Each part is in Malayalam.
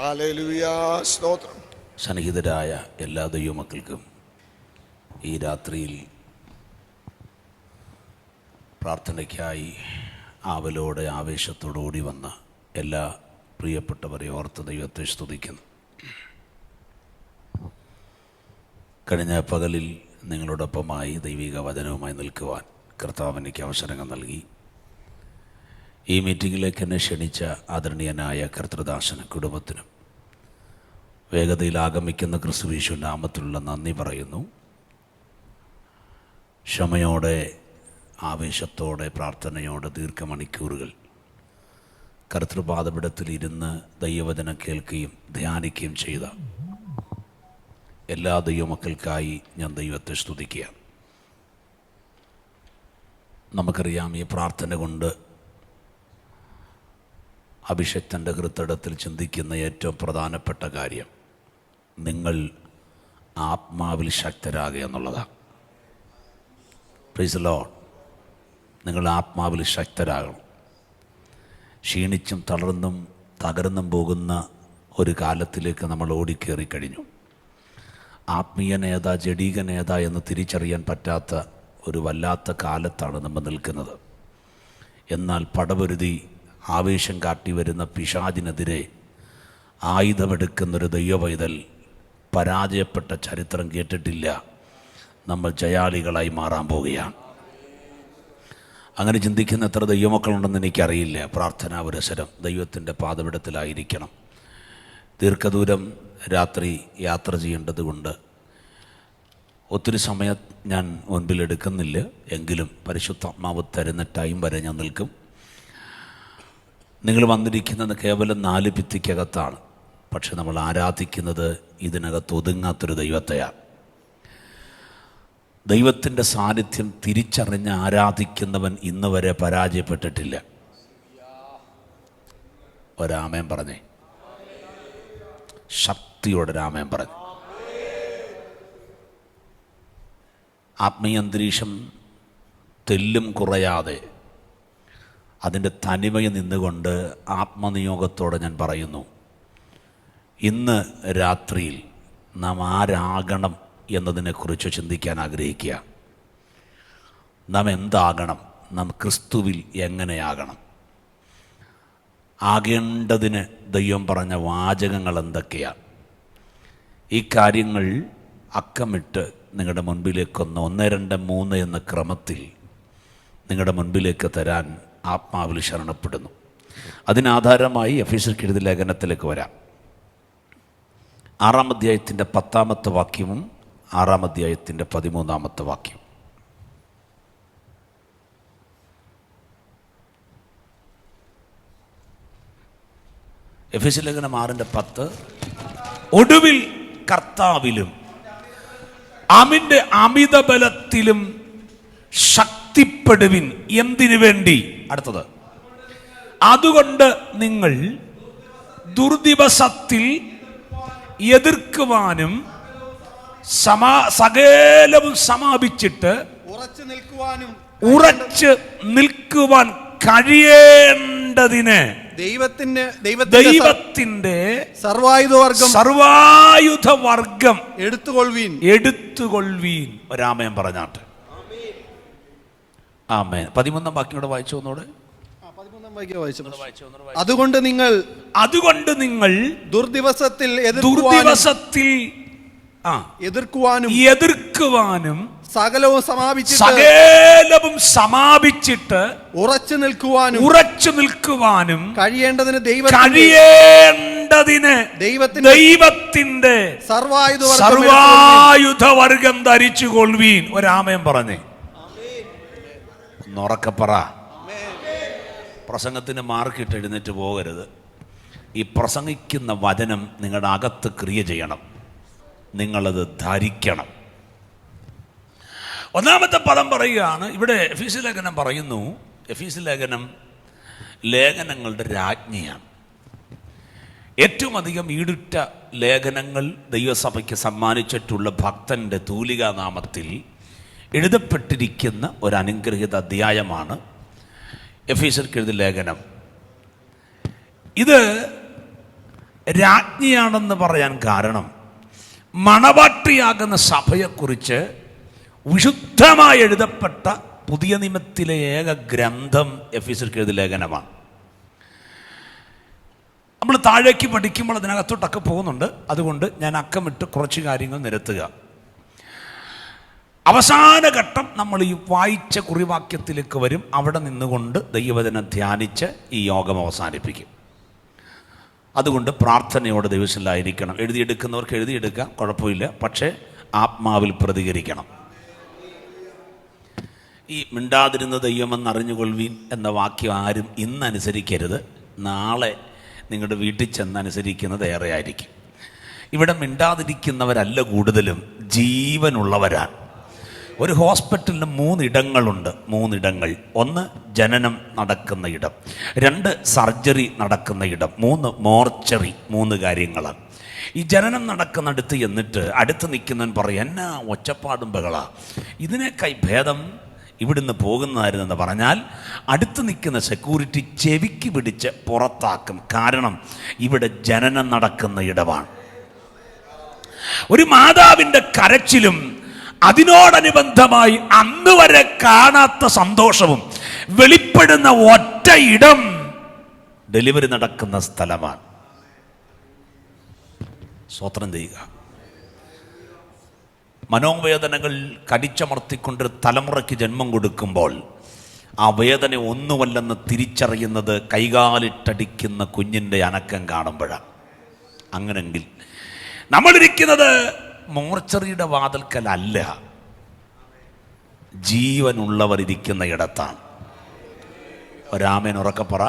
ഹല്ലേലൂയ, സ്തോത്രം. സന്നിഹിതരായ എല്ലാ ദൈവമക്കൾക്കും ഈ രാത്രിയിൽ പ്രാർത്ഥനയ്ക്കായി ആവലോടെ ആവേശത്തോടുകൂടി വന്ന എല്ലാ പ്രിയപ്പെട്ടവരെ ഓർത്ത് ദൈവത്തെ സ്തുതിക്കുന്നു. കഴിഞ്ഞ പകലിൽ നിങ്ങളോടൊപ്പമായി ദൈവിക വചനവുമായി നിൽക്കുവാൻ കർത്താവ് എനിക്ക് അവസരങ്ങൾ നൽകി. ഈ മീറ്റിങ്ങിലേക്ക് എന്നെ ക്ഷണിച്ച ആദരണീയനായ കർത്തൃദാസന കുടുംബത്തിനും വേഗതയിൽ ആഗമിക്കുന്ന ക്രിസ്തുയേശു നാമത്തിലുള്ള നന്ദി പറയുന്നു. ക്ഷമയോടെ, ആവേശത്തോടെ, പ്രാർത്ഥനയോടെ ദീർഘമണിക്കൂറുകൾ കർത്തൃപാദപീഠത്തിൽ ഇരുന്ന് ദൈവവചനം കേൾക്കുകയും ധ്യാനിക്കുകയും ചെയ്ത എല്ലാ ദൈവമക്കൾക്കായി ഞാൻ ദൈവത്തെ സ്തുതിക്കുക. നമുക്കറിയാം, ഈ പ്രാർത്ഥന കൊണ്ട് അഭിഷക്തൻ്റെ ഹൃദയത്തിൽ ചിന്തിക്കുന്ന ഏറ്റവും പ്രധാനപ്പെട്ട കാര്യം നിങ്ങൾ ആത്മാവിൽ ശക്തരാകുക എന്നുള്ളതാണ്. Price the Lord. നിങ്ങൾ ആത്മാവിൽ ശക്തരാകണം. ക്ഷീണിച്ചും തളർന്നും തകർന്നും പോകുന്ന ഒരു കാലത്തിലേക്ക് നമ്മൾ ഓടിക്കേറിക്കഴിഞ്ഞു. ആത്മീയ നേത, ജഡീക നേത എന്ന് തിരിച്ചറിയാൻ പറ്റാത്ത ഒരു വല്ലാത്ത കാലത്താണ് നമ്മൾ നിൽക്കുന്നത്. എന്നാൽ പടപൊരുതി ആവേശം കാട്ടി വരുന്ന പിശാചിനെതിരെ ആയുധമെടുക്കുന്നൊരു ദൈവപൈതൽ പരാജയപ്പെട്ട ചരിത്രം കേട്ടിട്ടില്ല. നമ്മൾ ജയാളികളായി മാറാൻ പോവുകയാണ്. അങ്ങനെ ചിന്തിക്കുന്ന എത്ര ദൈവമക്കളുണ്ടെന്ന് എനിക്കറിയില്ല. പ്രാർത്ഥനാ പുരസരം ദൈവത്തിൻ്റെ പാദപീഠത്തിലായിരിക്കണം. ദീർഘദൂരം രാത്രി യാത്ര ചെയ്യേണ്ടത് കൊണ്ട് ഒത്തിരി സമയം ഞാൻ മുൻപിലെടുക്കുന്നില്ല. എങ്കിലും പരിശുദ്ധാത്മാവ് തരുന്ന ടൈം വരെ ഞാൻ നിൽക്കും. നിങ്ങൾ വന്നിരിക്കുന്നത് കേവലം 4 ഭിത്തിക്കകത്താണ്. പക്ഷെ നമ്മൾ ആരാധിക്കുന്നത് ഇതിനകത്ത് ഒതുങ്ങാത്തൊരു ദൈവത്തെയാണ്. ദൈവത്തിൻ്റെ സാന്നിധ്യം തിരിച്ചറിഞ്ഞ് ആരാധിക്കുന്നവൻ ഇന്ന് വരെ പരാജയപ്പെട്ടിട്ടില്ല. ഒരാമേൻ പറഞ്ഞേ, ശക്തിയോടെ രാമേൻ പറഞ്ഞു. ആത്മീയ അന്തരീക്ഷം തെല്ലും കുറയാതെ അതിൻ്റെ തനിമയിൽ നിന്നുകൊണ്ട് ആത്മനിയോഗത്തോടെ ഞാൻ പറയുന്നു, ഇന്ന് രാത്രിയിൽ നാം ആരാകണം എന്നതിനെക്കുറിച്ച് ചിന്തിക്കാൻ ആഗ്രഹിക്കുക. നാം എന്താകണം? നാം ക്രിസ്തുവിൽ എങ്ങനെയാകണം? ആകേണ്ടതിന് ദൈവം പറഞ്ഞ വാചകങ്ങൾ എന്തൊക്കെയാണ്? ഈ കാര്യങ്ങൾ അക്കമിട്ട് നിങ്ങളുടെ മുൻപിലേക്കൊന്ന് 1, 2, 3 എന്ന ക്രമത്തിൽ നിങ്ങളുടെ മുൻപിലേക്ക് തരാൻ ആത്മാവിൽ ശരണപ്പെടുന്നു. അതിനാധാരമായി എഫേസ്യർക്ക് എഴുതിയ ലേഖനത്തിലേക്ക് വരാം. 6-ാം അധ്യായത്തിൻ്റെ 10-ാമത്തെ വാക്യവും 6-ാം അധ്യായത്തിൻ്റെ 13-ാമത്തെ വാക്യം. എഫേസ്യ ലേഖനം 6:10. ഒടുവിൽ കർത്താവിലും അവന്റെ അമിത ബലത്തിലും ശക്തിപ്പെടുവിൻ. എന്തിനു വേണ്ടി? അടുത്തത്, അതുകൊണ്ട് നിങ്ങൾ ദുർദിവസത്തിൽ എതിർക്കുവാനും സകലവും സമാപിച്ചിട്ട് ഉറച്ചു നിൽക്കുവാൻ കഴിയേണ്ടതിന് ദൈവത്തിന്റെ സർവായുധവർഗം എടുത്തുകൊള്ളുവീൻ. ഒരാമയം പറഞ്ഞാട്ട്. ആമേൻ. 13-ാം വാക്യോടെ വായിച്ചു ഒന്നോടെ. അതുകൊണ്ട് നിങ്ങൾ ദുർദിവസത്തിൽ എതിർക്കുവാനും സകലവും സമാപിച്ചിട്ട് ഉറച്ചു നിൽക്കുവാനും കഴിയേണ്ടതിന് ദൈവത്തിന്റെ സർവായുധവർഗം ധരിച്ചുകൊള്ളുവീൻ. ഒരാമയം പറഞ്ഞേ. ഒന്നുറക്കപ്പറ. പ്രസംഗത്തിന് മാർക്കിട്ട് എഴുന്നേറ്റ് പോകരുത്. ഈ പ്രസംഗിക്കുന്ന വചനം നിങ്ങളുടെ അകത്ത് ക്രിയ ചെയ്യണം. നിങ്ങളത് ധരിക്കണം. 1-ാമത്തെ പദം പറയുകയാണ് ഇവിടെ. എഫേസ്യ ലേഖനം പറയുന്നു, എഫേസ്യ ലേഖനം ലേഖനങ്ങളുടെ രാജ്ഞിയാണ്. ഏറ്റവും അധികം ഈടുറ്റ ലേഖനങ്ങൾ ദൈവസഭയ്ക്ക് സമ്മാനിച്ചിട്ടുള്ള ഭക്തൻ്റെ തൂലികാനാമത്തിൽ എഴുതപ്പെട്ടിരിക്കുന്ന ഒരു അനുഗ്രഹീത അധ്യായമാണ് എഫേസ്യർക്ക് എഴുതിയ ലേഖനം. ഇത് രാജ്ഞിയാണെന്ന് പറയാൻ കാരണം മണവാട്ടിയാകുന്ന സഭയെക്കുറിച്ച് വിശുദ്ധമായി എഴുതപ്പെട്ട പുതിയ നിയമത്തിലെ ഏക ഗ്രന്ഥം എഫെസ്യർക്ക് എഴുതിയ ലേഖനമാണ്. നമ്മൾ താഴേക്ക് പഠിക്കുമ്പോൾ അതിനകത്തോട്ടൊക്കെ പോകുന്നുണ്ട്. അതുകൊണ്ട് ഞാൻ അക്കമിട്ട് കുറച്ച് കാര്യങ്ങൾ നിരത്തുക. അവസാന ഘട്ടം നമ്മൾ ഈ വായിച്ച കുറിവാക്യത്തിലേക്ക് വരും. അവിടെ നിന്നുകൊണ്ട് ദൈവവചനം ധ്യാനിച്ച് ഈ യോഗം അവസാനിപ്പിക്കും. അതുകൊണ്ട് പ്രാർത്ഥനയോടെ ദൈവത്തിലായിരിക്കണം. എഴുതിയെടുക്കുന്നവർക്ക് എഴുതിയെടുക്കാം, കുഴപ്പമില്ല. പക്ഷേ ആത്മാവിൽ പ്രതികരിക്കണം. ഈ മിണ്ടാതിരുന്ന ദൈവമെന്നറിഞ്ഞുകൊള്ളുവീൻ എന്ന വാക്യം ആരും ഇന്നനുസരിക്കരുത്. നാളെ നിങ്ങളുടെ വീട്ടിൽ ചെന്നനുസരിക്കുന്നത് ഏറെ ആയിരിക്കും. ഇവിടെ മിണ്ടാതിരിക്കുന്നവരല്ല കൂടുതലും, ജീവനുള്ളവരാണ്. ഒരു ഹോസ്പിറ്റലിന് 3 ഇടങ്ങളുണ്ട്. 3 ഇടങ്ങൾ. 1 ജനനം നടക്കുന്ന ഇടം, 2 സർജറി നടക്കുന്ന ഇടം, 3 മോർച്ചറി. 3 കാര്യങ്ങളാണ്. ഈ ജനനം നടക്കുന്നിടത്ത് എന്നിട്ട് അടുത്ത് നിൽക്കുന്നവൻ പറയും, എന്നാ ഒച്ചപ്പാടും ബഹള, ഇതിനേക്കായി ഭേദം ഇവിടുന്ന് പോകുന്നതായിരുന്നെന്ന് പറഞ്ഞാൽ അടുത്ത് നിൽക്കുന്ന സെക്യൂരിറ്റി ചെവിക്ക് പിടിച്ച് പുറത്താക്കും. കാരണം ഇവിടെ ജനനം നടക്കുന്ന ഇടമാണ്. ഒരു മാതാവിൻ്റെ കരച്ചിലും അതിനോടനുബന്ധമായി അന്ന് വരെ കാണാത്ത സന്തോഷവും വെളിപ്പെടുന്ന ഒറ്റ ഇടം ഡെലിവറി നടക്കുന്ന സ്ഥലമാണ്. സ്തോത്രം ചെയ്യുക. മനോവേദനകൾ കടിച്ചമർത്തിക്കൊണ്ടൊരു തലമുറയ്ക്ക് ജന്മം കൊടുക്കുമ്പോൾ ആ വേദന ഒന്നുമല്ലെന്ന് തിരിച്ചറിയുന്നത് കൈകാലിട്ടടിക്കുന്ന കുഞ്ഞിൻ്റെ അനക്കം കാണുമ്പോഴാണ്. അങ്ങനെങ്കിൽ നമ്മളിരിക്കുന്നത് മോർച്ചറിയുടെ വാതിൽക്കലല്ല, ജീവനുള്ളവർ ഇരിക്കുന്ന ഇടത്താണ്. ഒരാമേൻ ഉറക്കപ്പറ.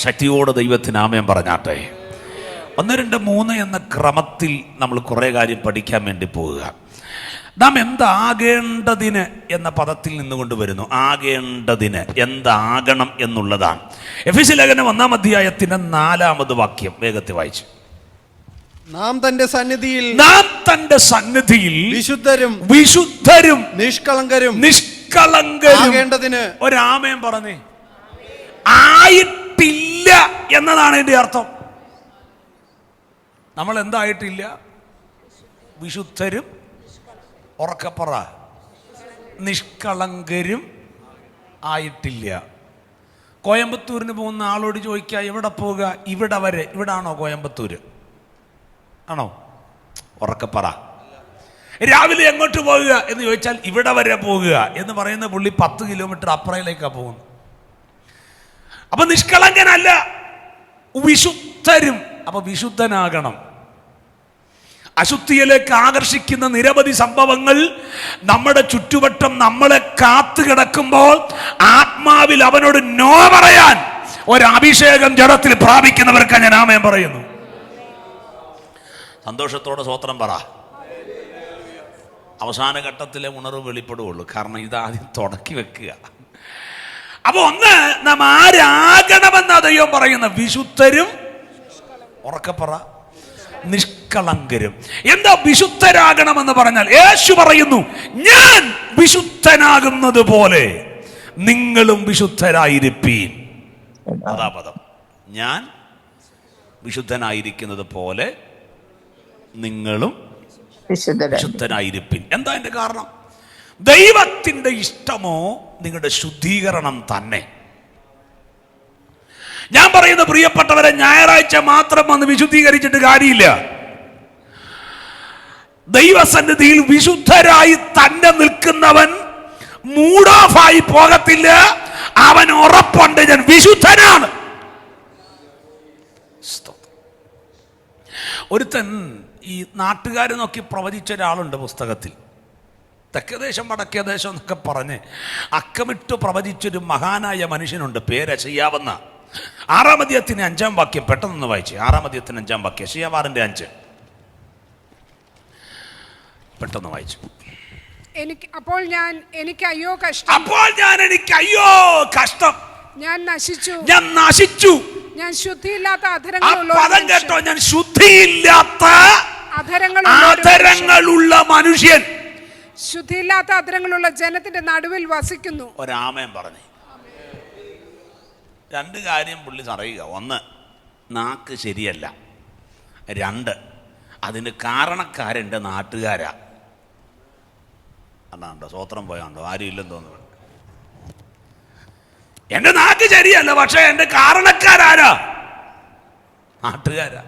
ശക്തിയോടെ ദൈവത്തിന് ആമേൻ പറഞ്ഞാട്ടെ. 1, 2, 3 എന്ന ക്രമത്തിൽ നമ്മൾ കുറേ കാര്യം പഠിക്കാൻ വേണ്ടി പോവുക. നാം എന്താകേണ്ടതിന് എന്ന പദത്തിൽ നിന്നുകൊണ്ട് വരുന്നു. ആകേണ്ടതിന്, എന്താകണം എന്നുള്ളതാണ്. എഫെസ്യ ലേഖനം 1-ാം അധ്യായത്തിന്റെ 4-ാമത് വാക്യം വേഗത്തിൽ വായിച്ചു. നാം തന്റെ സന്നിധിയിൽ വിശുദ്ധരും നിഷ്കളങ്കരും ആകേണ്ടതിന്. ഒരാമേൻ പറഞ്ഞേ. ആയിട്ടില്ല എന്നതാണ് എൻ്റെ അർത്ഥം. നമ്മൾ എന്തായിട്ടില്ല? വിശുദ്ധരും, ഉറക്കപ്പറ, നിഷ്കളങ്കരും ആയിട്ടില്ല. കോയമ്പത്തൂരിന് പോകുന്ന ആളോട് ചോദിക്കുക, എവിടെ പോവുക? ഇവിടെ വരെ. ഇവിടാണോ കോയമ്പത്തൂര്? ആണോ? ഉറക്കപ്പറ. രാവിലെ എങ്ങോട്ട് പോകുക എന്ന് ചോദിച്ചാൽ ഇവിടെ വരെ പോകുക എന്ന് പറയുന്ന പുള്ളി 10 കിലോമീറ്റർ അപ്പുറയിലേക്കാണ് പോകുന്നത്. അപ്പൊ നിഷ്കളങ്കനല്ല, വിശുദ്ധരും. അപ്പൊ വിശുദ്ധനാകണം. അശുദ്ധിയിലേക്ക് ആകർഷിക്കുന്ന നിരവധി സംഭവങ്ങൾ നമ്മുടെ ചുറ്റുവട്ടം നമ്മളെ കാത്തു കിടക്കുമ്പോൾ ആത്മാവിൽ അവനോട് നോ പറയാൻ ഒരഭിഷേകം ജഡത്തിൽ പ്രാപിക്കുന്നവർക്ക് ഞാൻ ആമേൻ പറയുന്നു. സന്തോഷത്തോടെ സ്വോത്രം പറ. അവസാന ഘട്ടത്തിലെ ഉണർവ് വെളിപ്പെടുകയുള്ളൂ. കാരണം ഇതാദ്യം തുടക്കി വെക്കുക. അപ്പൊ ഒന്ന്, നാം ആരാകണമെന്നാ ദൈവം പറയുന്ന? വിശുദ്ധരും, ഉറക്കപ്പറ, നിഷ്കളങ്കരും. എന്താ വിശുദ്ധരാകണമെന്ന് പറഞ്ഞാൽ? യേശു പറയുന്നു, ഞാൻ വിശുദ്ധനാകുന്നത് പോലെ നിങ്ങളും വിശുദ്ധരായിരിപ്പീൻ. അതാ പദം. ഞാൻ വിശുദ്ധനായിരിക്കുന്നത് പോലെ നിങ്ങളും വിശുദ്ധനായിരിപ്പിൻ. എന്താ അതിന്റെ കാരണം? ദൈവത്തിന്റെ ഇഷ്ടമോ നിങ്ങളുടെ ശുദ്ധീകരണം തന്നെ. ഞാൻ പറയുന്ന പ്രിയപ്പെട്ടവരെ, ഞായറാഴ്ച മാത്രം വന്ന് വിശുദ്ധീകരിച്ചിട്ട് കാര്യമില്ല. ദൈവസന്നിധിയിൽ വിശുദ്ധരായി തന്നെ നിൽക്കുന്നവൻ മൂഡ് ഓഫ് ആയി പോകത്തില്ല. അവൻ ഉറപ്പുണ്ട്, ഞാൻ വിശുദ്ധനാണ്. ഒരുത്തൻ ഈ നാട്ടുകാർ നോക്കി പ്രവചിച്ച ഒരാളുണ്ട് പുസ്തകത്തിൽ. തെക്കദേശം വടക്കേദേശം എന്നൊക്കെ പറഞ്ഞ് അക്കമിട്ട് പ്രവചിച്ചൊരു മഹാനായ മനുഷ്യനുണ്ട്, പേരശയ്യാവെന്ന. 6-ാം അധ്യായത്തിന് 5-ാം വാക്യം പെട്ടെന്ന് വായിച്ചു. 6-ാം അധ്യായത്തിന് 5-ാം വാക്യം, യെശയ്യാവ് 6:5 പെട്ടെന്ന് വായിച്ചു. അപ്പോൾ ഞാൻ എനിക്ക് അയ്യോ കഷ്ടം, ഞാൻ നശിച്ചു, ഞാൻ ശുദ്ധിയില്ലാത്ത അധരങ്ങളുള്ള മനുഷ്യൻ, ശുദ്ധിയില്ലാത്ത അധരങ്ങളുള്ള ജനത്തിന്റെ നടുവിൽ വസിക്കുന്നു. ഒരാമേൻ പറഞ്ഞു. 2 കാര്യം പുള്ളി അറിയുക. 1, നാക്ക് ശരിയല്ല. 2, അതിന് കാരണക്കാരെൻ്റെ നാട്ടുകാരാ. അതാണ്ടോ സ്വോത്രം പോയാണ്ടോ, ആരും ഇല്ലെന്ന് തോന്നുന്നു. എൻ്റെ നാക്ക് ശരിയല്ല, പക്ഷെ എൻ്റെ കാരണക്കാരാരാ? നാട്ടുകാരാ.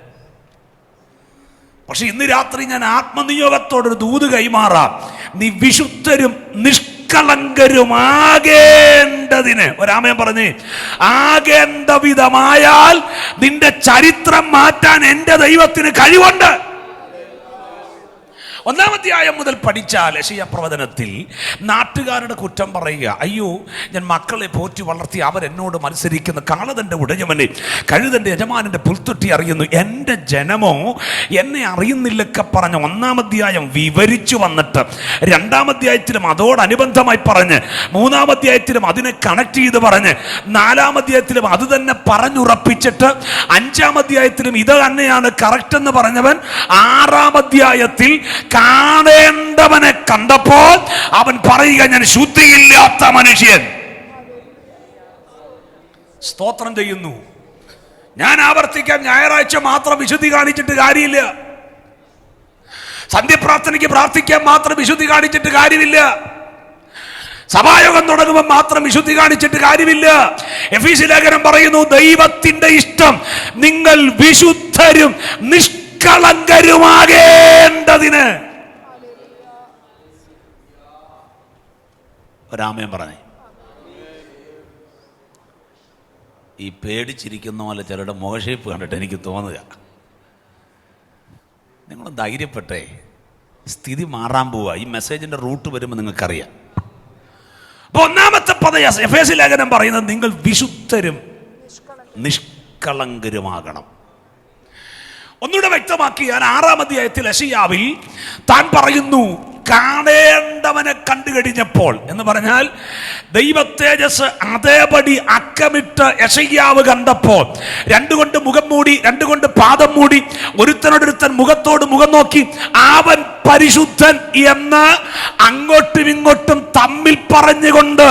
പക്ഷെ ഇന്ന് രാത്രി ഞാൻ ആത്മനിയോഗത്തോടൊരു ദൂത് കൈമാറാം. നീ വിശുദ്ധരും നിഷ്കളങ്കരുമാകേണ്ടതിന്, ഒരാമയം പറഞ്ഞ്, ആകേണ്ട വിധമായാൽ നിന്റെ ചരിത്രം മാറ്റാൻ എൻ്റെ ദൈവത്തിന് കഴിവുണ്ട്. 1-ാം അധ്യായം മുതൽ പഠിച്ചാൽ യെശയ്യാ പ്രവചനത്തിൽ നാട്ടുകാരുടെ കുറ്റം പറയുക. അയ്യോ, ഞാൻ മക്കളെ പോറ്റി വളർത്തി അവരെന്നോട് മത്സരിക്കുന്നു. കാളതൻ്റെ ഉടയവനെ, കഴുതൻ്റെ യജമാനൻ്റെ പുൽത്തൊട്ടി അറിയുന്നു, എൻ്റെ ജനമോ എന്നെ അറിയുന്നില്ലൊക്കെ പറഞ്ഞ് 1-ാം അധ്യായം വിവരിച്ചു വന്നിട്ട് 2-ാം അധ്യായത്തിലും അതോടനുബന്ധമായി പറഞ്ഞ് 3-ാം അധ്യായത്തിലും അതിനെ കണക്ട് ചെയ്ത് പറഞ്ഞ് 4-ാം അധ്യായത്തിലും അത് തന്നെ പറഞ്ഞുറപ്പിച്ചിട്ട് 5-ാം അധ്യായത്തിലും ഇത് തന്നെയാണ് കറക്റ്റ് എന്ന് പറഞ്ഞവൻ 6-ാം അധ്യായത്തിൽ കാണേണ്ടവനെ കണ്ടപ്പോൾ അവൻ പറയുക, ഞാൻ ശുദ്ധിയില്ലാത്ത മനുഷ്യൻ. സ്തോത്രം ചെയ്യുന്നു. ഞാൻ ആവർത്തിക്കാൻ, ഞായറാഴ്ച മാത്രം വിശുദ്ധി കാണിച്ചിട്ട് കാര്യമില്ല. സന്ധ്യപ്രാർത്ഥനയ്ക്ക് പ്രാർത്ഥിക്കാൻ മാത്രം വിശുദ്ധി കാണിച്ചിട്ട് കാര്യമില്ല. സഭായോഗം തുടങ്ങുമ്പോൾ മാത്രം വിശുദ്ധി കാണിച്ചിട്ട് കാര്യമില്ല. എഫീസ്യ ലേഖനം പറയുന്നു, ദൈവത്തിന്റെ ഇഷ്ടം നിങ്ങൾ വിശുദ്ധരും നിഷ്കളങ്കരുമാകേണ്ടതിന്. ഒരാമയം പറഞ്ഞേ. ഈ പേടിച്ചിരിക്കുന്ന പോലെ ചിലരുടെ മുഖഷേപ്പ് കണ്ടിട്ട് എനിക്ക് തോന്നുക, നിങ്ങൾ ധൈര്യപ്പെട്ടേ, സ്ഥിതി മാറാൻ പോവുക. ഈ മെസ്സേജിന്റെ റൂട്ട് വരുമ്പോൾ നിങ്ങൾക്കറിയാം. അപ്പൊ 1-ാമത്തെ പദം എഫേസ്യ ലേഖനം പറയുന്നത്, നിങ്ങൾ വിശുദ്ധരും നിഷ്കളങ്കരുമാകണം. ഒന്നുകൂടെ വ്യക്തമാക്കിയാൽ 6-ാം അധ്യായത്തിൽ യെശയ്യാവിൽ താൻ പറയുന്നു, കാണേണ്ടവനെ കണ്ടു കഴിഞ്ഞപ്പോൾ എന്ന് പറഞ്ഞാൽ ദൈവ തേജസ് അതേപടി അക്കമിട്ട് യെശയ്യാവ് കണ്ടപ്പോൾ 2 കൊണ്ട് മുഖം മൂടി, 2 കൊണ്ട് പാദം മൂടി, ഒരുത്തനോടൊരുത്തൻ മുഖത്തോട് മുഖം നോക്കി അവൻ പരിശുദ്ധൻ എന്ന് അങ്ങോട്ടും ഇങ്ങോട്ടും തമ്മിൽ പറഞ്ഞുകൊണ്ട്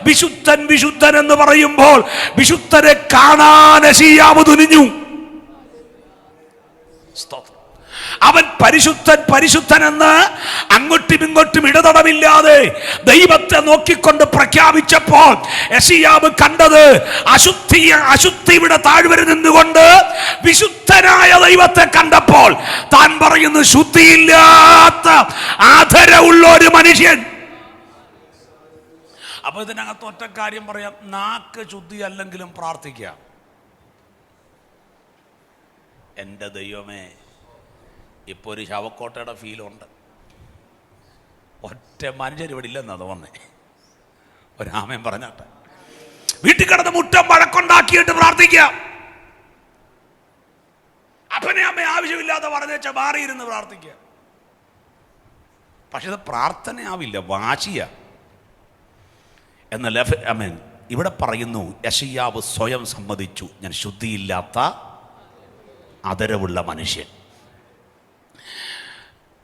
വിശുദ്ധൻ വിശുദ്ധൻ എന്ന് പറയുമ്പോൾ വിശുദ്ധരെ കാണാൻ യെശയ്യാവ് തുനിഞ്ഞു. അവൻ പരിശുദ്ധൻ പരിശുദ്ധൻ എന്ന് അങ്ങോട്ടും ഇങ്ങോട്ടും ഇടതടമില്ലാതെ ദൈവത്തെ നോക്കിക്കൊണ്ട് പ്രഖ്യാപിച്ചപ്പോൾ യെശയ്യാവ് കണ്ടത് അശുദ്ധിയുടെ താഴ്വരയിൽ നിന്നുകൊണ്ട് വിശുദ്ധനായ ദൈവത്തെ കണ്ടപ്പോൾ താൻ പറയുന്നു, ശുദ്ധിയില്ലാത്ത ആദരവുള്ള ഒരു മനുഷ്യൻ. അപ്പൊ ഇതിനകത്ത് ഒറ്റ കാര്യം പറയാം, നാക്ക് ശുദ്ധി അല്ലെങ്കിലും പ്രാർത്ഥിക്കാം. എൻ്റെ ദൈവമേ, ഇപ്പോൾ ഒരു ശവക്കോട്ടയുടെ ഫീലുണ്ട്. ഒറ്റ മനുഷ്യർ ഇവിടെ ഇല്ലെന്നാ തോന്നേ. ഒരാമൻ പറഞ്ഞാട്ടെ. വീട്ടിൽ കിടന്ന് മുറ്റം വഴക്കുണ്ടാക്കിയിട്ട് പ്രാർത്ഥിക്കാം. അപ്പനെ അമ്മ ആവശ്യമില്ലാതെ പറഞ്ഞേച്ച മാറിയിരുന്ന് പ്രാർത്ഥിക്കുക. പക്ഷെ ഇത് പ്രാർത്ഥനയാവില്ല, വാശിയ. എന്നല്ല അമേൻ. ഇവിടെ പറയുന്നു, യെശയ്യാവ് സ്വയം സമ്മതിച്ചു, ഞാൻ ശുദ്ധിയില്ലാത്ത ആദരവുള്ള മനുഷ്യൻ.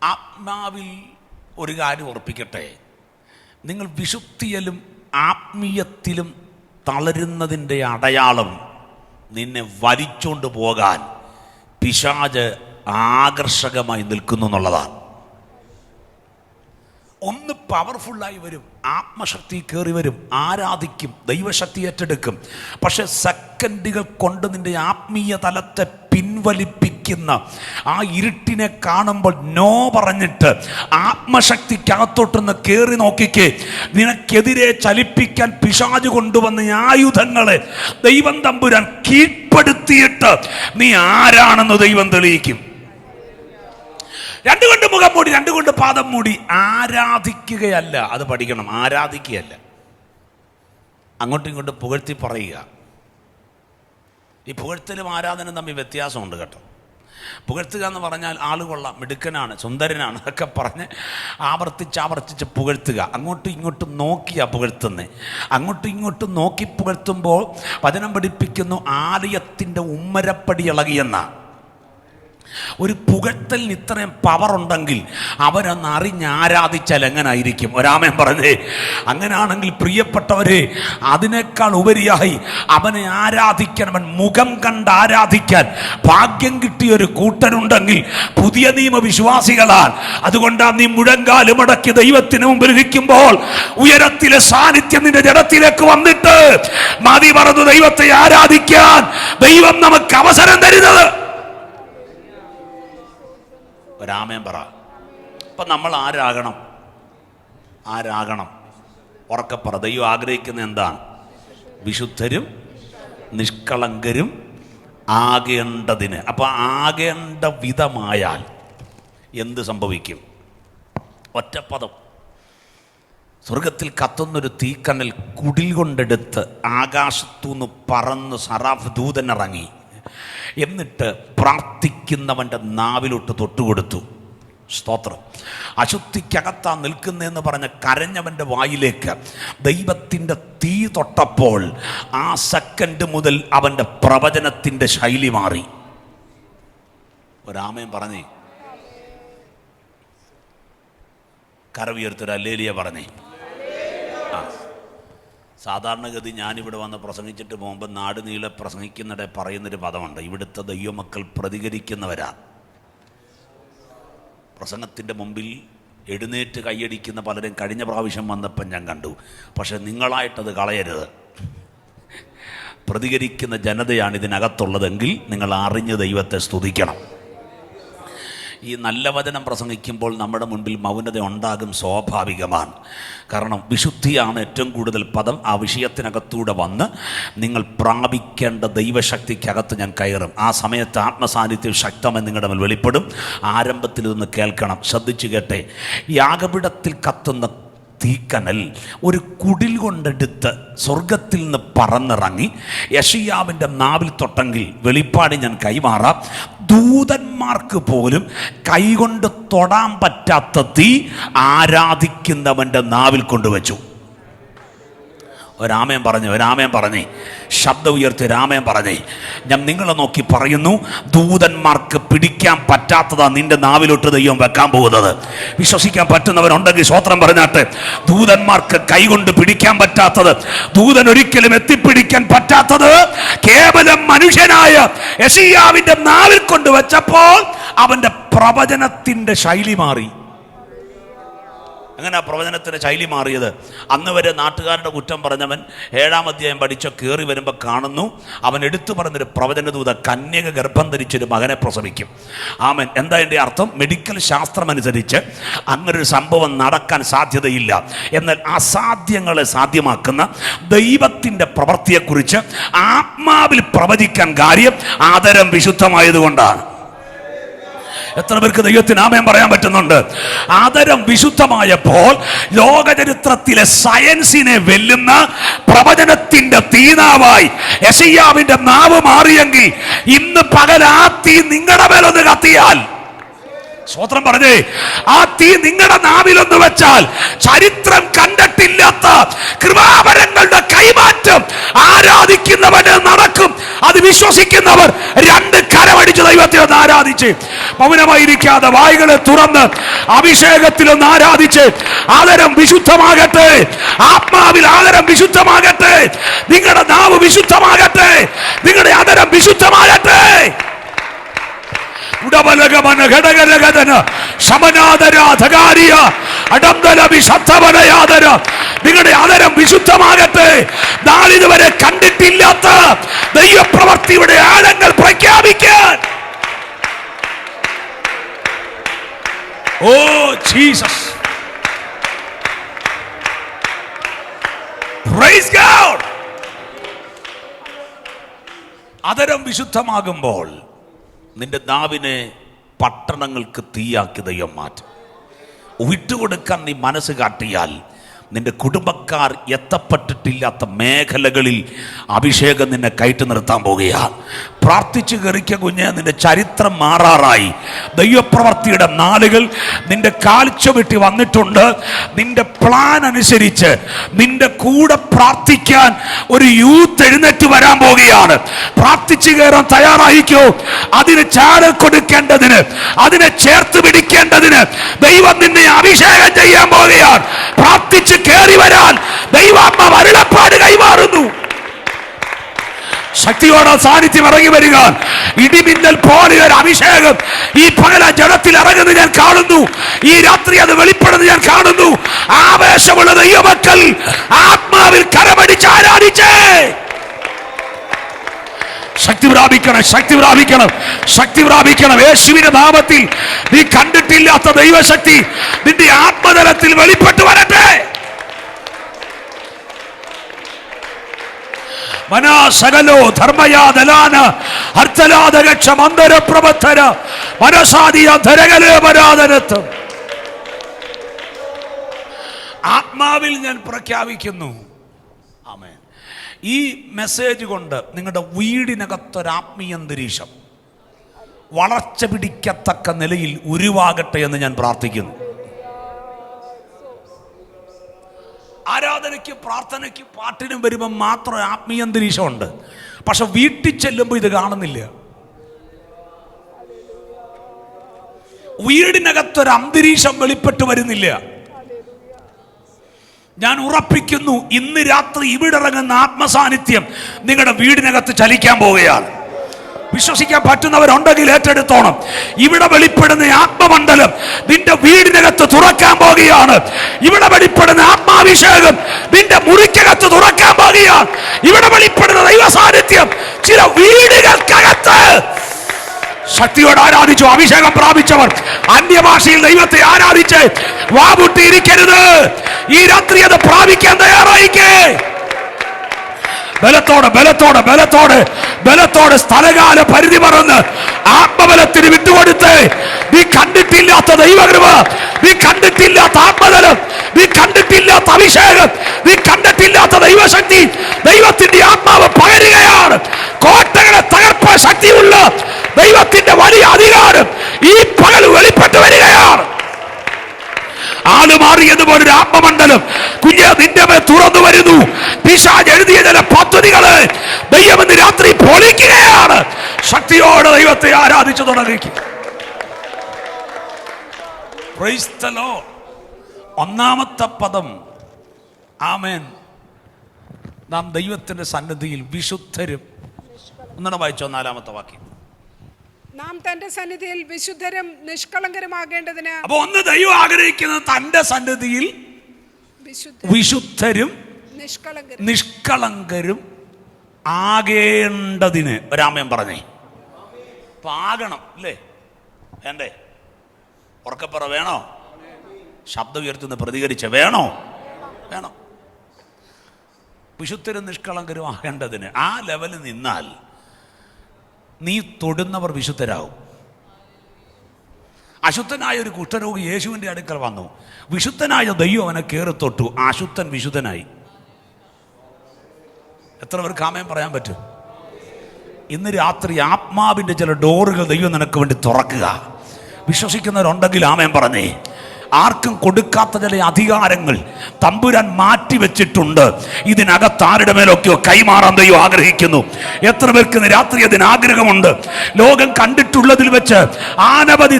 ആത്മാവിൽ ഒരു കാര്യം ഓർപ്പിക്കട്ടെ, നിങ്ങൾ വിശുദ്ധിയിലും ആത്മീയത്തിലും തളരുന്നതിൻ്റെ അടയാളം നിന്നെ വലിച്ചുകൊണ്ട് പോകാൻ പിശാച് ആകർഷകമായി നിൽക്കുന്നു എന്നുള്ളതാണ്. ഒന്ന് പവർഫുള്ളായി വരും, ആത്മശക്തി കയറി വരും, ആരാധിക്കും, ദൈവശക്തി ഏറ്റെടുക്കും. പക്ഷെ സെക്കൻഡുകൾ കൊണ്ട് നിന്റെ ആത്മീയ തലത്തെ പിൻവലിപ്പിക്കുന്ന ആ ഇരുട്ടിനെ കാണുമ്പോൾ നോ പറഞ്ഞിട്ട് ആത്മശക്തിക്കകത്തോട്ടൊന്ന് കയറി നോക്കിക്കേ. നിനക്കെതിരെ ചലിപ്പിക്കാൻ പിശാച് കൊണ്ടുവന്ന ആയുധങ്ങളെ ദൈവം തമ്പുരാൻ കീഴ്പ്പെടുത്തിയിട്ട് നീ ആരാണെന്ന് ദൈവം തെളിയിക്കും. 2 കൊണ്ട് മുഖം മൂടി, 2 കൊണ്ട് പാദം മൂടി. ആരാധിക്കുകയല്ല, അത് പഠിക്കണം. ആരാധിക്കുകയല്ല, അങ്ങോട്ടും ഇങ്ങോട്ടും പുകഴ്ത്തി പറയുക. ഈ പുകഴ്ത്തലും ആരാധനയും തമ്മിൽ വ്യത്യാസമുണ്ട് കേട്ടോ. പുകഴ്ത്തുക എന്ന് പറഞ്ഞാൽ ആളുകൊള്ളാം, മിടുക്കനാണ്, സുന്ദരനാണ് ഒക്കെ പറഞ്ഞ് ആവർത്തിച്ച് പുകഴ്ത്തുക. അങ്ങോട്ടും ഇങ്ങോട്ടും നോക്കിയാ പുകഴ്ത്തുന്നത്. അങ്ങോട്ടും ഇങ്ങോട്ടും നോക്കി പുകഴ്ത്തുമ്പോൾ വചനം പഠിപ്പിക്കുന്നു, ആലയത്തിൻ്റെ ഉമ്മരപ്പടി ഇളകിയെന്നാ. ഒരു പുകഴ്ത്തലിന് ഇത്രയും പവർ ഉണ്ടെങ്കിൽ അവരൊന്ന് അറിഞ്ഞാരാധിച്ചാൽ എങ്ങനായിരിക്കും? ഒരാമൻ പറഞ്ഞേ. അങ്ങനെയാണെങ്കിൽ പ്രിയപ്പെട്ടവരെ, അതിനേക്കാൾ ഉപരിയായി അവനെ ആരാധിക്കാൻ, അവൻ മുഖം കണ്ട് ആരാധിക്കാൻ ഭാഗ്യം കിട്ടിയൊരു കൂട്ടരുണ്ടെങ്കിൽ പുതിയ നിയമ വിശ്വാസികളാൽ. അതുകൊണ്ടാണ് നീ മുഴങ്കാല് മടക്കി ദൈവത്തിന് മുമ്പിൽ ഇരിക്കുമ്പോൾ ഉയരത്തിലെ സാന്നിധ്യം നിന്റെ ജഡത്തിലേക്ക് വന്നിട്ട് മതി പറഞ്ഞു ദൈവത്തെ ആരാധിക്കാൻ ദൈവം നമുക്ക് അവസരം തരുന്നത്. ഒരാമേൻ പറ. അപ്പൊ നമ്മൾ ആരാകണം? ഉറക്കപ്പറ. ദൈവം ആഗ്രഹിക്കുന്ന എന്താണ്? വിശുദ്ധരും നിഷ്കളങ്കരും ആകേണ്ടതിന്. അപ്പൊ ആകേണ്ട വിധമായാൽ എന്ത് സംഭവിക്കും? ഒറ്റപ്പദം. സ്വർഗത്തിൽ കത്തുന്നൊരു തീക്കനൽ കുടിൽ കൊണ്ടെടുത്ത് ആകാശത്തുനിന്ന് പറന്ന് സറാഫ് ദൂതനിറങ്ങി. എന്നിട്ട് പ്രാർത്ഥിക്കുന്നവൻ്റെ നാവിലോട്ട് തൊട്ടുകൊടുത്തു. സ്തോത്രം. അശുദ്ധിക്കകത്താ നിൽക്കുന്നതെന്ന് പറഞ്ഞ കരഞ്ഞവൻ്റെ വായിലേക്ക് ദൈവത്തിൻ്റെ തീ തൊട്ടപ്പോൾ ആ സെക്കൻഡ് മുതൽ അവൻ്റെ പ്രവചനത്തിൻ്റെ ശൈലി മാറി. ഒരാമേൻ പറഞ്ഞേ. കരവിയർത്തൊരു ഹല്ലേലൂയ പറഞ്ഞേ. സാധാരണഗതി ഞാനിവിടെ വന്ന് പ്രസംഗിച്ചിട്ട് പോകുമ്പോൾ നാട് നീളെ പ്രസംഗിക്കുന്നിടെ പറയുന്നൊരു പദമുണ്ട്, ഇവിടുത്തെ ദൈവമക്കൾ പ്രതികരിക്കുന്നവരാ. പ്രസംഗത്തിൻ്റെ മുമ്പിൽ എഴുന്നേറ്റ് കൈയടിക്കുന്ന പലരും കഴിഞ്ഞ പ്രാവശ്യം വന്നപ്പം ഞാൻ കണ്ടു. പക്ഷെ നിങ്ങളായിട്ടത് കളയരുത്. പ്രതികരിക്കുന്ന ജനതയാണ് ഇതിനകത്തുള്ളതെങ്കിൽ നിങ്ങൾ അറിഞ്ഞ് ദൈവത്തെ സ്തുതിക്കണം. ഈ നല്ല വചനം പ്രസംഗിക്കുമ്പോൾ നമ്മുടെ മുൻപിൽ മൗനത ഉണ്ടാകും, സ്വാഭാവികമാണ്. കാരണം വിശുദ്ധിയാണ് ഏറ്റവും കൂടുതൽ പദം. ആ വിഷയത്തിനകത്തൂടെ വന്ന് നിങ്ങൾ പ്രാപിക്കേണ്ട ദൈവശക്തിക്കകത്ത് ഞാൻ കയറും. ആ സമയത്ത് ആത്മസാന്നിധ്യം ശക്തമായി നിങ്ങളുടെ മേൽ വെളിപ്പെടും. ആരംഭത്തിൽ ഇതൊന്ന് കേൾക്കണം, ശ്രദ്ധിച്ചു കേട്ടെ. യാഗപീഠത്തിൽ കത്തുന്ന തീക്കനൽ ഒരു കുടിൽ കൊണ്ടെടുത്ത് സ്വർഗത്തിൽ നിന്ന് പറന്നിറങ്ങി യെശയ്യാവിൻ്റെ നാവിൽ തൊട്ടെങ്കിൽ വെളിപ്പാട് ഞാൻ കൈമാറാം. ദൂതന്മാർക്ക് പോലും കൈകൊണ്ട് തൊടാൻ പറ്റാത്ത തീ ആരാധിക്കുന്നവൻ്റെ നാവിൽ കൊണ്ടുവച്ചു. ഒരാമേൻ പറഞ്ഞേ. ശബ്ദം ഉയർത്തി രാമേൻ പറഞ്ഞേ. ഞാൻ നിങ്ങളെ നോക്കി പറയുന്നു, ദൂതന്മാർക്ക് പിടിക്കാൻ പറ്റാത്തതാ നിന്റെ നാവിലോട്ട് ദൈവം വെക്കാൻ പോകുന്നത്. വിശ്വസിക്കാൻ പറ്റുന്നവരുണ്ടെങ്കിൽ സ്വോത്രം പറഞ്ഞാട്ടെ. ദൂതന്മാർക്ക് കൈകൊണ്ട് പിടിക്കാൻ പറ്റാത്തത്, ദൂതൻ ഒരിക്കലും എത്തിപ്പിടിക്കാൻ പറ്റാത്തത് കേവലം മനുഷ്യനായ യെശയ്യാവിന്റെ നാവിൽ കൊണ്ട് വെച്ചപ്പോൾ അവന്റെ പ്രവചനത്തിന്റെ ശൈലി മാറി. അങ്ങനെ ആ പ്രവചനത്തിൻ്റെ ശൈലി മാറിയത്. അന്ന് വരെ നാട്ടുകാരുടെ കുറ്റം പറഞ്ഞവൻ 7-ാം അധ്യായം പഠിച്ചോ കയറി വരുമ്പോൾ കാണുന്നു അവൻ എടുത്തു പറഞ്ഞൊരു പ്രവചനദൂത കന്യക ഗർഭം ധരിച്ചൊരു മകനെ പ്രസവിക്കും. ആമൻ. എന്താ എൻ്റെ അർത്ഥം? മെഡിക്കൽ ശാസ്ത്രമനുസരിച്ച് അങ്ങനൊരു സംഭവം നടക്കാൻ സാധ്യതയില്ല. എന്നാൽ അസാധ്യങ്ങളെ സാധ്യമാക്കുന്ന ദൈവത്തിൻ്റെ പ്രവൃത്തിയെക്കുറിച്ച് ആത്മാവിൽ പ്രവചിക്കാൻ കാര്യം ആദരം വിശുദ്ധമായതുകൊണ്ടാണ്. എത്ര പേർക്ക് ദൈവത്തിന് ആമേൻ പറയാൻ പറ്റുന്നുണ്ട്? ആദരം വിശുദ്ധമായപ്പോൾ ലോകചരിത്രത്തിലെ സയൻസിനെ വെല്ലുന്ന പ്രവചനത്തിന്റെ തീനാവായി യെശയ്യാവിന്റെ നാവ് മാറിയെങ്കിൽ ഇന്ന് പകൽ ആ തീ നിങ്ങളുടെ മേലൊന്ന് കത്തിയാൽ, സ്വോത്രം പറഞ്ഞേ, ആ തീ നിങ്ങളുടെ നാവിലൊന്ന് വെച്ചാൽ ചരിത്രം കണ്ടിട്ടില്ലാത്ത കൃപാവരങ്ങളുടെ കൈമാറ്റം ആരാധിക്കുന്നവന് നടക്കും. അത് വിശ്വസിക്കുന്നവർ 2 കരമടിച്ച് ദൈവത്തെ ഒന്ന് ആരാധിച്ച്, മൗനമായിരിക്കാതെ വായ്കളെ തുറന്ന് അഭിഷേകത്തിലൊന്ന് ആരാധിച്ച്, ആദരം വിശുദ്ധമാകട്ടെ, ആത്മാവിൽ ആദരം വിശുദ്ധമാകട്ടെ, നിങ്ങളുടെ നാവ് വിശുദ്ധമാകട്ടെ, നിങ്ങളുടെ ആദരം വിശുദ്ധമാകട്ടെ. നിങ്ങളുടെ ആദരം വിശുദ്ധമാകട്ടെ. നാളിതുവരെ കണ്ടിട്ടില്ലാത്ത ദൈവപ്രവൃത്തിയുടെ ആഴങ്ങൾ പ്രഖ്യാപിക്കാൻ. Oh Jesus, praise God. ആദരം വിശുദ്ധമാകുമ്പോൾ നിന്റെ നാവിനെ പട്ടണങ്ങൾക്ക് തീയാക്കി ദൈവം മാറ്റും. വിട്ടുകൊടുക്കാൻ നീ മനസ്സ് കാട്ടിയാൽ നിന്റെ കുടുംബക്കാർ എത്തപ്പെട്ടിട്ടില്ലാത്ത മേഖലകളിൽ അഭിഷേകം നിന്നെ കയറ്റി നിർത്താൻ പോകുകയാണ്. പ്രാർത്ഥിച്ചു കയറിക്ക കുഞ്ഞ്, നിന്റെ ചരിത്രം മാറാറായി. ദൈവപ്രവർത്തിയുടെ നാളുകൾ നിന്റെ കാഴ്ച വെട്ടി വന്നിട്ടുണ്ട്. നിന്റെ പ്ലാൻ അനുസരിച്ച് നിന്റെ കൂടെ പ്രാർത്ഥിക്കാൻ ഒരു യൂത്ത് എഴുന്നേറ്റ് വരാൻ പോകുകയാണ്. പ്രാർത്ഥിച്ചു കയറാൻ തയ്യാറായിക്കോ. അതിന് ചാട് കൊടുക്കേണ്ടതിന്, അതിനെ ചേർത്ത് പിടിക്കേണ്ടതിന് ദൈവം നിന്നെ അഭിഷേകം ചെയ്യാൻ പോകുകയാണ്. പ്രാർത്ഥിച്ച് കയറി വരാൻ ദൈവാത്മാവ് അരുളപ്പാട് കൈമാറുന്നു. ശക്തിയോടെ സാന്നിധ്യം ഇറങ്ങി വരിക. ഇടിമിന്നൽ പോലെ ഒരു അഭിഷേകം ഈ പകല ജനത്തിൽ ഇറങ്ങുന്നത് ഞാൻ കാണുന്നു. ഈ രാത്രി അത് വെളിപ്പെടുന്നത് ഞാൻ കാണുന്നു. ആവേശമുള്ള ദൈവമക്കൾ ആത്മാവിൽ കരമടിച്ച് ആരാധിച്ചേ. ശക്തി പ്രാപിക്കണം, ശക്തി പ്രാപിക്കണം, ശക്തി പ്രാപിക്കണം. യേശുവിന്റെ നാമത്തിൽ നീ കണ്ടിട്ടില്ലാത്ത ദൈവശക്തി നിന്റെ ആത്മതലത്തിൽ വെളിപ്പെട്ടു വരട്ടെ. മനസകലോ ധർമ്മയാദലാന അർത്ഥലാദരക്ഷമന്തര പ്രബദ്ധര മനസാദിയ ധരകലേ പരാദരത്വം. ആത്മാവിൽ ഞാൻ പ്രഖ്യാപിക്കുന്നു. ആമേൻ. ഈ മെസ്സേജ് കൊണ്ട് നിങ്ങളുടെ വീടിനകത്തൊരു ആത്മീയ അന്തരീക്ഷം വളർച്ച പിടിക്കത്തക്ക നിലയിൽ ഉരുവാകട്ടെ എന്ന് ഞാൻ പ്രാർത്ഥിക്കുന്നു. ആരാധനയ്ക്ക്, പ്രാർത്ഥനയ്ക്ക്, പാട്ടിനും വരുമ്പോൾ മാത്രം ആത്മീയ അന്തരീക്ഷമുണ്ട്. പക്ഷെ വീട്ടിൽ ചെല്ലുമ്പോൾ ഇത് കാണുന്നില്ല. വീടിനകത്തൊരു അന്തരീക്ഷം വെളിപ്പെട്ട് വരുന്നില്ല. ഞാൻ ഉറപ്പിക്കുന്നു, ഇന്ന് രാത്രി ഇവിടെ ഇറങ്ങുന്ന ആത്മസാന്നിധ്യം നിങ്ങളുടെ വീടിനകത്ത് ചലിക്കാൻ പോവുകയാണ്. വിശ്വസിക്കാൻ പറ്റുന്നവരുണ്ടെങ്കിൽ ഏറ്റെടുത്തോണം. ഇവിടെ വെളിപ്പെടുന്ന ആത്മമണ്ഡലം നിന്റെ വീടിനകത്ത് തുറക്കാൻ പോകുകയാണ്. ഇവിടെ വെളിപ്പെടുന്ന ആത്മാഭിഷേകം നിന്റെ മുറിക്കകത്ത് തുറക്കാൻ പോകുകയാണ്. ഇവിടെ വെളിപ്പെടുന്ന ദൈവ സാന്നിധ്യം ചില വീടുകൾക്കകത്ത്. ശക്തിയോട് ആരാധിച്ചു. അഭിഷേകം പ്രാപിച്ചവർ അന്യഭാഷയിൽ ദൈവത്തെ ആരാധിച്ച് വാമുട്ടിയിരിക്കരുത്. ഈ രാത്രി അത് പ്രാപിക്കാൻ തയ്യാറായിക്കേ. ബലത്തോടെ ബലത്തോടെ ബലത്തോടെ ബലത്തോടെ സ്ഥലകാല പരിധി മറന്ന് ആത്മബലത്തിന് വിട്ടുകൊടുത്ത് നീ കണ്ടിട്ടില്ലാത്ത ദൈവകൃപ, നീ കണ്ടിട്ടില്ലാത്ത ആത്മബലം, നീ കണ്ടിട്ടില്ലാത്ത അഭിഷേകം, നീ കണ്ടിട്ടില്ലാത്ത ദൈവശക്തി ദൈവത്തിന്റെ ആത്മാവ് പകരുകയാണ്. കോട്ടകളെ തകർപ്പാൻ ശക്തിയുള്ള ദൈവത്തിന്റെ വലിയ അധികാരം ഈ പകൽ വെളിപ്പെട്ടു വരികയാണ്. ആളുമാറിയതുപോലെ ഒരു ആത്മമണ്ഡലം കുഞ്ഞ് നിന്റെ മേൽ തുറന്നു വരുന്നു. പിശാച് എഴുതിയ ചില പദ്ധതികള് ദൈവം ഇന്ന് രാത്രി പൊളിക്കുകയാണ്. ശക്തിയോടെ ദൈവത്തെ ആരാധിച്ചു തുടങ്ങിക്കും. Price the Lord. ഒന്നാമത്തെ പദം ആമേൻ. നാം ദൈവത്തിന്റെ സന്നിധിയിൽ വിശുദ്ധരും. ഒന്നാണ് വായിച്ചോ, നാലാമത്തെ വാക്യം. നാം തന്റെ സന്നിധിയിൽ വിശുദ്ധരും നിഷ്കളങ്കരുമാകേണ്ടതിന്. അപ്പൊ ഒന്ന് ദൈവം ആഗ്രഹിക്കുന്നത് തന്റെ സന്നിധിയിൽ വിശുദ്ധരും നിഷ്കളങ്കരും ആകേണ്ടതിന്. ഒരാമയം പറഞ്ഞേ. ആകണം അല്ലേ? വേണ്ടേ? ഉറക്കപ്പറ. വേണോ? ശബ്ദം ഉയർത്തുന്ന പ്രതികരിച്ച വേണോ? വേണം. വിശുദ്ധരും നിഷ്കളങ്കരും ആകേണ്ടതിന്. ആ ലെവലിൽ നിന്നാൽ നീ തൊടുന്നവർ വിശുദ്ധരാകും. അശുദ്ധനായ ഒരു കുഷ്ഠരോഗി യേശുവിൻ്റെ അടുക്കൽ വന്നു. വിശുദ്ധനായ ദൈവം അവനെ കയറി തൊട്ടു. അശുദ്ധൻ വിശുദ്ധനായി. എത്ര പേർക്ക് ആമേൻ പറയാൻ പറ്റും? ഇന്ന് രാത്രി ആത്മാവിൻ്റെ ചില ഡോറുകൾ ദൈവം നിനക്ക് വേണ്ടി തുറക്കുക. വിശ്വസിക്കുന്നവരുണ്ടെങ്കിൽ ആമേൻ പറഞ്ഞേ. ആർക്കും കൊടുക്കാത്ത ചില അധികാരങ്ങൾ തമ്പുരാൻ മാറ്റിവെച്ചിട്ടുണ്ട്. ഇതിനകത്ത് ആരുടെ മേലൊക്കെയോ കൈമാറാൻ ദൈവം ആഗ്രഹിക്കുന്നു. എത്ര പേർക്ക് രാത്രി അതിന് ആഗ്രഹമുണ്ട്? ലോകം കണ്ടിട്ടുള്ളതിൽ വെച്ച് അനവധി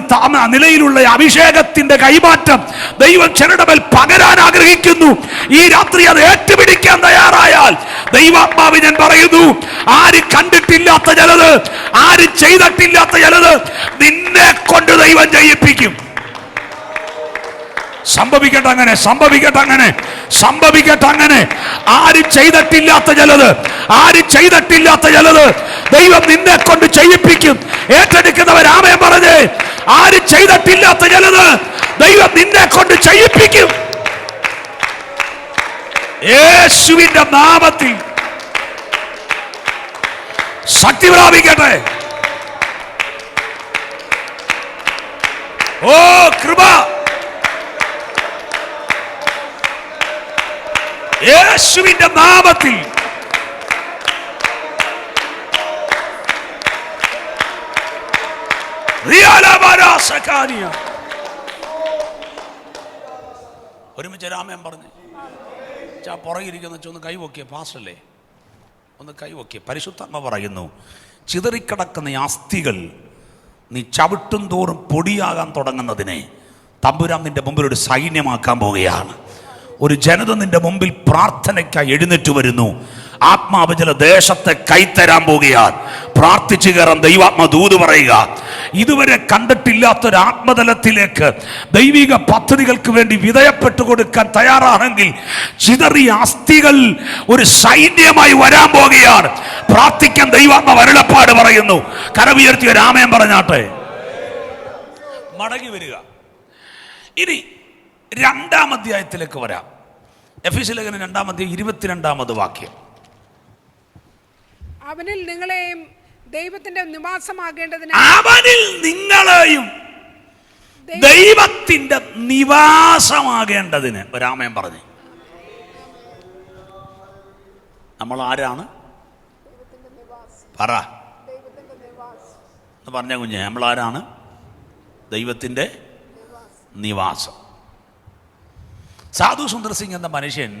നിലയിലുള്ള അഭിഷേകത്തിന്റെ കൈമാറ്റം ദൈവം ചിലരുടെ മേൽ പകരാൻ ആഗ്രഹിക്കുന്നു. ഈ രാത്രി അത് ഏറ്റുപിടിക്കാൻ തയ്യാറായാൽ ദൈവാത്മാവ് ഞാൻ പറയുന്നു, ആരും കണ്ടിട്ടില്ലാത്ത ചിലത്, ആരും ചെയ്തിട്ടില്ലാത്ത ചിലത് നിന്നെ കൊണ്ട് ദൈവം ചെയ്യിപ്പിക്കും. സംഭവിക്കട്ടെ അങ്ങനെ, സംഭവിക്കട്ടെ അങ്ങനെ, സംഭവിക്കട്ടെ അങ്ങനെ. ആരും ചെയ്തിട്ടില്ലാത്ത ചിലത്, ആരും ചെയ്തിട്ടില്ലാത്ത ചിലത് ദൈവം നിന്നെ കൊണ്ട് ചെയ്യിപ്പിക്കും. ഏറ്റെടുക്കുന്നവർ ആമേൻ പറഞ്ഞേ. ആരും ചെയ്തിട്ടില്ലാത്ത ചിലത് ദൈവം നിന്നെ കൊണ്ട് ചെയ്യിപ്പിക്കും. യേശുവിന്റെ നാമത്തിൽ ശക്തി പ്രാപിക്കട്ടെ. ഓ കൃപ. യേശുവിന്റെ നാമത്തിൽ ഒരുമിച്ച് രാമൻ പറഞ്ഞു. പുറകിരിക്കുന്ന ഒന്ന് കൈവക്കിയ പാസ്റ്റല്ലേ, ഒന്ന് കൈവക്കിയ. പരിശുദ്ധാത്മ പറയുന്നു, ചിതറിക്കിടക്കുന്ന അസ്ഥികൾ നീ ചവിട്ടും തോറും പൊടിയാകാൻ തുടങ്ങുന്നതിനെ തമ്പുരാൻ നിന്റെ മുമ്പിൽ ഒരു സൈന്യമാക്കാൻ പോവുകയാണ്. ഒരു ജനത നിന്റെ മുമ്പിൽ പ്രാർത്ഥനയ്ക്കായി എഴുന്നേറ്റ് വരുന്നു. ആത്മാവ് ചില ദേശത്തെ കൈത്തരാൻ പോവുകയാണ്. പ്രാർത്ഥിച്ചു കയറാൻ ദൈവാത്മ ദൂത് പറയുക. ഇതുവരെ കണ്ടിട്ടില്ലാത്തൊരു ആത്മതലത്തിലേക്ക് ദൈവിക പദ്ധതികൾക്ക് വേണ്ടി വിധേയപ്പെട്ടു കൊടുക്കാൻ തയ്യാറാണെങ്കിൽ ചിതറിയ അസ്ഥികൾ ഒരു സൈന്യമായി വരാൻ പോവുകയാണ്. പ്രാർത്ഥിക്കാൻ ദൈവാത്മ അരുളപ്പാട് പറയുന്നു. കരമുയർത്തിയ രാമൻ പറഞ്ഞാട്ടെ. മടങ്ങി വരിക. ഇനി 2-ാം അധ്യായത്തിലേക്ക് വരാം. എഫെസ്യ ലേഖനം 2-ാം അധ്യായം 22-ാമത് വാക്യം. അവനിൽ നിങ്ങളെയും ദൈവത്തിന്റെ നിവാസമാകേണ്ടതിന്, അവനിൽ നിങ്ങളെയും ദൈവത്തിന്റെ നിവാസമാകേണ്ടതിന്. രാമൻ പറഞ്ഞു, നമ്മൾ ആരാണ്? പറ, പറഞ്ഞ കുഞ്ഞെ, നമ്മൾ ആരാണ്? ദൈവത്തിന്റെ നിവാസം. സാധു സുന്ദർ സിംഗ് എന്ന മനുഷ്യൻ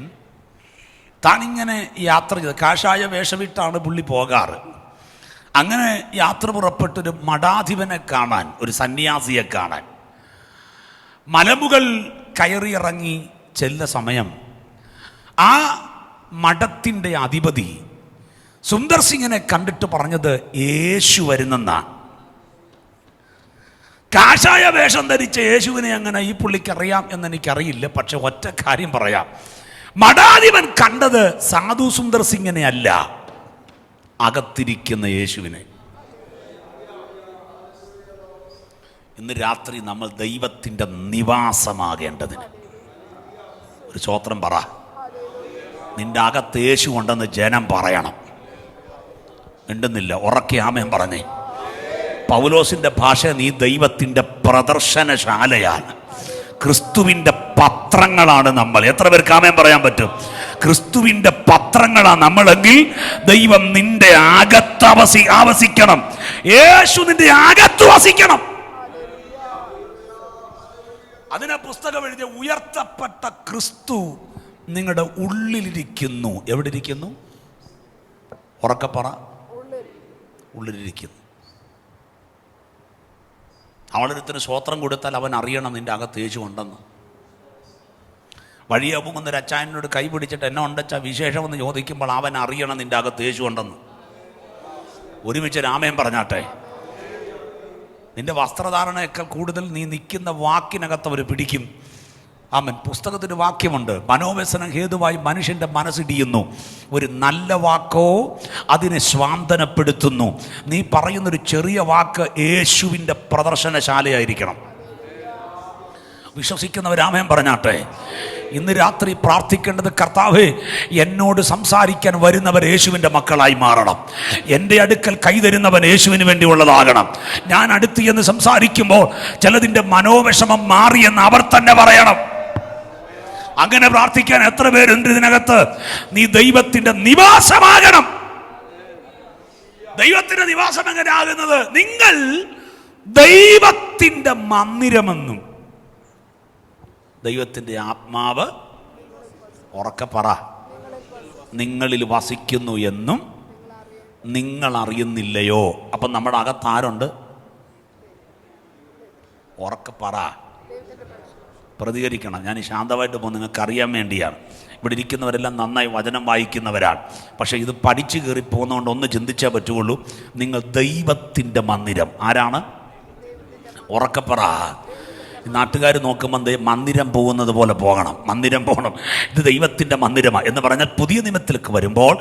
താനിങ്ങനെ യാത്ര ചെയ്ത്, കാഷായ വേഷമിട്ടാണ് പുള്ളി പോകാറ്. അങ്ങനെ യാത്ര പുറപ്പെട്ടൊരു മഠാധിപനെ കാണാൻ, ഒരു സന്യാസിയെ കാണാൻ മലമുകൾ കയറിയിറങ്ങി ചെല്ല സമയം ആ മഠത്തിൻ്റെ അധിപതി സുന്ദർ സിംഗിനെ കണ്ടിട്ട് പറഞ്ഞത് യേശു വരുന്നെന്നാണ്. കാഷായ വേഷം ധരിച്ച യേശുവിനെ അങ്ങനെ ഈ പുള്ളിക്കറിയാം എന്നെനിക്കറിയില്ല. പക്ഷെ ഒറ്റ കാര്യം പറയാം, മഠാധിപൻ കണ്ടത് സാധു സുന്ദർ സിംഗിനെ അല്ല, അകത്തിരിക്കുന്ന യേശുവിനെ. ഇന്ന് രാത്രി നമ്മൾ ദൈവത്തിൻ്റെ നിവാസമാകേണ്ടതിന് ഒരു സ്തോത്രം പറ. നിന്റെ അകത്ത് യേശു ഉണ്ടെന്ന് ജനം പറയണം. മിണ്ടുന്നില്ല, ഉറക്കെ ആമേൻ പറഞ്ഞേ. പൗലോസിന്റെ ഭാഷ, നീ ദൈവത്തിൻ്റെ പ്രദർശനശാലയാണ്. ക്രിസ്തുവിൻ്റെ പത്രങ്ങളാണ് നമ്മൾ. എത്ര പേർക്ക് ആമേൻ പറയാൻ പറ്റും? ക്രിസ്തുവിൻ്റെ പത്രങ്ങളാണ് നമ്മളെങ്കിൽ ദൈവം നിന്റെ അകത്ത് ആവസിക്കണം. യേശു നിന്റെ അകത്ത് വസിക്കണം. അതിനെ പുസ്തകം എഴുതിയ ഉയർത്തപ്പെട്ട ക്രിസ്തു നിങ്ങളുടെ ഉള്ളിലിരിക്കുന്നു. എവിടെ ഇരിക്കുന്നു? ഉറക്കപ്പറ. ഉള്ളിലിരിക്കുന്നു. അവളൊരുത്തിന് സ്വോത്രം കൊടുത്താൽ അവൻ അറിയണം നിന്റെ അകത്ത് യേശു ഉണ്ടെന്ന്. വഴിയെ പോകുന്നൊരു അച്ചായനോട് കൈ പിടിച്ചിട്ട് എന്നെ ഉണ്ടച്ചാ വിശേഷമെന്ന് ചോദിക്കുമ്പോൾ അവൻ അറിയണം നിന്റെ അകത്ത് യേശു ഉണ്ടെന്ന്. ഒരുമിച്ച് രാമൻ പറഞ്ഞാട്ടെ. നിന്റെ വസ്ത്രധാരണയൊക്കെ കൂടുതൽ നീ നിൽക്കുന്ന വാക്കിനകത്ത് അവർ പിടിക്കും. ആമൻ. പുസ്തകത്തിന് വാക്യമുണ്ട്, മനോവ്യസനം ഹേതുവായി മനുഷ്യൻ്റെ മനസ്സിടിയുന്നു, ഒരു നല്ല വാക്കോ അതിനെ സ്വാന്തനപ്പെടുത്തുന്നു. നീ പറയുന്നൊരു ചെറിയ വാക്ക് യേശുവിൻ്റെ പ്രദർശനശാലയായിരിക്കണം. വിശ്വസിക്കുന്നവരാമേൻ പറഞ്ഞാട്ടെ. ഇന്ന് രാത്രി പ്രാർത്ഥിക്കേണ്ടത്, കർത്താവേ, എന്നോട് സംസാരിക്കാൻ വരുന്നവർ യേശുവിൻ്റെ മക്കളായി മാറണം. എൻ്റെ അടുക്കൽ കൈതരുന്നവൻ യേശുവിന് വേണ്ടിയുള്ളതാകണം. ഞാൻ അടുത്ത് എന്ന് സംസാരിക്കുമ്പോൾ ചിലതിൻ്റെ മനോവിഷമം മാറിയെന്ന് അവർ തന്നെ പറയണം. അങ്ങനെ പ്രാർത്ഥിക്കാൻ എത്ര പേരുണ്ട് ഇതിനകത്ത്? നീ ദൈവത്തിന്റെ നിവാസമാകണം. ദൈവത്തിന്റെ നിവാസം എങ്ങനെ ആകുന്നത്? നിങ്ങൾ ദൈവത്തിന്റെ മന്ദിരമെന്നും ദൈവത്തിന്റെ ആത്മാവ്, ഉറക്കെ പറ, നിങ്ങളിൽ വസിക്കുന്നു എന്നും നിങ്ങൾ അറിയുന്നില്ലയോ? അപ്പം നമ്മുടെ അകത്ത് ആരുണ്ട്? ഉറക്കെ പറ. പ്രതികരിക്കണം. ഞാൻ ശാന്തമായിട്ട് പോകും, നിങ്ങൾക്ക് അറിയാൻ വേണ്ടിയാണ്. ഇവിടെ ഇരിക്കുന്നവരെല്ലാം നന്നായി വചനം വായിക്കുന്നവരാണ്. പക്ഷേ ഇത് പഠിച്ചു കയറി പോകുന്നതുകൊണ്ട് ഒന്ന് ചിന്തിച്ചേ പറ്റുള്ളൂ. നിങ്ങൾ ദൈവത്തിൻ്റെ മന്ദിരം. ആരാണ്? ഉറക്കപ്പറ. നാട്ടുകാർ നോക്കുമ്പോൾ മന്ദിരം പോകുന്നത് പോലെ പോകണം. മന്ദിരം പോകണം. ഇത് ദൈവത്തിൻ്റെ മന്ദിരമാണ് എന്ന് പറഞ്ഞാൽ പുതിയ നിയമത്തിലേക്ക് വരുമ്പോൾ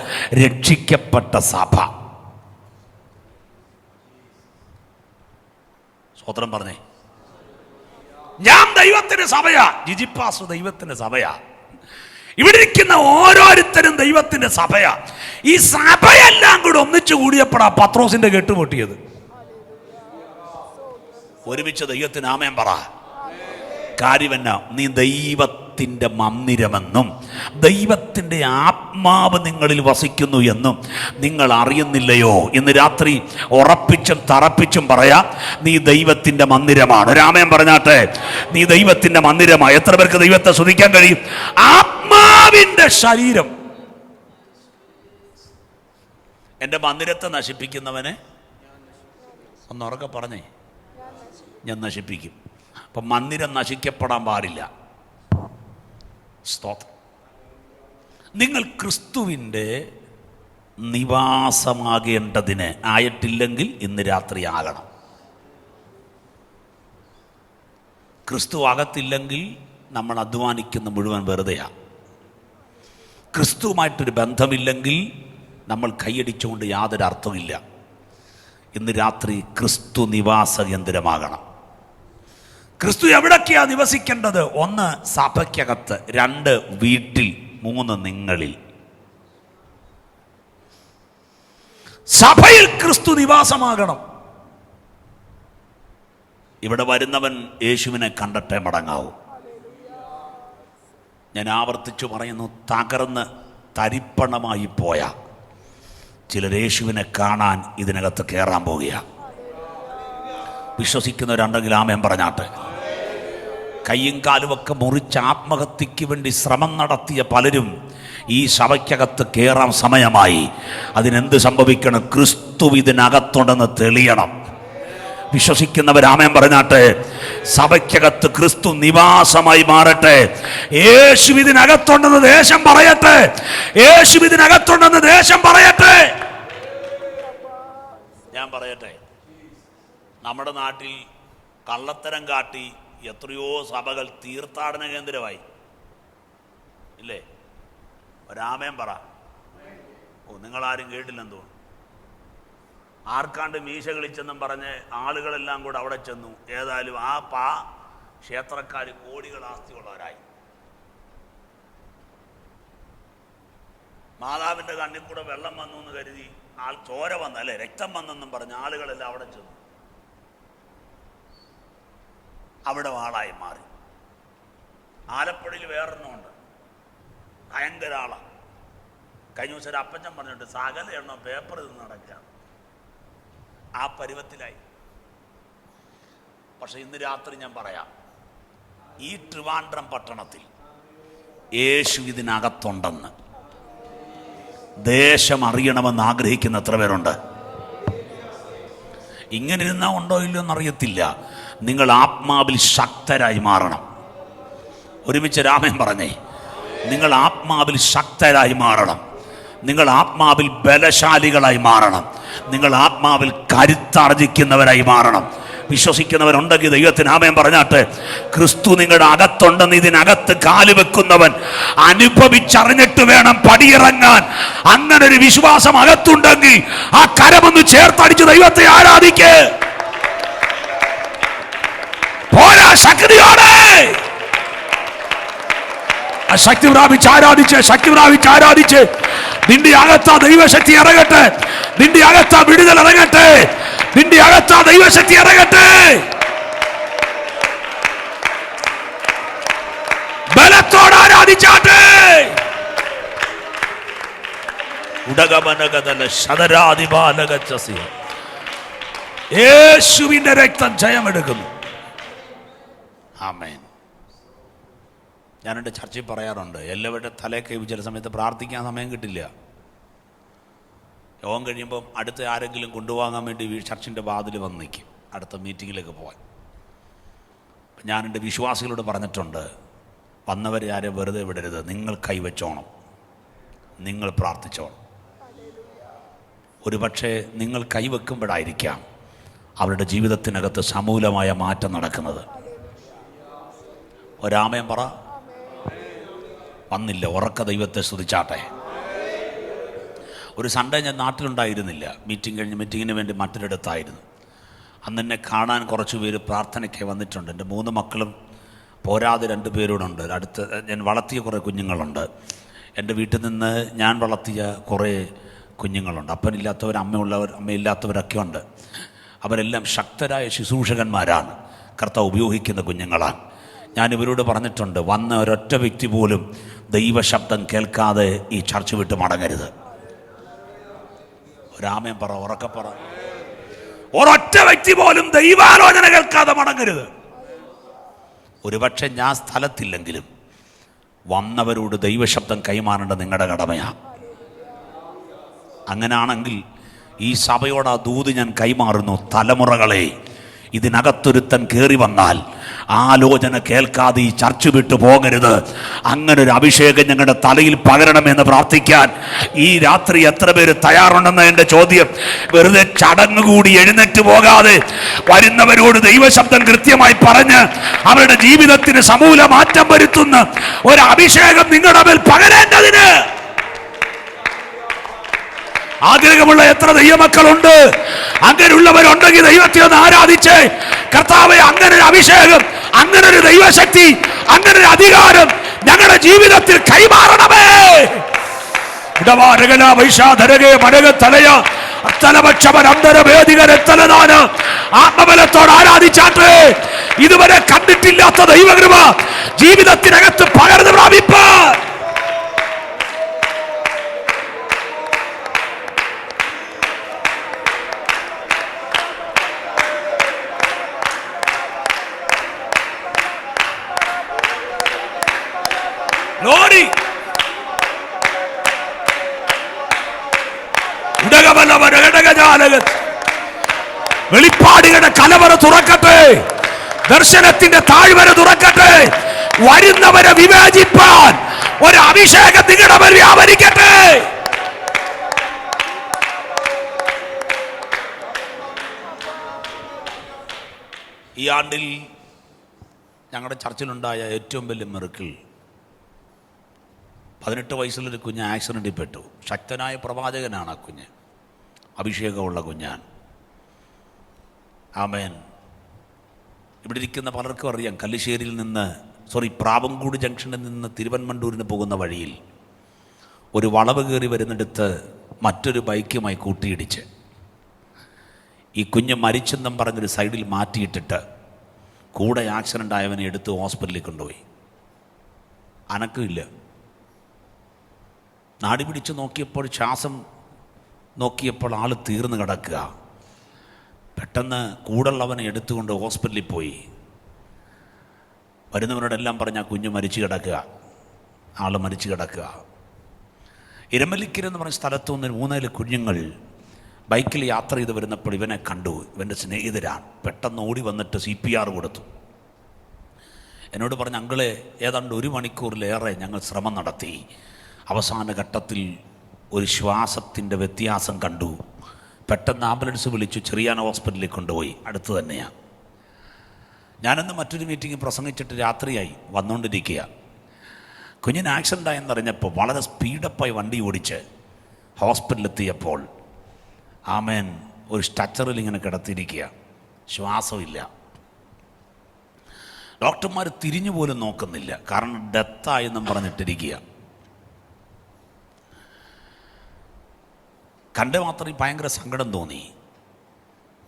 രക്ഷിക്കപ്പെട്ട സഭ. സ്വതന്ത്രം പറഞ്ഞേ. ഞാൻ ദൈവത്തിന്റെ സഭയാ. ജിജിപ്പാസ് ദൈവത്തിന്റെ സഭയാ. ഇവിടെ ഇരിക്കുന്ന ഓരോരുത്തരും ദൈവത്തിന്റെ സഭയാ. ഈ സഭയെല്ലാം കൂടി ഒന്നിച്ചു കൂടിയപ്പോഴാ പത്രോസിന്റെ കെട്ടുപൊട്ടിയത്. ഒരുമിച്ച് ദൈവത്തിന് ആമേൻ പറ. കാര്യമെന്നാ? നീ ദൈവത്തെ ദൈവത്തിൻ്റെ മന്ദിരമെന്നും ദൈവത്തിൻ്റെ ആത്മാവ് നിങ്ങളിൽ വസിക്കുന്നു എന്നും നിങ്ങൾ അറിയുന്നില്ലയോ? ഇന്ന് രാത്രി ഉറപ്പിച്ചും തറപ്പിച്ചും പറയാം, നീ ദൈവത്തിൻ്റെ മന്ദിരമാണ്. രാമൻ പറഞ്ഞാട്ടെ, നീ ദൈവത്തിൻ്റെ മന്ദിരമാണ്. എത്ര പേർക്ക് ദൈവത്തെ സ്തുതിക്കാൻ കഴിയും? ആത്മാവിൻ്റെ ശരീരം. എൻ്റെ മന്ദിരത്തെ നശിപ്പിക്കുന്നവനെ ഒന്നുറക്കെ പറഞ്ഞേ, ഞാൻ നശിപ്പിക്കും. അപ്പം മന്ദിരം നശിക്കപ്പെടാൻ പാടില്ല. സ്തോത്രം. നിങ്ങൾ ക്രിസ്തുവിൻ്റെ നിവാസമാകേണ്ടതിന് ആയിട്ടില്ലെങ്കിൽ ഇന്ന് രാത്രി ആകണം. ക്രിസ്തു അകത്തില്ലെങ്കിൽ നമ്മൾ അധ്വാനിക്കുന്ന മുഴുവൻ വെറുതെയാണ്. ക്രിസ്തുവുമായിട്ടൊരു ബന്ധമില്ലെങ്കിൽ നമ്മൾ കൈയടിച്ചുകൊണ്ട് യാതൊരു അർത്ഥമില്ല. ഇന്ന് രാത്രി ക്രിസ്തു നിവാസ കേന്ദ്രമാകണം. ക്രിസ്തു എവിടൊക്കെയാണ് നിവസിക്കേണ്ടത്? 1 സഭയ്ക്കകത്ത്, 2 വീട്ടിൽ, 3 നിങ്ങളിൽ. സഭയിൽ ക്രിസ്തു നിവാസമാകണം. ഇവിടെ വരുന്നവൻ യേശുവിനെ കണ്ടിട്ടേ മടങ്ങാവൂ. ഞാൻ ആവർത്തിച്ചു പറയുന്നു, തകർന്ന് തരിപ്പണമായി പോയ ചിലർ യേശുവിനെ കാണാൻ ഇതിനകത്ത് കയറാൻ പോവുകയാണ്. വിശ്വസിക്കുന്നവരുണ്ടെങ്കിൽ ആമേൻ പറഞ്ഞാട്ടെ. കയ്യും കാലുമൊക്കെ മുറിച്ച് ആത്മഹത്യക്ക് വേണ്ടി ശ്രമം നടത്തിയ പലരും ഈ സഭയ്ക്കകത്ത് കയറാൻ സമയമായി. അതിനെന്ത് സംഭവിക്കണം? ക്രിസ്തു ഇതിനകത്തുണ്ടെന്ന് തെളിയണം. വിശ്വസിക്കുന്നവർ ആമേൻ പറഞ്ഞാട്ടെ. സഭയ്ക്കകത്ത് ക്രിസ്തു നിവാസമായി മാറട്ടെ. യേശു ഇതിനകത്തുണ്ടെന്ന് ദേശം പറയട്ടെ. യേശു ഇതിനകത്തുണ്ടെന്ന് ദേശം പറയട്ടെ. ഞാൻ പറയട്ടെ, നമ്മുടെ നാട്ടിൽ കള്ളത്തരം കാട്ടി എത്രയോ സഭകൾ തീർത്ഥാടന കേന്ദ്രമായി ഇല്ലേ? ഒരാമേൻ പറ. നിങ്ങളാരും കേട്ടില്ലെന്ന് തോന്നുന്നു. ആർക്കാണ്ട് മീശ കളിച്ചെന്നും പറഞ്ഞ് ആളുകളെല്ലാം കൂടെ അവിടെ ചെന്നു. ഏതായാലും ആ ക്ഷേത്രക്കാർ കോടികൾ ആസ്തിയുള്ളവരായി. മാതാവിൻ്റെ കണ്ണിൽ കൂടെ വെള്ളം വന്നു എന്ന് കരുതി ചോര വന്നല്ലേ, രക്തം വന്നെന്നും പറഞ്ഞ് ആളുകളെല്ലാം അവിടെ ചെന്നു. അവിടെ ആളായി മാറി. ആലപ്പുഴയിൽ വേറൊരെണ്ണമുണ്ട്, ഭയങ്കര ആളാണ്. കഴിഞ്ഞ ദിവസം ഒരു അപ്പച്ചൻ പറഞ്ഞിട്ട് സകല എണ്ണോ പേപ്പർ നിന്ന് നടക്കുകയാണ്. ആ പരുവത്തിലായി. പക്ഷെ ഇന്ന് രാത്രി ഞാൻ പറയാം, ഈ ട്രിവാൻഡ്രം പട്ടണത്തിൽ യേശു ഇതിനകത്തുണ്ടെന്ന് ദേശം അറിയണമെന്ന് ആഗ്രഹിക്കുന്ന എത്ര പേരുണ്ട്? ഇങ്ങനെ ഇരുന്നാൽ ഉണ്ടോ ഇല്ലയോ എന്നറിയത്തില്ല. നിങ്ങൾ ആത്മാവിൽ ശക്തരായി മാറണം. ഒരുമിച്ച് രാമൻ പറഞ്ഞേ, നിങ്ങൾ ആത്മാവിൽ ശക്തരായി മാറണം. നിങ്ങൾ ആത്മാവിൽ ബലശാലികളായി മാറണം. നിങ്ങൾ ആത്മാവിൽ കരുത്താർജിക്കുന്നവരായി മാറണം. വിശ്വസിക്കുന്നവരുണ്ടെങ്കിൽ ദൈവത്തിന് ആമേൻ പറഞ്ഞാട്ടെ. ക്രിസ്തു നിങ്ങളുടെ അകത്തുണ്ടെന്ന് ഇതിനകത്ത് കാല് വെക്കുന്നവൻ അനുഭവിച്ചറിഞ്ഞിട്ട് വേണം പടിയിറങ്ങാൻ. അങ്ങനെ ഒരു വിശ്വാസം അകത്തുണ്ടെങ്കിൽ ആ കരമൊന്ന് ചേർത്തടിച്ച് ദൈവത്തെ ആരാധിക്ക്. പോരാ ശക്തിയോടെ ശക്തി പ്രാപിച്ച് ആരാധിച്ച്, ശക്തി പ്രാപിച്ച് ആരാധിച്ച്. നിന്റെ അകത്താ ദൈവശക്തി ഇറങ്ങട്ടെ. നിന്റെ അകത്താ വിടുതൽ ഇറങ്ങട്ടെ. നിന്റെ അകത്താ ദൈവശക്തി ഇറങ്ങട്ടെ. ബലത്തോടെ ആരാധിച്ചാട്ടെ. യേശുവിന്റെ രക്തം ജയമെടുക്കുന്നു. ആമേൻ. ഞാൻ എൻ്റെ ചർച്ചയിൽ പറയാറുണ്ട്, എല്ലാവരുടെ തലേ കൈ ചില സമയത്ത് പ്രാർത്ഥിക്കാൻ സമയം കിട്ടില്ല. യോഗം കഴിയുമ്പം അടുത്ത ആരെങ്കിലും കൊണ്ടുപോകാൻ വേണ്ടി ചർച്ചിൻ്റെ വാതിൽ വന്ന് നിൽക്കും അടുത്ത മീറ്റിങ്ങിലേക്ക് പോകാൻ. ഞാൻ എൻ്റെ വിശ്വാസികളോട് പറഞ്ഞിട്ടുണ്ട്, വന്നവരെ ആരും വെറുതെ വിടരുത്. നിങ്ങൾ കൈവച്ചോണം, നിങ്ങൾ പ്രാർത്ഥിച്ചോണം. ഒരുപക്ഷെ നിങ്ങൾ കൈവെക്കുമ്പോഴായിരിക്കാം അവരുടെ ജീവിതത്തിനകത്ത് സമൂലമായ മാറ്റം നടക്കുന്നത്. ഒരാമയം പറ. വന്നില്ല, ഉറക്ക ദൈവത്തെ സ്തുതിച്ചാട്ടെ. ഒരു സൺഡേ ഞാൻ നാട്ടിലുണ്ടായിരുന്നില്ല. മീറ്റിങ്ങിന് വേണ്ടി മറ്റൊരിടത്തായിരുന്നു. അന്ന് എന്നെ കാണാൻ കുറച്ച് പേര് പ്രാർത്ഥനയ്ക്ക് വന്നിട്ടുണ്ട്. എൻ്റെ 3 മക്കളും പോരാതെ 2 പേരോടുണ്ട്. അടുത്ത് ഞാൻ വളർത്തിയ കുറേ കുഞ്ഞുങ്ങളുണ്ട്. എൻ്റെ വീട്ടിൽ നിന്ന് ഞാൻ വളർത്തിയ കുറേ കുഞ്ഞുങ്ങളുണ്ട്. അപ്പനില്ലാത്തവർ, അമ്മയില്ലാത്തവരൊക്കെ ഉണ്ട്. അവരെല്ലാം ശക്തരായ ശുശ്രൂഷകന്മാരാണ്. കർത്താവ് ഉപയോഗിക്കുന്ന കുഞ്ഞുങ്ങളാണ്. ഞാൻ ഇവരോട് പറഞ്ഞിട്ടുണ്ട്, വന്ന ഒരൊറ്റ വ്യക്തി പോലും ദൈവശബ്ദം കേൾക്കാതെ ഈ ചർച്ച വിട്ട് മടങ്ങരുത്. ഒരാമേൻ പറ, ഉറക്കെ പറ. ഒരൊറ്റ വ്യക്തി പോലും ദൈവാലോചന കേൾക്കാതെ മടങ്ങരുത്. ഒരുപക്ഷെ ഞാൻ സ്ഥലത്തില്ലെങ്കിലും വന്നവരോട് ദൈവശബ്ദം കൈമാറേണ്ടത് നിങ്ങളുടെ കടമയാണ്. അങ്ങനാണെങ്കിൽ ഈ സഭയോട് ആ ദൂത് ഞാൻ കൈമാറുന്നു. തലമുറകളെ, ഇതിനകത്തൊരുത്തൻ കയറി വന്നാൽ ആലോചന കേൾക്കാതെ ഈ ചർച്ച വിട്ടു പോകരുത്. അങ്ങനെ ഒരു അഭിഷേകം ഞങ്ങളുടെ തലയിൽ പകരണമെന്ന് പ്രാർത്ഥിക്കാൻ ഈ രാത്രി എത്ര പേര് തയ്യാറുണ്ടെന്ന് എൻ്റെ ചോദ്യം. വെറുതെ ചടങ്ങ് കൂടി എഴുന്നേറ്റ് പോകാതെ വരുന്നവരോട് ദൈവശബ്ദം കൃത്യമായി പറഞ്ഞ് അവരുടെ ജീവിതത്തിന് സമൂല മാറ്റം വരുത്തുന്ന ഒരു അഭിഷേകം നിങ്ങളുടെ മേൽ പകരേണ്ടതിന് ആഗ്രഹമുള്ള എത്ര ദൈവമക്കളുണ്ട്? അങ്ങനെയുള്ളവരുണ്ടെങ്കിൽ ദൈവത്തെ ഒന്ന് ആരാധിച്ച്, കർത്താവേ, അങ്ങനെ ഒരു അഭിഷേകം, അങ്ങനെ ഒരു ദൈവശക്തി, അങ്ങനെ ഒരു അധികാരം ഞങ്ങളുടെ ജീവിതത്തിൽ കൈമാറണമേ. ആത്മബലത്തോട് ആരാധിച്ചാട്ടെ. ഇതുവരെ കണ്ടിട്ടില്ലാത്ത ദൈവകൃപ ജീവിതത്തിനകത്ത് പകർന്നു പ്രാപിപ്പാൻ വെളിപ്പാടുകളുടെ കലവറ തുറക്കട്ടെ. ദർശനത്തിന്റെ താഴ്വര തുറക്കട്ടെ. വരുന്നവരെ വിവേചിപ്പാൻ ഒരു അഭിഷേകം നിങ്ങളുടെ മേൽ വ്യാപരിക്കട്ടെ. ഈ ആണ്ടിൽ ഞങ്ങളുടെ ചർച്ചിലുണ്ടായ ഏറ്റവും വലിയ മിറക്കിൾ, 18 വയസ്സുള്ളൊരു കുഞ്ഞ് ആക്സിഡൻറ്റിൽ പെട്ടു. ശക്തനായ പ്രവാചകനാണ് ആ കുഞ്ഞ്, അഭിഷേകമുള്ള കുഞ്ഞാൻ. ആമേൻ. ഇവിടെ ഇരിക്കുന്ന പലർക്കും അറിയാം, കല്ലിശ്ശേരിയിൽ നിന്ന് പ്രാവൻകൂട് ജംഗ്ഷനിൽ നിന്ന് തിരുവൻമണ്ടൂരിന് പോകുന്ന വഴിയിൽ ഒരു വളവ് കയറി വരുന്നിടത്ത് മറ്റൊരു ബൈക്കുമായി കൂട്ടിയിടിച്ച് ഈ കുഞ്ഞ് മരിച്ചെന്നും പറഞ്ഞൊരു സൈഡിൽ മാറ്റിയിട്ടിട്ട് കൂടെ ആക്സിഡൻ്റ് ആയവനെ എടുത്ത് ഹോസ്പിറ്റലിൽ കൊണ്ടുപോയി. അനക്കമില്ല. നാടി പിടിച്ച് നോക്കിയപ്പോൾ, ശ്വാസം നോക്കിയപ്പോൾ ആൾ തീർന്നു കിടക്കുക. പെട്ടെന്ന് കൂടുള്ളവനെ എടുത്തുകൊണ്ട് ഹോസ്പിറ്റലിൽ പോയി. വരുന്നവരോടെല്ലാം പറഞ്ഞ കുഞ്ഞ് മരിച്ചു കിടക്കുക, ആൾ മരിച്ചു കിടക്കുക. ഇരമലിക്കരെന്ന് പറഞ്ഞ സ്ഥലത്തു നിന്ന് 3-4 കുഞ്ഞുങ്ങൾ ബൈക്കിൽ യാത്ര ചെയ്ത് വരുന്നപ്പോൾ ഇവനെ കണ്ടു. ഇവൻ്റെ സ്നേഹിതരാണ്. പെട്ടെന്ന് ഓടി വന്നിട്ട് CPR കൊടുത്തു. എന്നോട് പറഞ്ഞ, അങ്കിളെ, ഏതാണ്ട് 1 മണിക്കൂറിലേറെ ഞങ്ങൾ ശ്രമം നടത്തി. അവസാന ഘട്ടത്തിൽ ഒരു ശ്വാസത്തിൻ്റെ വ്യത്യാസം കണ്ടു. പെട്ടെന്ന് ആംബുലൻസ് വിളിച്ചു ചെറിയാൻ ഹോസ്പിറ്റലിൽ കൊണ്ടുപോയി. അടുത്ത് തന്നെയാണ്. ഞാനന്ന് മറ്റൊരു മീറ്റിംഗ് പ്രസംഗിച്ചിട്ട് രാത്രിയായി വന്നുകൊണ്ടിരിക്കുക. കുഞ്ഞിന് ആക്സിഡൻ്റ് ആയെന്നറിഞ്ഞപ്പോൾ വളരെ സ്പീഡപ്പായി വണ്ടി ഓടിച്ച് ഹോസ്പിറ്റലിലെത്തിയപ്പോൾ ആമേൻ ഒരു സ്ട്രക്ചറിൽ ഇങ്ങനെ കിടത്തിയിരിക്കുക, ശ്വാസമില്ല. ഡോക്ടർമാർ തിരിഞ്ഞു പോലും നോക്കുന്നില്ല, കാരണം ഡെത്തായെന്നും പറഞ്ഞിട്ടിരിക്കുക. കണ്ട മാത്രം ഭയങ്കര സങ്കടം തോന്നി.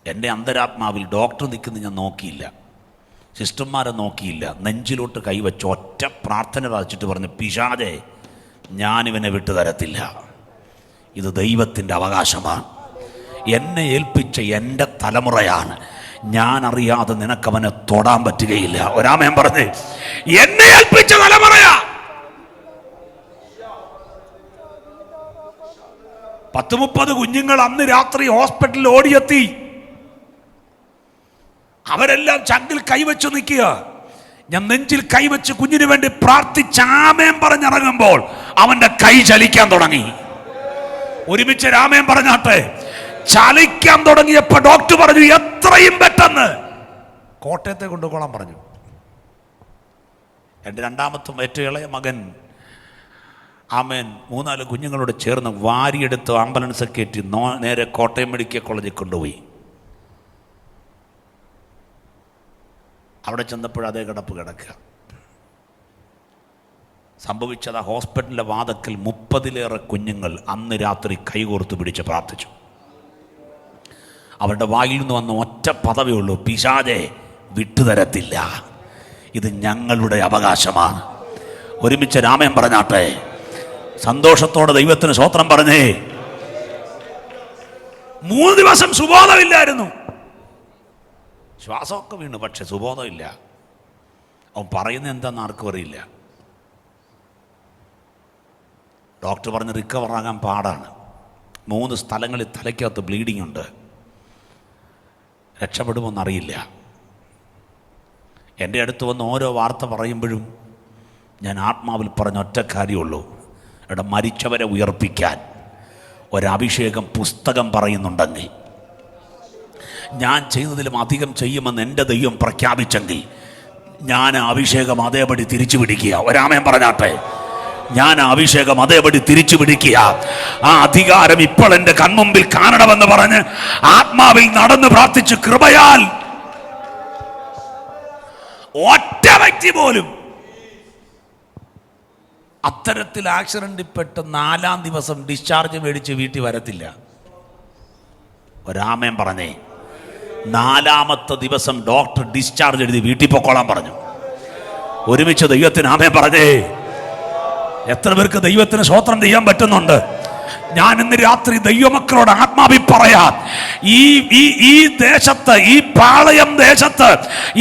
എൻ്റെ അന്തരാത്മാവിൽ ഡോക്ടർ നിൽക്കുന്നത് ഞാൻ നോക്കിയില്ല, സിസ്റ്റർമാരെ നോക്കിയില്ല. നെഞ്ചിലോട്ട് കൈവച്ച് ഒറ്റ പ്രാർത്ഥന പ്രാർത്ഥിച്ചിട്ട് പറഞ്ഞു, പിശാചേ, ഞാനിവനെ വിട്ടുതരത്തില്ല. ഇത് ദൈവത്തിൻ്റെ അവകാശമാണ്. എന്നെ ഏൽപ്പിച്ച എൻ്റെ തലമുറയാണ്. ഞാൻ അറിയാതെ നിനക്കവനെ തൊടാൻ പറ്റുകയില്ല. ഒരാമേൻ പറഞ്ഞ്, എന്നെ ഏൽപ്പിച്ച തലമുറയാ. 10-30 കുഞ്ഞുങ്ങൾ അന്ന് രാത്രി ഹോസ്പിറ്റലിൽ ഓടിയെത്തി. അവരെല്ലാം ചങ്കിൽ കൈവച്ചു നിൽക്കുക. ഞാൻ നെഞ്ചിൽ കൈവച്ച് കുഞ്ഞിന് വേണ്ടി പ്രാർത്ഥിച്ച് ആമേൻ പറഞ്ഞിറങ്ങുമ്പോൾ അവന്റെ കൈ ചലിക്കാൻ തുടങ്ങി. ഒരുമിച്ച് രാമേൻ പറഞ്ഞാട്ടെ. ചലിക്കാൻ തുടങ്ങിയപ്പോ ഡോക്ടർ പറഞ്ഞു, എത്രയും പെട്ടെന്ന് കോട്ടയത്തെ കൊണ്ടുപോകാൻ പറഞ്ഞു. എൻ്റെ രണ്ടാമത്തെ ഏറ്റവും ഇളയ മകൻ ആമേൻ 3-4 കുഞ്ഞുങ്ങളോട് ചേർന്ന് വാരിയെടുത്ത് ആംബുലൻസ് കയറ്റി നേരെ കോട്ടയം മെഡിക്കൽ കോളേജിൽ കൊണ്ടുപോയി. അവിടെ ചെന്നപ്പോൾ അതേ കിടപ്പ് കിടക്കുക. സംഭവിച്ചത് ആ ഹോസ്പിറ്റലിൻ്റെ വാതക്കൽ 30-ലേറെ കുഞ്ഞുങ്ങൾ അന്ന് രാത്രി കൈകോർത്ത് പിടിച്ച് പ്രാർത്ഥിച്ചു. അവരുടെ വായിൽ നിന്ന് വന്ന ഒറ്റ പദവേ ഉള്ളൂ, പിശാചേ, വിട്ടുതരത്തില്ല. ഇത് ഞങ്ങളുടെ അവകാശമാണ്. ഒരുമിച്ച് രാമൻ പറഞ്ഞാട്ടെ. സന്തോഷത്തോടെ ദൈവത്തിന് സ്തോത്രം പറഞ്ഞേ. 3 ദിവസം സുബോധമില്ലായിരുന്നു. ശ്വാസമൊക്കെ വീണു, പക്ഷെ സുബോധമില്ല. അവൻ പറയുന്നത് എന്താണെന്ന് ആർക്കും അറിയില്ല. ഡോക്ടർ പറഞ്ഞ് റിക്കവർ ആകാൻ പാടാണ്. 3 സ്ഥലങ്ങളിൽ തലയ്ക്കകത്ത് ബ്ലീഡിംഗ് ഉണ്ട്. രക്ഷപ്പെടുമെന്നറിയില്ല. എൻ്റെ അടുത്ത് വന്ന് ഓരോ വാർത്ത പറയുമ്പോഴും ഞാൻ ആത്മാവിൽ പറഞ്ഞ ഒറ്റ കാര്യമുള്ളൂ, ഇവിടെ മരിച്ചവരെ ഉയർപ്പിക്കാൻ ഒരഭിഷേകം പുസ്തകം പറയുന്നുണ്ടെങ്കിൽ, ഞാൻ ചെയ്യുന്നതിലും അധികം ചെയ്യുമെന്ന് എൻ്റെ ദൈവം പ്രഖ്യാപിച്ചെങ്കിൽ ഞാൻ ആ അഭിഷേകം അതേപടി തിരിച്ചു പിടിക്കുക. ഒരാമൻ പറഞ്ഞാട്ടെ. ഞാൻ ആ അഭിഷേകം അതേപടി തിരിച്ചു പിടിക്കുക. ആ അധികാരം ഇപ്പോൾ എൻ്റെ കൺമുമ്പിൽ കാണണമെന്ന് പറഞ്ഞ് ആത്മാവിൽ നടന്ന് പ്രാർത്ഥിച്ചു. കൃപയാൽ ഒറ്റ വ്യക്തി പോലും അത്തരത്തിൽ ആക്സിഡന്റിൽപ്പെട്ട് 4-ാം ദിവസം ഡിസ്ചാർജ് മേടിച്ച് വീട്ടിൽ വരത്തില്ല. ഒരാമൻ പറഞ്ഞേ. 4-ാമത്തെ ദിവസം ഡോക്ടർ ഡിസ്ചാർജ് എഴുതി വീട്ടിൽ പൊക്കോളാൻ പറഞ്ഞു. ഒരുമിച്ച് ദൈവത്തിന് ആമേൻ പറഞ്ഞേ. എത്ര പേർക്ക് ദൈവത്തിന് സ്തോത്രം ചെയ്യാൻ പറ്റുന്നുണ്ട്? ഞാൻ ഇന്ന് രാത്രി ദൈവമക്കളോട് ആത്മാവിൽ പറയാം, ഈ ദേശത്ത്, ഈ പാളയം ദേശത്ത്,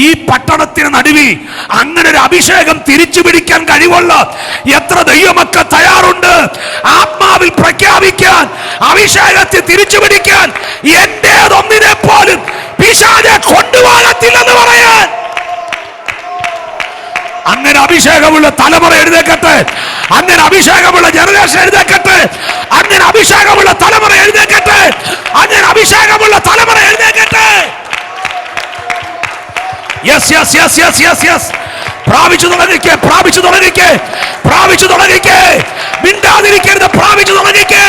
ഈ പട്ടണത്തിന് നടുവിൽ അങ്ങനെ ഒരു അഭിഷേകം തിരിച്ചു പിടിക്കാൻ കഴിവുള്ള എത്ര ദൈവമക്കൾ തയ്യാറുണ്ട്? ആത്മാവിൽ പ്രഖ്യാപിക്കാൻ, അഭിഷേകത്തെ തിരിച്ചു പിടിക്കാൻ. എന്റേതൊന്നിനെ പോലും പിശാച് കൊണ്ടുപോകത്തില്ലെന്ന് പറയാൻ. അങ്ങനെ അഭിഷേകമുള്ള തലമുറ എഴുന്നേക്കട്ടെ. അങ്ങനെ അഭിഷേകമുള്ള ജനറേഷൻ എഴുന്നേക്കട്ടെ. അങ്ങനെ അഭിഷേകമുള്ള തലമുറ എഴുന്നേക്കട്ടെ. അങ്ങനെ അഭിഷേകമുള്ള തലമുറ എഴുന്നേക്കട്ടെ. Yes yes yes yes yes yes. പ്രാപിച്ചു തുടങ്ങിക്കേ, പ്രാപിച്ചു തുടങ്ങിക്കേ, പ്രാപിച്ചു തുടങ്ങിക്കേ. മിണ്ടാതിരിക്കരുത്, പ്രാപിച്ചു തുടങ്ങിക്കേ.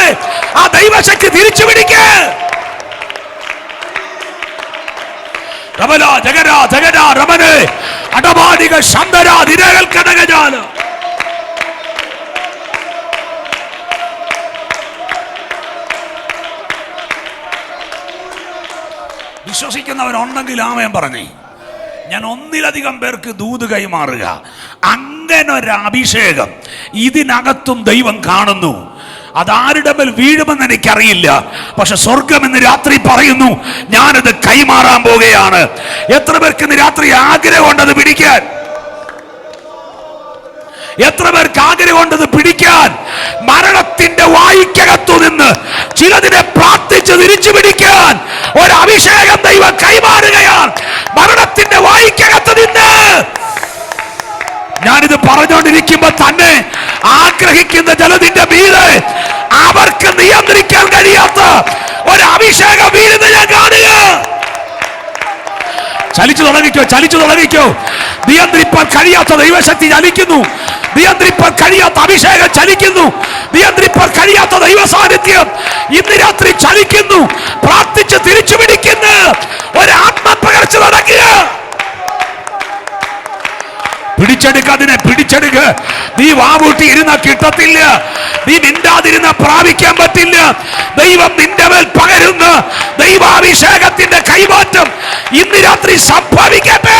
ആ ദൈവശക്തി തിരിച്ചു പിടിക്കേ. രമല ജഗര ജഗര രമനെ അടമാടിക ശന്തരാ ദിനകൾ കടകജാല. വിശ്വസിക്കുന്നവരുണ്ടെങ്കിൽ ആമേൻ പറഞ്ഞേ. ഞാൻ ഒന്നിലധികം പേർക്ക് ദൂത് കൈമാറുക. അങ്ങനെ ഒരു അഭിഷേകം ഇതിനകത്തും ദൈവം കാണുന്നു. അതാരുടെ മേൽ വീഴുമെന്ന് എനിക്കറിയില്ല, പക്ഷെ സ്വർഗം ഇന്ന് രാത്രി പറയുന്നു, ഞാനത് കൈമാറാൻ പോവുകയാണ്. എത്ര പേർക്ക് ഇന്ന് രാത്രി ആഗ്രഹമുണ്ടത് പിടിക്കാൻ? എത്ര പേർക്ക് ആഗ്രഹമുണ്ടത് പിടിക്കാൻ? മരണത്തിന്റെ വായ്ക്കകത്തു നിന്ന് ചിലതിനെ പ്രാർത്ഥിച്ച് തിരിച്ചു പിടിക്കാൻ ഒരു അഭിഷേകം ദൈവം കൈമാറുകയാണ്. മരണത്തിന്റെ വായ്ക്കകത്ത് നിന്ന് ഞാനിത് പറഞ്ഞുകൊണ്ടിരിക്കുമ്പോ തന്നെ ആഗ്രഹിക്കുന്ന ജലത്തിന്റെ മീതെ അവർക്ക് നിയന്ത്രിക്കാൻ കഴിയാത്ത ഒരു അഭിഷേകം വീഴുന്ന ഞാൻ കാണുക. ചലിച്ചു തുടങ്ങിക്കോ, ചലിച്ചു തുടങ്ങിക്കോ. നിയന്ത്രിപ്പാൻ കഴിയാത്ത ദൈവശക്തി ചലിക്കുന്നു. നിയന്ത്രിപ്പാൻ കഴിയാത്ത അഭിഷേകം ചലിക്കുന്നു. നിയന്ത്രിപ്പാൻ കഴിയാത്ത ദൈവ സാന്നിധ്യം ഇന്ന് രാത്രി ചലിക്കുന്നു. പ്രാർത്ഥിച്ച് തിരിച്ചു പിടിക്കുന്ന ഒരു ആത്മപകർച്ച നടക്കുക. പിടിച്ചെടുക്കതിനെ, പിടിച്ചെടുക്ക. നീ വാവൂട്ടി ഇരുന്ന കിട്ടത്തില്ല. നീ മിണ്ടാതിരുന്ന പ്രാപിക്കാൻ പറ്റില്ല. ദൈവം നിന്റെ മേൽ പകരുന്ന ദൈവാഭിഷേകത്തിന്റെ കൈമാറ്റം ഇന്ന് രാത്രി സംഭവിക്കട്ടെ.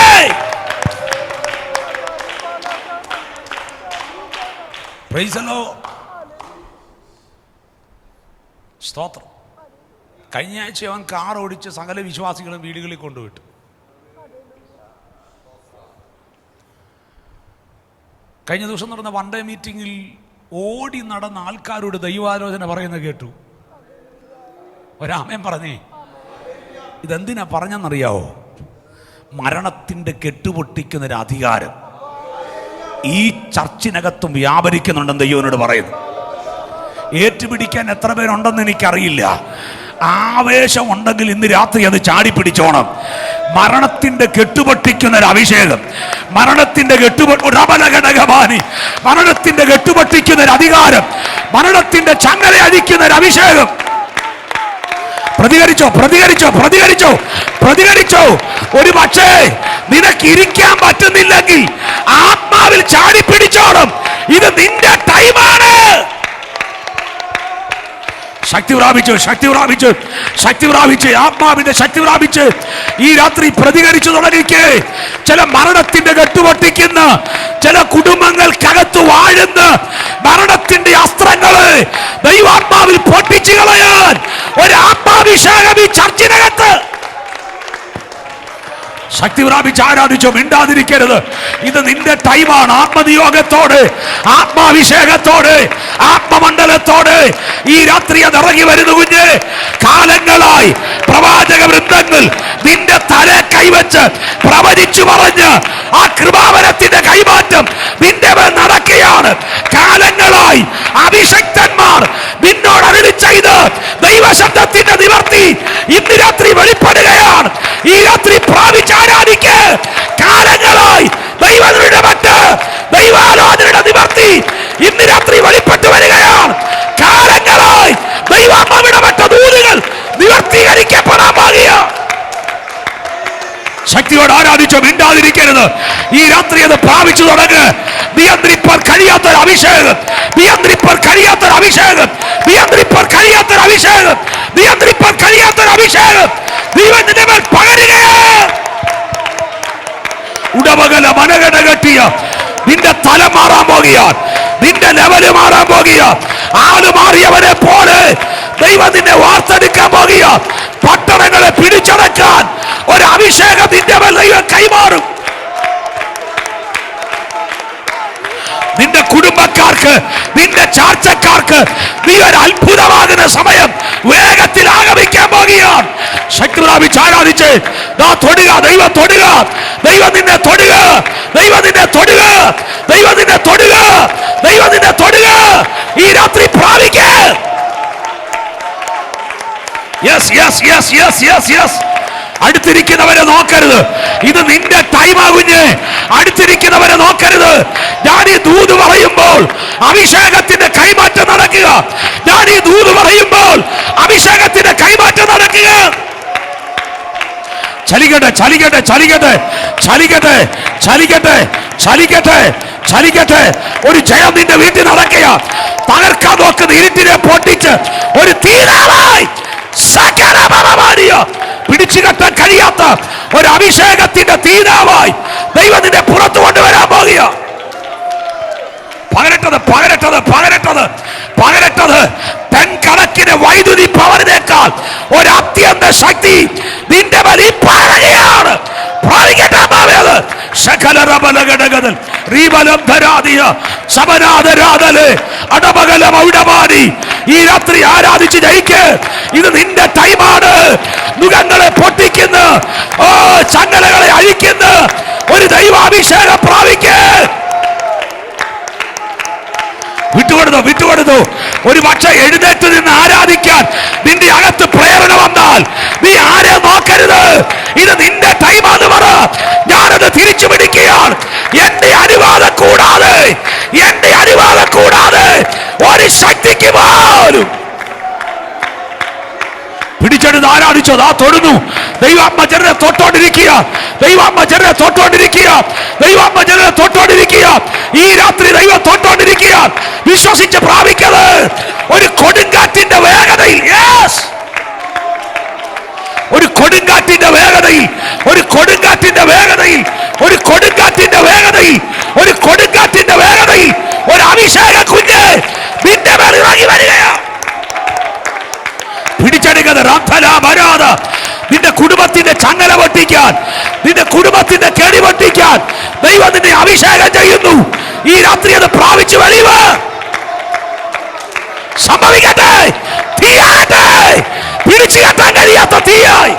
സ്തോത്രം. കഴിഞ്ഞ ആഴ്ച അവൻ കാർ ഓടിച്ച് സകല വിശ്വാസികളും വീടുകളിൽ കൊണ്ടുവിട്ടു. കഴിഞ്ഞ ദിവസം നടന്ന വൺ ഡേ മീറ്റിംഗിൽ ഓടി നടന്ന ആൾക്കാരോട് ദൈവാലോചന പറയുന്നത് കേട്ടു. ഒരാമൻ പറഞ്ഞേ. ഇതെന്തിനാ പറഞ്ഞെന്നറിയാവോ? മരണത്തിന്റെ കെട്ടുപൊട്ടിക്കുന്നൊരു അധികാരം ഈ ചർച്ചിനകത്തും വ്യാപരിക്കുന്നുണ്ടെന്ന് ദൈവനോട് പറയുന്നു. ഏറ്റുപിടിക്കാൻ എത്ര പേരുണ്ടെന്ന് എനിക്കറിയില്ല. ആവേശം ഉണ്ടെങ്കിൽ ഇന്ന് രാത്രി അത് ചാടിപ്പിടിച്ചോണം. മരണത്തിന്റെ കെട്ടുപൊട്ടിക്കുന്ന ഒരു അഭിഷേകം, മരണത്തിന്റെ മരണത്തിന്റെ കെട്ടുപൊട്ടിക്കുന്ന ഒരു അധികാരം, മരണത്തിന്റെ ചങ്ങല അഴിക്കുന്ന ഒരു അഭിഷേകം. പ്രതികരിച്ചോ, പ്രതികരിച്ചോ, പ്രതികരിച്ചോ, പ്രതികരിച്ചോ. ഒരു പക്ഷേ നിനക്ക് ഇരിക്കാൻ പറ്റുന്നില്ലെങ്കിൽ ആത്മാവിൽ ചാടിപ്പിടിച്ചോണം. ഇത് നിന്റെ ടൈമാണ്. ശക്തി പ്രാപിച്ച്, ശക്തി പ്രാപിച്ച്, ശക്തി പ്രാപിച്ച്, ആത്മാവിന്റെ ശക്തി പ്രാപിച്ച് ഈ രാത്രി പ്രതികരിച്ചു തുടങ്ങിക്കേ. ചില മരണത്തിന്റെ കെട്ടുപൊട്ടിക്കുന്ന ചില കുടുംബങ്ങൾക്കകത്ത് വാഴുന്ന മരണത്തിന്റെ അസ്ത്രങ്ങള് ദൈവാത്മാവിൽ പൊട്ടിച്ചു കളയാൻ ഒരു ആത്മാഭിഷേകം ഈ ചർച്ചിനകത്ത്. ശക്തി പ്രാപിച്ച് ആരാധിച്ചോ, മിണ്ടാതിരിക്കരുത്. ഇത് നിന്റെ ടൈമാണ്. ആത്മനിയോഗത്തോട്, ആത്മാഭിഷേകത്തോട്, ആത്മമണ്ഡലത്തോട് ഈ രാത്രി അത് ഇറങ്ങി വരുന്നു കുഞ്ഞ്. കാലങ്ങളായി പ്രവാചക വൃന്ദങ്ങൾ നിന്റെ തല കൈവച്ച് പ്രവചിച്ചു പറഞ്ഞ് ആ കൃപാവരത്തിന്റെ കൈമാറ്റം നിന്റെ മേൽ നടക്കുകയാണ്. കാലങ്ങളായി അഭിഷക്തന്മാർ നിന്നോട് അരുളി ചെയ്ത് ദൈവശബ്ദത്തിന്റെ നിവർത്തി ഇന്ന് രാത്രി വെളിപ്പെടുകയാണ്. ഈ രാത്രി പ്രാപിച്ച് ആരാധിക്ക്. കാലങ്ങളായി ദൈവങ്ങളുടെ മറ്റ് ദൈവാലോചനയുടെ നിവർത്തി ഇന്ന് രാത്രി വെളിപ്പെട്ടു വരികയാണ്. കാലങ്ങളായി ദൈവാത്മാവിന്റെ മറ്റ് ദൂതുകൾ നിവർത്തീകരിക്കപ്പെടാൻ പോകുക. ശക്തിയോട് ആരാധിച്ചോ, മിണ്ടാതിരിക്കരുത്. ഈ രാത്രി അത് പ്രാപിച്ചു തുടങ്ങ്. നിയന്ത്രിപ്പാൻ കഴിയാത്തൊരു അഭിഷേകം, നിയന്ത്രിപ്പാൻ കഴിയാത്തൊരു അഭിഷേകം, നിയന്ത്രിപ്പാൻ കഴിയാത്തൊരു അഭിഷേകം, നിയന്ത്രിപ്പാൻ കഴിയാത്തൊരു അഭിഷേകം ദൈവം നിന്റെ മേൽ പകരുകയാണ്. ഉടമകല മനകട കെട്ടിയ നിന്റെ തല മാറാൻ പോകുകയാണ്. നിന്റെ ലെവല് മാറാൻ പോകുകയാണ്. ആള് മാറിയവനെ പോലെ ദൈവം നിന്നെ വാർത്തെടുക്കാൻ പോകുക. പട്ടണങ്ങളെ പിടിച്ചടക്കാൻ ഒരു അഭിഷേകം നിന്റെ മേൽ ദൈവം കൈമാറും. നിന്റെ കുടുംബക്കാർക്ക്, നിന്റെ ചാർച്ചക്കാർക്ക് നീ ഒരു അത്ഭുതമാകുന്ന സമയം വേഗത്തിൽ ആഗമിക്കാൻ പോകുകയാണ്. ശക്തി പ്രാപിച്ച് ആരാധിച്ച് തൊടുക. ദൈവം തൊടുക, ദൈവം നിന്നെ തൊടുക, ദൈവം നിന്നെ തൊടുക, ദൈവം നിന്നെ തൊടുക, ദൈവം നിന്നെ തൊടുക. ഈ രാത്രി പ്രാപിക്ക്. Yes yes yes yes yes yes. അടുത്തിരിക്കുന്നവരെ നോക്കരുത്. ഇത് നിന്റെ ടൈമാകുഞ്ഞ്. അടുത്തിരിക്കുന്നവരെ നോക്കരുത്. ഞാൻ ഈ ദൂത് പറയുമ്പോൾ അഭിഷേകത്തിന്റെ കൈമാറ്റം നടക്കുക. ഞാൻ ഈ ദൂത് പറയുമ്പോൾ അഭിഷേകത്തിന്റെ കൈമാറ്റം നടക്കുക. ചലിക്കട്ടെ, ചലിക്കട്ടെ, ചലിക്കട്ടെ, ചലിക്കട്ടെ, ചലിക്കട്ടെ, ചലിക്കട്ടെ, ചലിക്കട്ടെ. ഒരു ജയം നിന്റെ വീട്ടിൽ നടക്കുക. തകർക്കാൻ നോക്കുന്ന ഇരുട്ടിനെ പൊട്ടിച്ച് ഒരു തീരാളായി പിടിച്ചു കെട്ടാൻ കഴിയാത്ത ഒരു അഭിഷേകത്തിന്റെ തീരാവായി ദൈവം നിന്നെ പുറത്തു കൊണ്ടുവരാൻ പോകുക. പകരട്ടത്, പകരട്ടത്, പകരട്ടത്, പകരട്ടത്. ടെൻകണക്കിന് വൈദ്യുതി പവറിനേക്കാൾ ഒരു അത്യന്ത ശക്തി നിന്റെ മേൽ പറയുകയാണ്. ഈ രാത്രി ആരാധിച്ച് ജയിക്ക്. ഇത് നിന്റെ ടൈമാണ്. മുഖങ്ങളെ പൊട്ടിക്കുന്ന, ചങ്ങലകളെ അഴിക്കുന്ന ഒരു ദൈവാഭിഷേകം പ്രാപിക്ക്. വിട്ടുകൊടുത്തു, വിട്ടുകൊടുത്തു. ഒരു പക്ഷെ എഴുന്നേറ്റ് നിന്ന് ആരാധിക്കാൻ നിന്റെ അകത്ത് പ്രേരണ വന്നാൽ നീ ആരെ നോക്കരുത്. ഇത് നിന്റെ ടൈമാണെന്ന് പറ. ഞാനത് തിരിച്ചു പിടിക്കുകയാണ്. എന്റെ അനുവാദം കൂടാതെ, എന്റെ അനുവാദം കൂടാതെ ഒരു ശക്തിക്ക് പോലും പിടിച്ചെടുത്ത് ആരാധിച്ചോ. ആ തൊടുന്നു. ദൈവാത്മ ജനനെ തൊട്ടോണ്ടിരിക്കുക, ദൈവാത്മ ജനനെ തൊട്ടോണ്ടിരിക്കുക, ദൈവാത്മ ജനനെ തൊട്ടോണ്ടിരിക്കുക. ഈ രാത്രി ദൈവം തൊട്ടോണ്ടിരിക്കുക. വിശ്വസിച്ച് പ്രാപിക്കത്. ഒരു കൊടുങ്കാറ്റിന്റെ വേഗതയിൽ, ഒരു കൊടുങ്കാറ്റിന്റെ വേഗതയിൽ, ഒരു കൊടുങ്കാറ്റിന്റെ വേഗതയിൽ, ഒരു കൊടുങ്കാറ്റിന്റെ വേഗതയിൽ, ഒരു കൊടുങ്കാറ്റിന്റെ വേഗതയിൽ ഒരു അഭിഷേക കുഞ്ഞ് നിന്റെ മേൽ ഇറങ്ങി വരികയാണ്. പിടിച്ചെടുക്കുന്നത് വരാതെ നിന്റെ കുടുംബത്തിന്റെ ചങ്ങല പൊട്ടിക്കാൻ, നിന്റെ കുടുംബത്തിന്റെ കെടി പൊട്ടിക്കാൻ ദൈവം നിന്നെ അഭിഷേകം ചെയ്യുന്നു. ഈ രാത്രി അത് പ്രാപിച്ചു വെളിവ് സംഭവിക്കട്ടെ. തീയാകട്ടെ. പിടിച്ചു കെട്ടാൻ കഴിയാത്ത തീയായി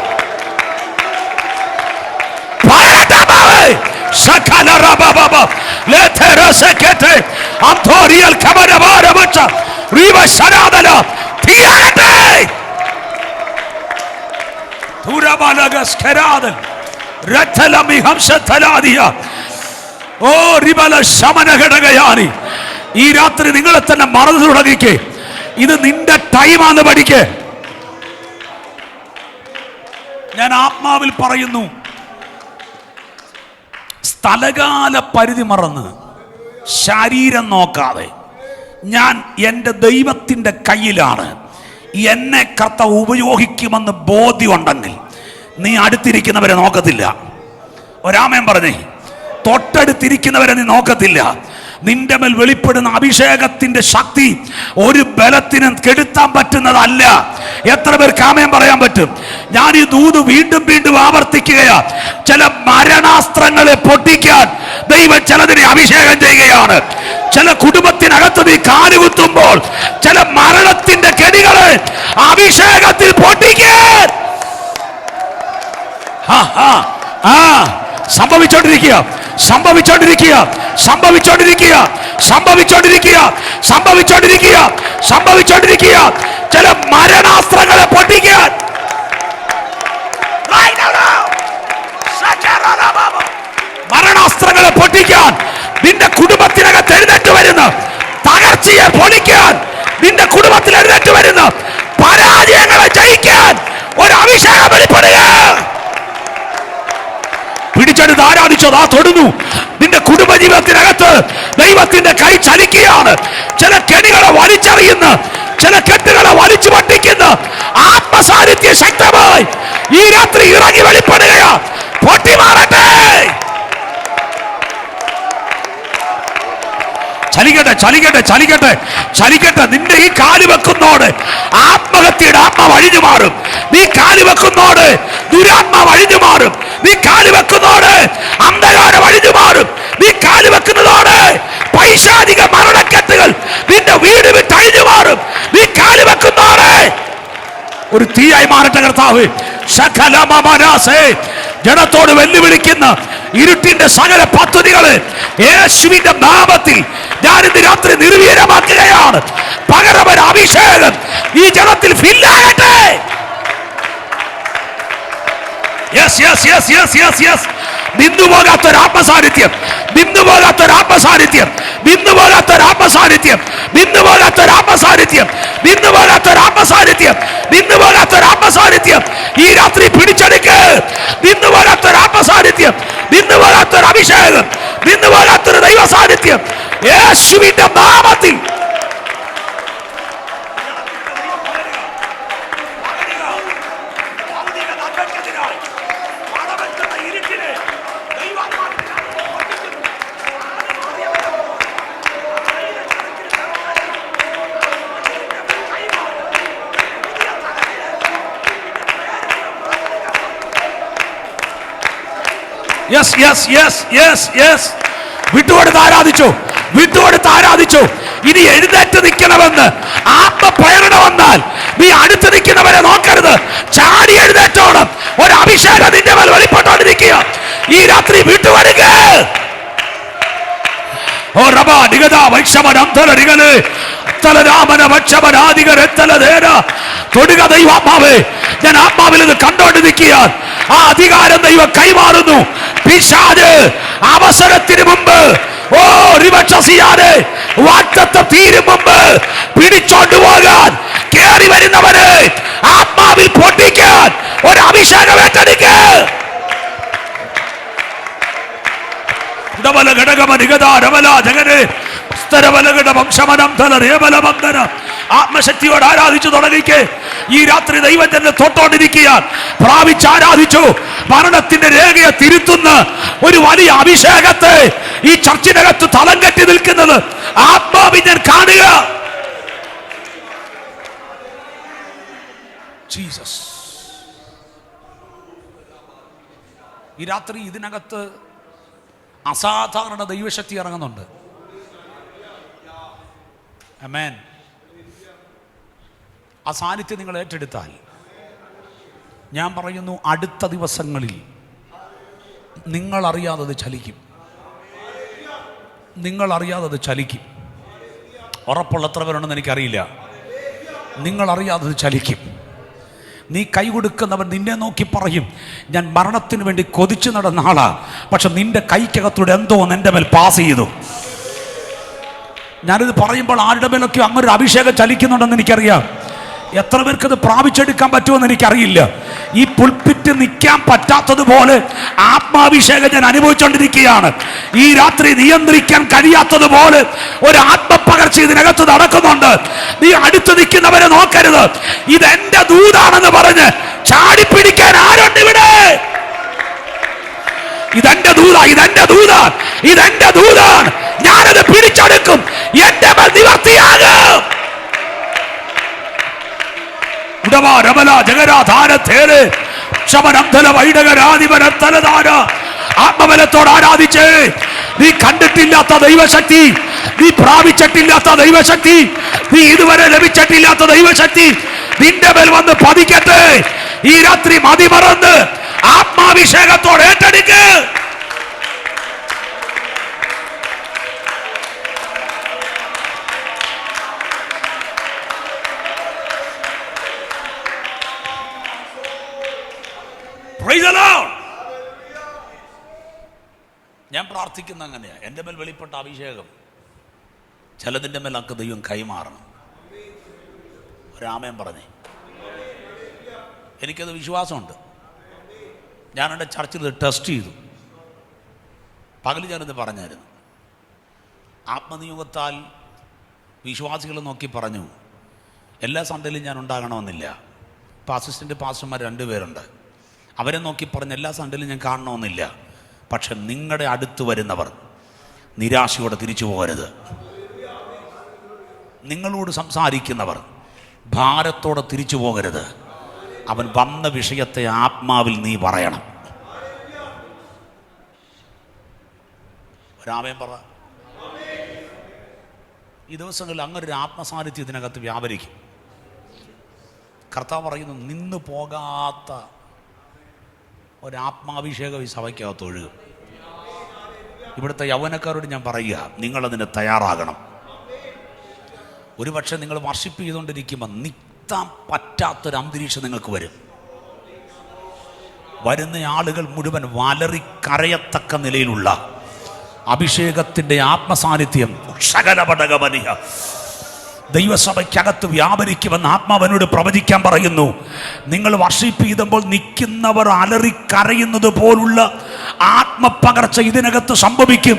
ഈ രാത്രി നിങ്ങളെ തന്നെ മറന്നു തുടങ്ങിക്കേ. ഇത് നിന്റെ ടൈമാന്ന് പഠിക്കേ. ഞാൻ ആത്മാവിൽ പറയുന്നു, സ്ഥലകാല പരിധി മറന്ന് ശരീരം നോക്കാതെ ഞാൻ എൻ്റെ ദൈവത്തിൻ്റെ കയ്യിലാണ്. എന്നെ കർത്താവ് ഉപയോഗിക്കുമെന്ന് ബോധ്യമുണ്ടെങ്കിൽ നീ അടുത്തിരിക്കുന്നവരെ നോക്കത്തില്ല. ഒരാമേൻ പറഞ്ഞേ. തൊട്ടടുത്തിരിക്കുന്നവരെ നീ നോക്കത്തില്ല. നിന്റെ മേൽ വെളിപ്പെടുന്ന അഭിഷേകത്തിന്റെ ശക്തി ഒരു ബലത്തിനും കെടുത്താൻ പറ്റുന്നതല്ല. എത്ര പേർക്ക് ആമേൻ പറയാൻ പറ്റും? ഞാൻ ഈ ദൂത് വീണ്ടും വീണ്ടും ആവർത്തിക്കുകയാ. ചില മരണാസ്ത്രങ്ങളെ പൊട്ടിക്കാൻ ദൈവം ചിലതിനെ അഭിഷേകം ചെയ്യുകയാണ്. ചില കുടുംബത്തിനകത്ത് നീ കാലുകുത്തുമ്പോൾ ചില മരണത്തിന്റെ കെണികളെ അഭിഷേകത്തിൽ പൊട്ടിക്കാൻ സംഭവിച്ചോണ്ടിരിക്കുക സംഭവിച്ചോണ്ടിരിക്കുക സംഭവിച്ചോണ്ടിരിക്കുക സംഭവിച്ചോണ്ടിരിക്കുക സംഭവിച്ചോണ്ടിരിക്കുക സംഭവിച്ചോണ്ടിരിക്കുക ചില മരണാസ്ത്രങ്ങളെ പൊട്ടിക്കാൻ മരണാസ്ത്രങ്ങളെ പൊട്ടിക്കാൻ നിന്റെ കുടുംബത്തിനകത്ത് എഴുന്നേറ്റ് വരുന്ന തകർച്ചയെ പൊളിക്കാൻ നിന്റെ കുടുംബത്തിൽ എഴുന്നേറ്റ് വരുന്ന പരാജയങ്ങളെ ജയിക്കാൻ ഒരു അഭിഷേകം വെളിപ്പെടുക. പിടിച്ചെടുത്ത് ആരാധിച്ചോ, ആ തൊടുന്നു. നിന്റെ കുടുംബജീവിതത്തിനകത്ത് ദൈവത്തിന്റെ കൈ ചലിക്കുകയാണ്. ചില കെണികളെ വലിച്ചെറിയുന്ന, ചില കെട്ടുകളെ വലിച്ചു പൊട്ടിക്കുന്ന ആത്മസാന്നിധ്യ ശക്തമായി ഈ രാത്രി ഇറങ്ങി വെളിപ്പെടുകയാ. പൊട്ടിമാറട്ടെ. ചലിക്കട്ടെ ചലിക്കട്ടെ ചലിക്കട്ടെ ചലിക്കട്ടെ. നിന്റെ ഈ കാല് വെക്കുന്നോട് ആത്മഹത്യയുടെ ആത്മാവ് അഴിഞ്ഞു മാറും. നീ കാല് വെക്കുന്നോട് ദുരാത്മാവ് അഴിഞ്ഞു മാറും. നീ കാല് വെക്കുന്നോട് അന്ധകാരം അഴിഞ്ഞു മാറും. നീ കാല് വെക്കുന്നതോട് പൈശാചിക മരണക്കെട്ടുകൾ നിന്റെ വീട് വിട്ട് അഴിഞ്ഞു മാറും. നീ കാല് വെക്കുന്നോട് ഒരു തീയായി മാറട്ടെ കർത്താവ്. ജനത്തോട് വെല്ലുവിളിക്കുന്ന ഇരുട്ടിന്റെ സകല പദ്ധതികള് യേശുവിന്റെ നാമത്തിൽ ഞാൻ ഇന്ന് രാത്രി നിർവീര്യമാക്കുകയാണ്. പകരം ഒരു അഭിഷേകം ഈ ജനത്തിൽ ഫില്ലാകട്ടെ. നിന്നുപോകാത്തൊരു ആത്മസാന്നിധ്യം, നിന്നുപോകാത്തൊരു ആത്മസാന്നിധ്യം, നിന്നുപോകാത്തൊരു ആത്മസാന്നിധ്യം, നിന്നുപോകാത്തൊരു ആത്മസാന്നിധ്യം, നിന്നുപോകാത്തൊരു ആത്മസാന്നിധ്യം, നിന്നുപോകാത്തൊരു ആത്മസാന്നിധ്യം ഈ രാത്രി പിടിച്ചെടുക്ക്. നിന്നുപോകാത്തൊരു ആത്മസാന്നിധ്യം, നിന്നുപോകാത്തൊരു അഭിഷേകം, നിന്നുപോകാത്തൊരു ദൈവ സാന്നിധ്യം യേശുവിന്റെ നാമത്തിൽ. വിട്ടുകൊടുത്ത് ആരാധിച്ചു, വിട്ടുകൊടുത്ത് ആരാധിച്ചു. ഇനി എഴുന്നേറ്റ് നിൽക്കണമെന്ന് ആത്മപ്രേരണ വന്നാൽ നീ അടുത്ത് നിൽക്കുന്നവരെ നോക്കരുത്. ചാടി എഴുന്നേറ്റോണം. ഒരു അഭിഷേകം നിന്റെ മേൽ വെളിപ്പെട്ടോണ്ടിരിക്കുക ഈ രാത്രി. വിട്ടുകൊടുക്ക. ഓ റബാ നിഗദ വൈക്ഷമനന്തര നിഗല് തലരാമന വക്ഷമനാദികരെത്തലതേന. തൊടുക ദൈവാത്മാവേ. ഞാൻ ആത്മാവിൽ ഇത് കണ്ടോണ്ട് നിൽക്കുക. ആ അധികാരം ദൈവം കൈമാറുന്നു. പിശാച് അവസരത്തിന് മുമ്പ് വാഗ്ദത്തം തീരും മുമ്പ് പിടിച്ചോണ്ടു പോകാൻ കേറി വരുന്നവരെ ആത്മാവിൽ പൊട്ടിക്കാൻ ഒരു അഭിഷേകം ഏറ്റെടുക്ക. ആത്മശക്തിയോട് ആരാധിച്ചു തുടങ്ങിക്ക്. ഈ രാത്രി ദൈവം തന്നെ തൊട്ടോണ്ടിരിക്കാൻ പ്രാപിച്ച് ആരാധിച്ചു. മരണത്തിന്റെ രേഖയെ തിരുത്തുന്ന ഒരു വലിയ അഭിഷേകത്തെ ഈ ചർച്ചിനകത്ത് തലം കെട്ടി നിൽക്കുന്നത് ആത്മാവിൽ ഞാൻ കാണുക. ജീസസ്. ഈ രാത്രി ഇതിനകത്ത് അസാധാരണ ദൈവശക്തി ഇറങ്ങുന്നുണ്ട്. ആമേൻ. ആ സാന്നിധ്യം നിങ്ങൾ ഏറ്റെടുത്താൽ ഞാൻ പറയുന്നു, അടുത്ത ദിവസങ്ങളിൽ നിങ്ങളറിയാതത് ചലിക്കും. നിങ്ങളറിയാതത് ചലിക്കും. ഉറപ്പുള്ള എത്ര പേരുണ്ടെന്ന് എനിക്കറിയില്ല. നിങ്ങളറിയാതത് ചലിക്കും. നീ കൈ കൊടുക്കുന്നവൻ നിന്നെ നോക്കി പറയും, ഞാൻ മരണത്തിന് വേണ്ടി കൊതിച്ചു നടന്ന ആളാ, പക്ഷെ നിന്റെ കൈക്കകത്തൂടെ എന്തോ എൻ്റെ മേൽ പാസ് ചെയ്തു. ഞാനിത് പറയുമ്പോൾ ആരുടെ മേലൊക്കെ അങ്ങനെ ഒരു അഭിഷേകം ചലിക്കുന്നുണ്ടെന്ന് എനിക്കറിയാം. എത്ര പേർക്ക് ഇത് പ്രാപിച്ചെടുക്കാൻ പറ്റുമെന്ന് എനിക്കറിയില്ല. ഈ പുൽപ്പിറ്റ് നിൽക്കാൻ പറ്റാത്തതുപോലെ ആത്മാഭിഷേകം ഞാൻ അനുഭവിച്ചുകൊണ്ടിരിക്കുകയാണ്. ഈ രാത്രി നിയന്ത്രിക്കാൻ കഴിയാത്തതുപോലെ ഒരു ആത്മപകർച്ച ഇതിനകത്ത് നടക്കുന്നുണ്ട്. നീ അടുത്ത് നിൽക്കുന്നവരെ നോക്കരുത്. ഇതെന്റെ ദൂതാണെന്ന് പറഞ്ഞ് ചാടിപ്പിടിക്കാൻ ആരുണ്ട് ഇവിടെ? ഇതെന്റെ ദൂതാ, ഇതെന്റെ ദൂതാ, ഇതെന്റെ ദൂതാൻ. ഞാനത് പിടിച്ചെടുക്കും. എന്റെ മേൽ നിവർത്തിയാകും. ആത്മബലത്തോട് ആരാധിച്ചേ. നീ കണ്ടിട്ടില്ലാത്ത ദൈവശക്തി, നീ പ്രാപിച്ചിട്ടില്ലാത്ത ദൈവശക്തി, നീ ഇതുവരെ ലഭിച്ചിട്ടില്ലാത്ത ദൈവശക്തി നിന്റെ മേൽ വന്ന് പതിക്കട്ടെ. ഈ രാത്രി മതിമറന്ന് ആത്മാഭിഷേകത്തോടെ ഏറ്റെടുക്ക്. ഞാൻ പ്രാർത്ഥിക്കുന്ന അങ്ങനെയാ. എൻ്റെ മേൽ വെളിപ്പെട്ട അഭിഷേകം ചിലതിൻ്റെ മേലൊക്കെ ദൈവം കൈമാറണം. ഒരാമയം പറഞ്ഞേ. എനിക്കത് വിശ്വാസമുണ്ട്. ഞാൻ എൻ്റെ ചർച്ചിൽ ഇത് ടെസ്റ്റ് ചെയ്തു. പകൽ ഞാനിത് പറഞ്ഞായിരുന്നു. ആത്മനിയോഗത്താൽ വിശ്വാസികൾ നോക്കി പറഞ്ഞു, എല്ലാ സൺഡേയിലും ഞാൻ ഉണ്ടാകണമെന്നില്ല. ഇപ്പോൾ അസിസ്റ്റൻ്റ് പാസ്റ്റർമാർ 2 പേരുണ്ട്. അവരെ നോക്കി പറഞ്ഞ് എല്ലാ സൺഡേയിലും ഞാൻ കാണണമെന്നില്ല. പക്ഷെ നിങ്ങളുടെ അടുത്ത് വരുന്നവർ നിരാശയോടെ തിരിച്ചു പോകരുത്. നിങ്ങളോട് സംസാരിക്കുന്നവർ ഭാരത്തോടെ തിരിച്ചു പോകരുത്. അവൻ വന്ന വിഷയത്തെ ആത്മാവിൽ നീ പറയണം. ഒരാമയം പറ. ഈ ദിവസങ്ങളിൽ അങ്ങനൊരു ആത്മസാന്നിധ്യം ഇതിനകത്ത് വ്യാപരിക്കും. കർത്താവ് പറയുന്നു, നിന്ന് പോകാത്ത ഒരാത്മാഭിഷേകം ഈ സഭയ്ക്കകത്ത് ഒഴുകും. ഇവിടുത്തെ യൗവനക്കാരോട് ഞാൻ പറയുക, നിങ്ങളതിന് തയ്യാറാകണം. ഒരുപക്ഷെ നിങ്ങൾ വർഷിപ്പ് ചെയ്തുകൊണ്ടിരിക്കുമ്പോൾ നിൽക്കാൻ പറ്റാത്തൊരു അന്തരീക്ഷം നിങ്ങൾക്ക് വരും. വരുന്ന ആളുകൾ മുഴുവൻ വലറിക്കരയത്തക്ക നിലയിലുള്ള അഭിഷേകത്തിൻ്റെ ആത്മസാന്നിധ്യം ക്ഷകലപടകമനിയ ദൈവസഭയ്ക്കകത്ത് വ്യാപരിക്കുമെന്ന് ആത്മാവനോട് പ്രവചിക്കാൻ പറയുന്നു. നിങ്ങൾ വർഷിപ്പ് ചെയ്തുമ്പോൾ നിൽക്കുന്നവർ അലറിക്കരയുന്നത് പോലുള്ള ആത്മപകർച്ച ഇതിനകത്ത് സംഭവിക്കും.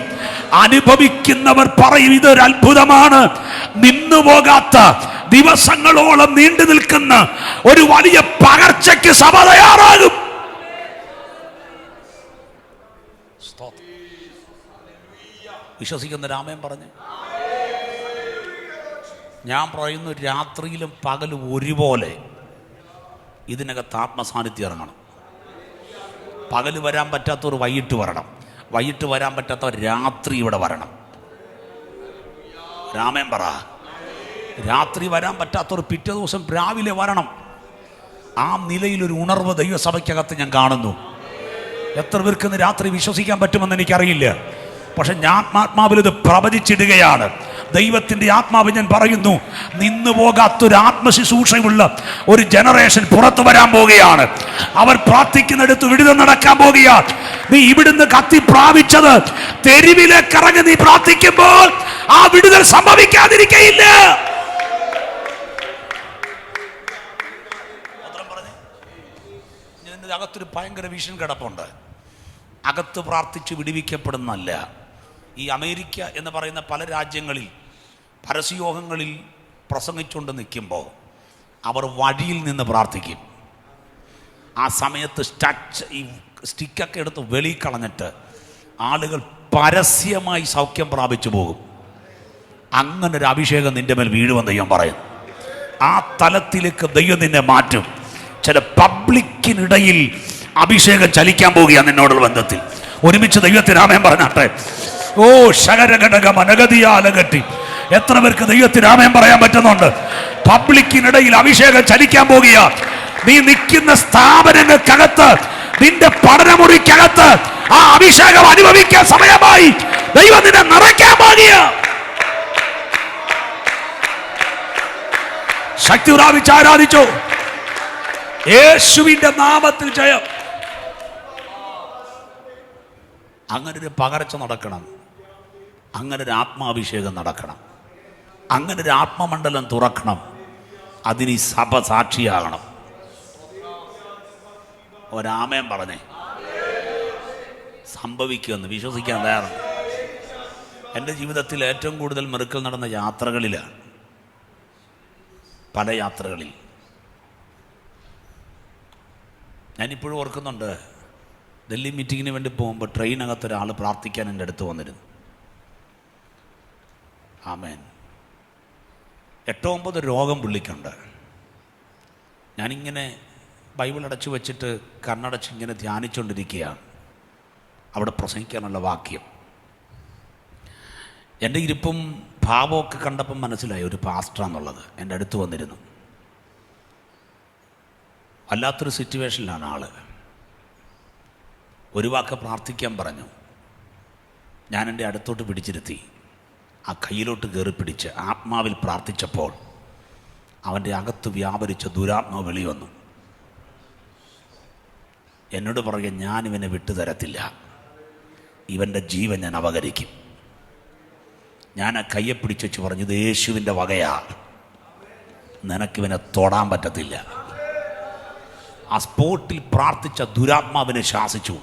അനുഭവിക്കുന്നവർ പറയും, ഇതൊരു അത്ഭുതമാണ്. നിന്നുപോകാത്ത ദിവസങ്ങളോളം നീണ്ടു നിൽക്കുന്ന ഒരു വലിയ പകർച്ചയ്ക്ക് സഭ തയ്യാറാകും. വിശ്വസിക്കുന്ന രാമൻ പറഞ്ഞു. ഞാൻ പറയുന്നു, രാത്രിയിലും പകലും ഒരുപോലെ ഇതിനകത്ത് ആത്മസാന്നിധ്യം ഇറങ്ങണം. പകൽ വരാൻ പറ്റാത്തവർ വൈകിട്ട് വരണം, വൈകിട്ട് വരാൻ പറ്റാത്തവർ രാത്രി ഇവിടെ വരണം. രാമൻ പറ. രാത്രി വരാൻ പറ്റാത്തവർ പിറ്റേ ദിവസം രാവിലെ വരണം. ആ നിലയിലൊരു ഉണർവ് ദൈവസഭയ്ക്കകത്ത് ഞാൻ കാണുന്നു. എത്ര പേർക്ക് രാത്രി വിശ്വസിക്കാൻ പറ്റുമെന്ന് എനിക്കറിയില്ല. പക്ഷെ ഞാൻ ആത്മാവിൽ ഇത് പ്രവചിച്ചിടുകയാണ്. ദൈവത്തിൻ്റെ ആത്മാവ് ഞാൻ പറയുന്നു, നിന്നു പോകാത്തൊരു ആത്മശുശ്രൂഷയുള്ള ഒരു ജനറേഷൻ പുറത്തു വരാൻ പോവുകയാണ്. അവർ പ്രാർത്ഥിക്കുന്നിടത്ത് വിടുതൽ നടക്കാൻ പോവുകയാണ്. നീ ഇവിടുന്ന് കത്തി പ്രാപിച്ചത് തെരുവിലേക്ക് ഇറങ്ങി നീ പ്രാർത്ഥിക്കുമ്പോൾ ആ വിടുതൽ സംഭവിക്കാതിരിക്കയില്ല. ഇതിൻ്റെ അകത്തൊരു ഭയങ്കര വിഷൻ കിടപ്പുണ്ട്. അകത്ത് പ്രാർത്ഥിച്ച് വിടുവിക്കപ്പെടുന്നല്ല. ഈ അമേരിക്ക എന്ന് പറയുന്ന പല രാജ്യങ്ങളിൽ പരസ്യയോഗങ്ങളിൽ പ്രസംഗിച്ചുകൊണ്ട് നിൽക്കുമ്പോൾ അവർ വഴിയിൽ നിന്ന് പ്രാർത്ഥിക്കും. ആ സമയത്ത് ഈ സ്റ്റിക്കൊക്കെ എടുത്ത് വെളിയിൽ കളഞ്ഞിട്ട് ആളുകൾ പരസ്യമായി സൗഖ്യം പ്രാപിച്ചു പോകും. അങ്ങനൊരു അഭിഷേകം നിന്റെ മേൽ വീഴുമെന്ന് ദൈവം പറയുന്നു. ആ തലത്തിലേക്ക് ദൈവം നിന്നെ മാറ്റും. ചില പബ്ലിക്കിനിടയിൽ അഭിഷേകം ചലിക്കാൻ പോവുകയാണ് നിന്നോടുള്ള ബന്ധത്തിൽ. ഒരുമിച്ച് ദൈവത്തിന് ആമേൻ പറഞ്ഞാട്ടെ. ഓ ശകരഘടക മനഗതിയാലകട്ടി. എത്ര പേർക്ക് ദൈവത്തിന് ആമേൻ പറയാൻ പറ്റുന്നുണ്ട്? പബ്ലിക്കിനിടയിൽ അഭിഷേകം ചലിക്കാൻ പോകുക. നീ നിൽക്കുന്ന സ്ഥാപനങ്ങൾക്കകത്ത്, നിന്റെ പഠനമുറിക്കകത്ത് ആ അഭിഷേകം അനുഭവിക്കാൻ സമയമായി. ദൈവം നിന്നെ നിറയ്ക്കാൻ പോകുക. ശക്തി പ്രാപിച്ച് ആരാധിച്ചോ. യേശുവിന്റെ നാമത്തിൽ ജയം. അങ്ങനൊരു പകർച്ച നടക്കണം. അങ്ങനൊരു ആത്മാഭിഷേകം നടക്കണം. അങ്ങനൊരു ആത്മമണ്ഡലം തുറക്കണം. അതിന് ഈ സഭ സാക്ഷിയാകണം. ഒരാമയം പറഞ്ഞേ. സംഭവിക്കുമെന്ന് വിശ്വസിക്കാൻ തയ്യാറുണ്ട്. എൻ്റെ ജീവിതത്തിൽ ഏറ്റവും കൂടുതൽ മിറക്കിൾ നടന്ന യാത്രകളിലാണ്. പല യാത്രകളിൽ ഞാനിപ്പോഴും ഓർക്കുന്നുണ്ട്. ഡൽഹി മീറ്റിങ്ങിന് വേണ്ടി പോകുമ്പോൾ ട്രെയിനകത്തൊരാൾ പ്രാർത്ഥിക്കാൻ എൻ്റെ അടുത്ത് വന്നിരുന്നു. ആമേൻ. 8-9 രോഗം പുള്ളിക്കുണ്ട്. ഞാനിങ്ങനെ ബൈബിൾ അടച്ചു വെച്ചിട്ട് കണ്ണടച്ച് ഇങ്ങനെ ധ്യാനിച്ചുകൊണ്ടിരിക്കുകയാണ്. അവിടെ പ്രസംഗിക്കാനുള്ള വാക്യം എൻ്റെ ഇരിപ്പും ഭാവമൊക്കെ കണ്ടപ്പം മനസ്സിലായി ഒരു പാസ്റ്ററാന്നുള്ളത്. എൻ്റെ അടുത്ത് വന്നിരുന്നു. വല്ലാത്തൊരു സിറ്റുവേഷനിലാണ് ആള്. ഒരു വാക്ക് പ്രാർത്ഥിക്കാൻ പറഞ്ഞു. ഞാൻ എൻ്റെ അടുത്തോട്ട് പിടിച്ചിരുത്തി. ആ കയ്യിലോട്ട് കയറി പിടിച്ച് ആത്മാവിൽ പ്രാർത്ഥിച്ചപ്പോൾ അവൻ്റെ അകത്ത് വ്യാപരിച്ച ദുരാത്മാവ് വെളി വന്നു. എന്നോട് പറയുക, ഞാനിവനെ വിട്ടുതരത്തില്ല, ഇവൻ്റെ ജീവൻ ഞാൻ അപകരിക്കും. ഞാൻ ആ കയ്യെ പിടിച്ചു വെച്ച് പറഞ്ഞു, ഇത് യേശുവിൻ്റെ വകയാ, നിനക്കിവനെ തൊടാൻ പറ്റത്തില്ല. ആ സ്പോട്ടിൽ പ്രാർത്ഥിച്ച ദുരാത്മാവിനെ ശാസിച്ചു.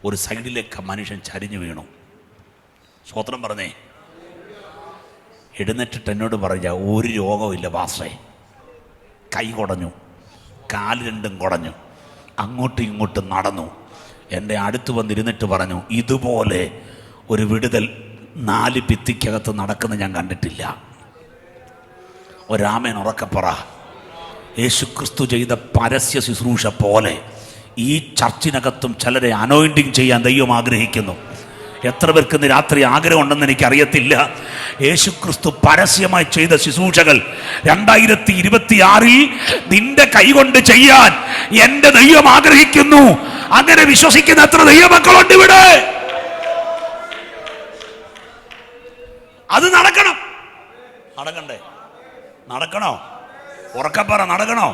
ഒരു സൈഡിലേക്ക് മനുഷ്യൻ ചരിഞ്ഞു വീണു. സ്തോത്രം പറഞ്ഞേ. എഴുന്നേറ്റിട്ട് എന്നോട് പറഞ്ഞ, ഒരു രോഗമില്ല പാസ്റ്ററേ. കൈ കുടഞ്ഞു, കാല് രണ്ടും കുടഞ്ഞു, അങ്ങോട്ടും ഇങ്ങോട്ടും നടന്നു. എൻ്റെ അടുത്ത് വന്നിരുന്നിട്ട് പറഞ്ഞു, ഇതുപോലെ ഒരു വിടുതൽ 4 ഭിത്തിക്കകത്ത് നടക്കുന്നത് ഞാൻ കണ്ടിട്ടില്ല. ഒരാമേൻ ഉറക്കപ്പറ. യേശുക്രിസ്തു ചെയ്ത പരസ്യ ശുശ്രൂഷ പോലെ ഈ ചർച്ചിനകത്തും ചിലരെ അനോയിൻറ്റിങ് ചെയ്യാൻ ദൈവം ആഗ്രഹിക്കുന്നു. എത്ര പേർക്ക് ഇന്ന് രാത്രി ആഗ്രഹമുണ്ടെന്ന് എനിക്കറിയത്തില്ല. യേശുക്രിസ്തു പരസ്യമായി ചെയ്ത ശുശ്രൂഷകൾ 2026 നിന്റെ കൈകൊണ്ട് ചെയ്യാൻ എൻ്റെ ദൈവം ആഗ്രഹിക്കുന്നു. അങ്ങനെ വിശ്വസിക്കുന്ന എത്ര ദൈവമക്കളുണ്ട് ഇവിടെ? അത് നടക്കണം. നടക്കണ്ടേ? നടക്കണോ? ഉറക്കപ്പറ, നടക്കണോ?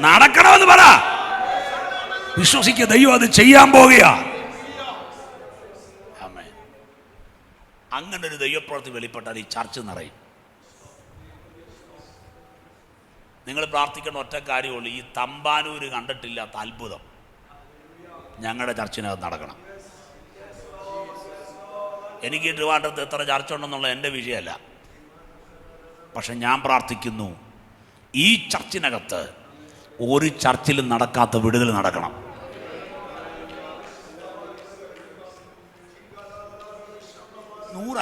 നടക്കണമെന്ന് പറ. വിശ്വസിക്കുക, ദൈവം അത് ചെയ്യാൻ പോകുകയാ. അങ്ങനെ ഒരു ദൈവപ്രവൃത്തി വെളിപ്പെട്ടാൽ ഈ ചർച്ച് നിറയും. നിങ്ങൾ പ്രാർത്ഥിക്കേണ്ട ഒറ്റ കാര്യമുള്ളൂ, ഈ തമ്പാനൂര് കണ്ടിട്ടില്ലാത്ത അത്ഭുതം ഞങ്ങളുടെ ചർച്ചിനകത്ത് നടക്കണം. എനിക്ക് ട്രിവാൻഡ്രത്ത് എത്ര ചർച്ച ഉണ്ടെന്നുള്ള എൻ്റെ വിഷയമല്ല. പക്ഷെ ഞാൻ പ്രാർത്ഥിക്കുന്നു, ഈ ചർച്ചിനകത്ത് ഒരു ചർച്ചിലും നടക്കാത്ത വിടുതൽ നടക്കണം.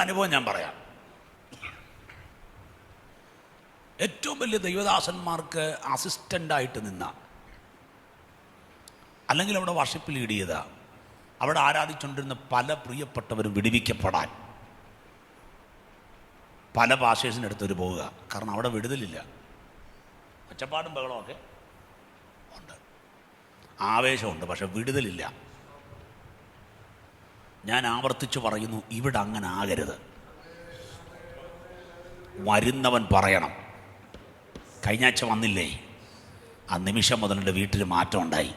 അനുഭവം ഞാൻ പറയാം. ഏറ്റവും വലിയ ദൈവദാസന്മാർക്ക് അസിസ്റ്റൻ്റായിട്ട് നിന്ന, അല്ലെങ്കിൽ അവിടെ വർഷിപ്പ് ലീഡ് ചെയ്ത, അവിടെ ആരാധിച്ചുകൊണ്ടിരുന്ന പല പ്രിയപ്പെട്ടവരും വിടുവിക്കപ്പെടാൻ പല പാസ്റ്റേഴ്സിൻ്റെ അടുത്തൊരു പോവുക. കാരണം അവിടെ വിടുതലില്ല. ഒച്ചപ്പാടും ബഹളമൊക്കെ ഉണ്ട്, ആവേശമുണ്ട്, പക്ഷെ വിടുതലില്ല. ഞാൻ ആവർത്തിച്ച് പറയുന്നു, ഇവിടെ അങ്ങനെ ആകരുത്. വരുന്നവൻ പറയണം. കഴിഞ്ഞ ആഴ്ച വന്നില്ലേ, ആ നിമിഷം മുതൽ എൻ്റെ വീട്ടിൽ മാറ്റം ഉണ്ടായി.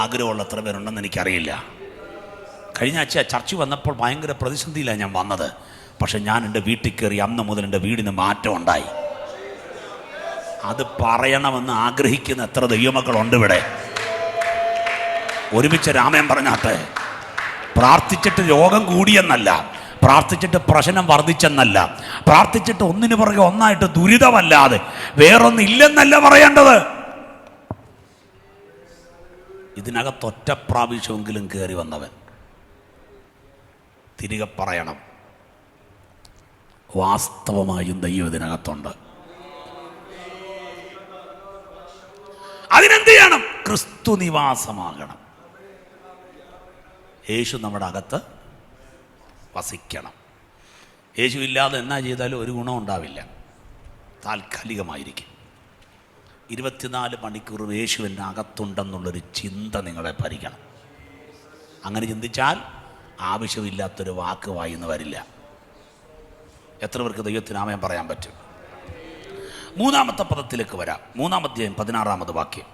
ആഗ്രഹമുള്ള എത്ര പേരുണ്ടെന്ന് എനിക്കറിയില്ല. കഴിഞ്ഞ ആഴ്ച ചർച്ച വന്നപ്പോൾ ഭയങ്കര പ്രതിസന്ധിയിലാണ് ഞാൻ വന്നത്. പക്ഷെ ഞാൻ എൻ്റെ വീട്ടിൽ കയറി അന്ന് മുതൽ എൻ്റെ വീടിന് മാറ്റം ഉണ്ടായി. അത് പറയണമെന്ന് ആഗ്രഹിക്കുന്ന എത്ര ദൈവമക്കളുണ്ട് ഇവിടെ? ഒരുമിച്ച് രാമൻ പറഞ്ഞാട്ടെ. പ്രാർത്ഥിച്ചിട്ട് രോഗം കൂടിയെന്നല്ല, പ്രാർത്ഥിച്ചിട്ട് പ്രശ്നം വർദ്ധിച്ചെന്നല്ല, പ്രാർത്ഥിച്ചിട്ട് ഒന്നിനു പുറകെ ഒന്നായിട്ട് ദുരിതമല്ലാതെ വേറൊന്നില്ലെന്നല്ല പറയേണ്ടത്. ഇതിനകത്ത് ഒറ്റ പ്രാവശ്യമെങ്കിലും കയറി വന്നവൻ തിരികെ പറയണം, വാസ്തവമായും ദൈവം ഇതിനകത്തുണ്ട്. അതിനെന്ത് ചെയ്യണം? ക്രിസ്തു നിവാസമാകണം. യേശു നമ്മുടെ അകത്ത് വസിക്കണം. യേശു ഇല്ലാതെ എന്നാ ചെയ്താലും ഒരു ഗുണം ഉണ്ടാവില്ല, താൽക്കാലികമായിരിക്കും. 24 മണിക്കൂർ യേശുവിൻ്റെ അകത്തുണ്ടെന്നുള്ളൊരു ചിന്ത നിങ്ങളെ ഭരിക്കണം. അങ്ങനെ ചിന്തിച്ചാൽ ആവശ്യമില്ലാത്തൊരു വാക്ക് വായിന്ന് വരില്ല. എത്ര പേർക്ക് ദൈവത്തിനാമയം പറയാൻ പറ്റും? 3-ാമത്തെ പദത്തിലേക്ക് വരാം. 3-ാം അധ്യായം 16-ാമത് വാക്യം.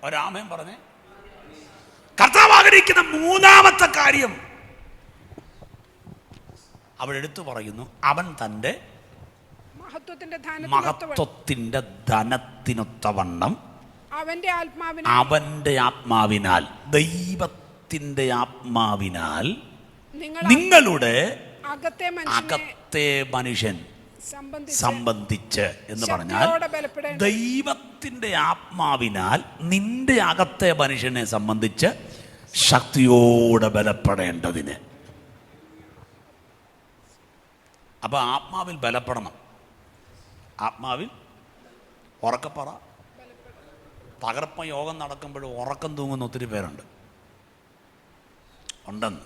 ഒരാമേൻ പറഞ്ഞേ. കർത്താവ് ആഗ്രഹിക്കുന്ന മൂന്നാമത്തെ കാര്യം അവിടെ എടുത്തു പറയുന്നു, അവൻ തൻ്റെ മഹത്വത്തിന്റെ ധനത്തിനൊത്തവണ്ണം അവന്റെ ആത്മാവിനാൽ, ദൈവത്തിന്റെ ആത്മാവിനാൽ നിങ്ങളുടെ അകത്തെ മനുഷ്യൻ സംബന്ധിച്ച് എന്ന് പറഞ്ഞാൽ, ദൈവത്തിന്റെ ആത്മാവിനാൽ നിന്റെ അകത്തെ മനുഷ്യനെ സംബന്ധിച്ച് ശക്തിയോടെ ബലപ്പെടേണ്ടതിന്. അപ്പൊ ആത്മാവിൽ ബലപ്പെടണം. ആത്മാവിൽ ഉറക്കപ്പറ. തകർപ്പ യോഗം നടക്കുമ്പോൾ ഉറക്കം തൂങ്ങുന്ന ഒത്തിരി പേരുണ്ട്, ഉണ്ടെന്ന്.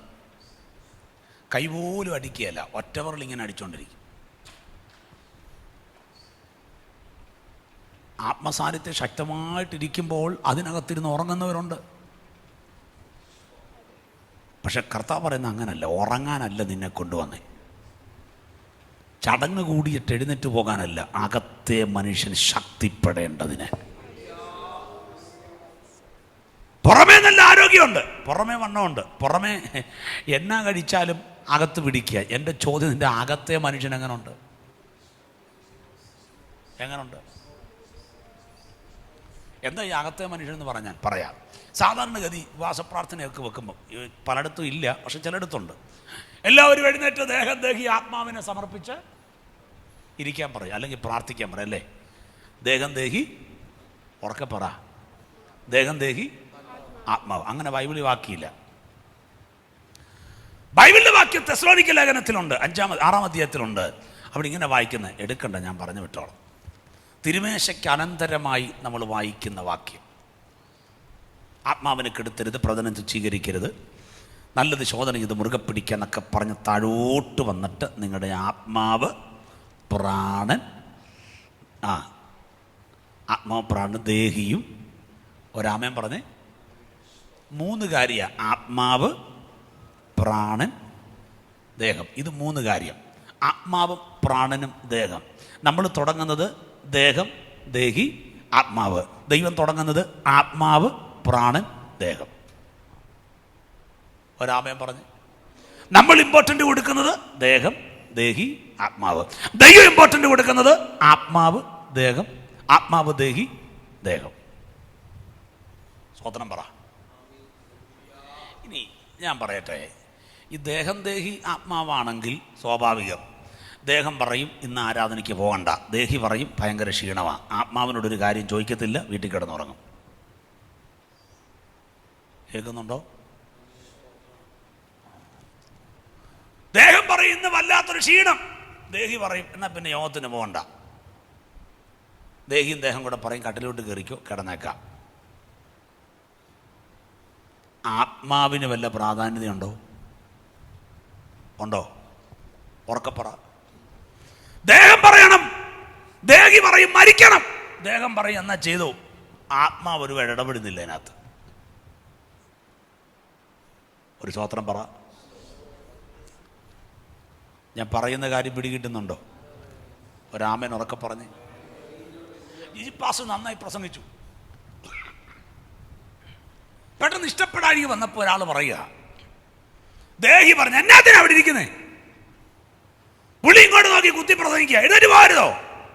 കൈപോലും അടിക്കുകയല്ല, ഒറ്റവറിൽ ഇങ്ങനെ അടിച്ചുകൊണ്ടിരിക്കും. ആത്മസാന്നിധ്യം ശക്തമായിട്ടിരിക്കുമ്പോൾ അതിനകത്തിരുന്ന് ഉറങ്ങുന്നവരുണ്ട്. പക്ഷെ കർത്താവ് പറയുന്ന അങ്ങനല്ല. ഉറങ്ങാനല്ല നിന്നെ കൊണ്ടുവന്നേ, ചടങ്ങ് കൂടിയിട്ട് എഴുന്നേറ്റ് പോകാനല്ല, അകത്തെ മനുഷ്യൻ ശക്തിപ്പെടേണ്ടതിന്. പുറമേ നല്ല ആരോഗ്യമുണ്ട്, പുറമേ വണ്ണമുണ്ട്, പുറമേ എന്നാ കഴിച്ചാലും അകത്ത് പിടിക്കുക. എൻ്റെ ചോദ്യം, നിൻ്റെ അകത്തെ മനുഷ്യൻ എങ്ങനെയുണ്ട്? എങ്ങനെയുണ്ട്? എന്താ ഈ അകത്തെ മനുഷ്യൻ എന്ന് പറഞ്ഞാൽ പറയാം. സാധാരണഗതി ഉപവാസപ്രാർത്ഥനയൊക്കെ വെക്കുമ്പോൾ പലയിടത്തും ഇല്ല, പക്ഷെ ചിലയിടത്തുണ്ട്. എല്ലാവരും എഴുന്നേറ്റ് ദേഹം ദേഹി ആത്മാവിനെ സമർപ്പിച്ച് ഇരിക്കാൻ പറയും, അല്ലെങ്കിൽ പ്രാർത്ഥിക്കാൻ പറയും, അല്ലേ? ദേഹം ദേഹി, ഉറക്കെ പറ, ദേഹം ദേഹി ആത്മാവ്. അങ്ങനെ ബൈബിളിൽ വാക്കിയില്ല. ബൈബിളിലെ വാക്യം തെസ്സലോനിക്ക ലേഖനത്തിലുണ്ട്, 6-ാം അധ്യായത്തിലുണ്ട്. അവിടെ ഇങ്ങനെ വായിക്കുന്നത്, എടുക്കണ്ട, ഞാൻ പറഞ്ഞു വിട്ടോളാം. തിരുമേശയ്ക്ക് അനന്തരമായി നമ്മൾ വായിക്കുന്ന വാക്യം, ആത്മാവിനെ കെടുത്തരുത്, പ്രവചനം തുച്ഛീകരിക്കരുത്, നല്ലത് ശോധന ചെയ്ത് മുറുകെ പിടിക്കുക എന്നൊക്കെ പറഞ്ഞ് താഴോട്ട് വന്നിട്ട് നിങ്ങളുടെ ആത്മാവ്, പ്രാണൻ, ആത്മാവ്, പ്രാണൻ, ദേഹിയും, ഒരാമേൻ പറഞ്ഞേ, 3 കാര്യമാണ്. ആത്മാവ്, പ്രാണൻ, ദേഹം. ഇത് 3 കാര്യം. ആത്മാവും പ്രാണനും ദേഹം. നമ്മൾ തുടങ്ങുന്നത് ദേഹം, ദേഹി, ആത്മാവ്. ദൈവം തുടങ്ങുന്നത് ആത്മാവ്, പ്രാണൻ, ദേഹം. ഒരാമേൻ പറഞ്ഞ്, നമ്മൾ ഇമ്പോർട്ടൻ്റ് കൊടുക്കുന്നത് ദേഹം, ദേഹി, ആത്മാവ്. ദൈവം ഇമ്പോർട്ടൻ്റ് കൊടുക്കുന്നത് ആത്മാവ്, ദേഹം, ആത്മാവ്, ദേഹി, ദേഹം. സ്വതന്ത്രം പറ. ഇനി ഞാൻ പറയട്ടെ, ഈ ദേഹം, ദേഹി, ആത്മാവാണെങ്കിൽ സ്വാഭാവികം. ദേഹം പറയും ഇന്ന് ആരാധനയ്ക്ക് പോകണ്ട, ദേഹി പറയും ഭയങ്കര ക്ഷീണമാണ്, ആത്മാവിനോടൊരു കാര്യം ചോദിക്കത്തില്ല, വീട്ടിൽ കിടന്നുറങ്ങും. കേൾക്കുന്നുണ്ടോ? ദേഹം പറയും ഇന്ന് വല്ലാത്തൊരു ക്ഷീണം, ദേഹി പറയും എന്നാൽ പിന്നെ യോഗത്തിന് പോകണ്ട. ദേഹിയും ദേഹം കൂടെ പറയും കട്ടിലോട്ട് കയറിക്കോ, കിടന്നേക്കാം. ആത്മാവിന് വല്ല പ്രാധാന്യതയുണ്ടോ? ഉണ്ടോ? ഉറക്കപ്പറ. ദേഹം പറയണം, ദേഹി പറയും മരിക്കണം, ദേഹം പറയും എന്നാ ചെയ്തു. ആത്മാവ് ഒരു ഇടപെടുന്നില്ല അതിനകത്ത്. ഒരു സ്വോത്രം പറ. ഞാൻ പറയുന്ന കാര്യം പിടികിട്ടുന്നുണ്ടോ? ഒരാമൻ ഉറക്കെ പറഞ്ഞ്. ഈ പാസ് നന്നായി പ്രസംഗിച്ചു. പെട്ടെന്ന് ഇഷ്ടപ്പെടാഴി വന്നപ്പോൾ ഒരാൾ പറയുക, ദേഹി പറഞ്ഞു എന്നാത്തിനാ അവിടെ ഇരിക്കുന്നേ? പുള്ളി ഇങ്ങോട്ട് നോക്കി കുത്തി പ്രസംഗിക്കുക, എഴുന്നേറ്റ് പോരുതോ?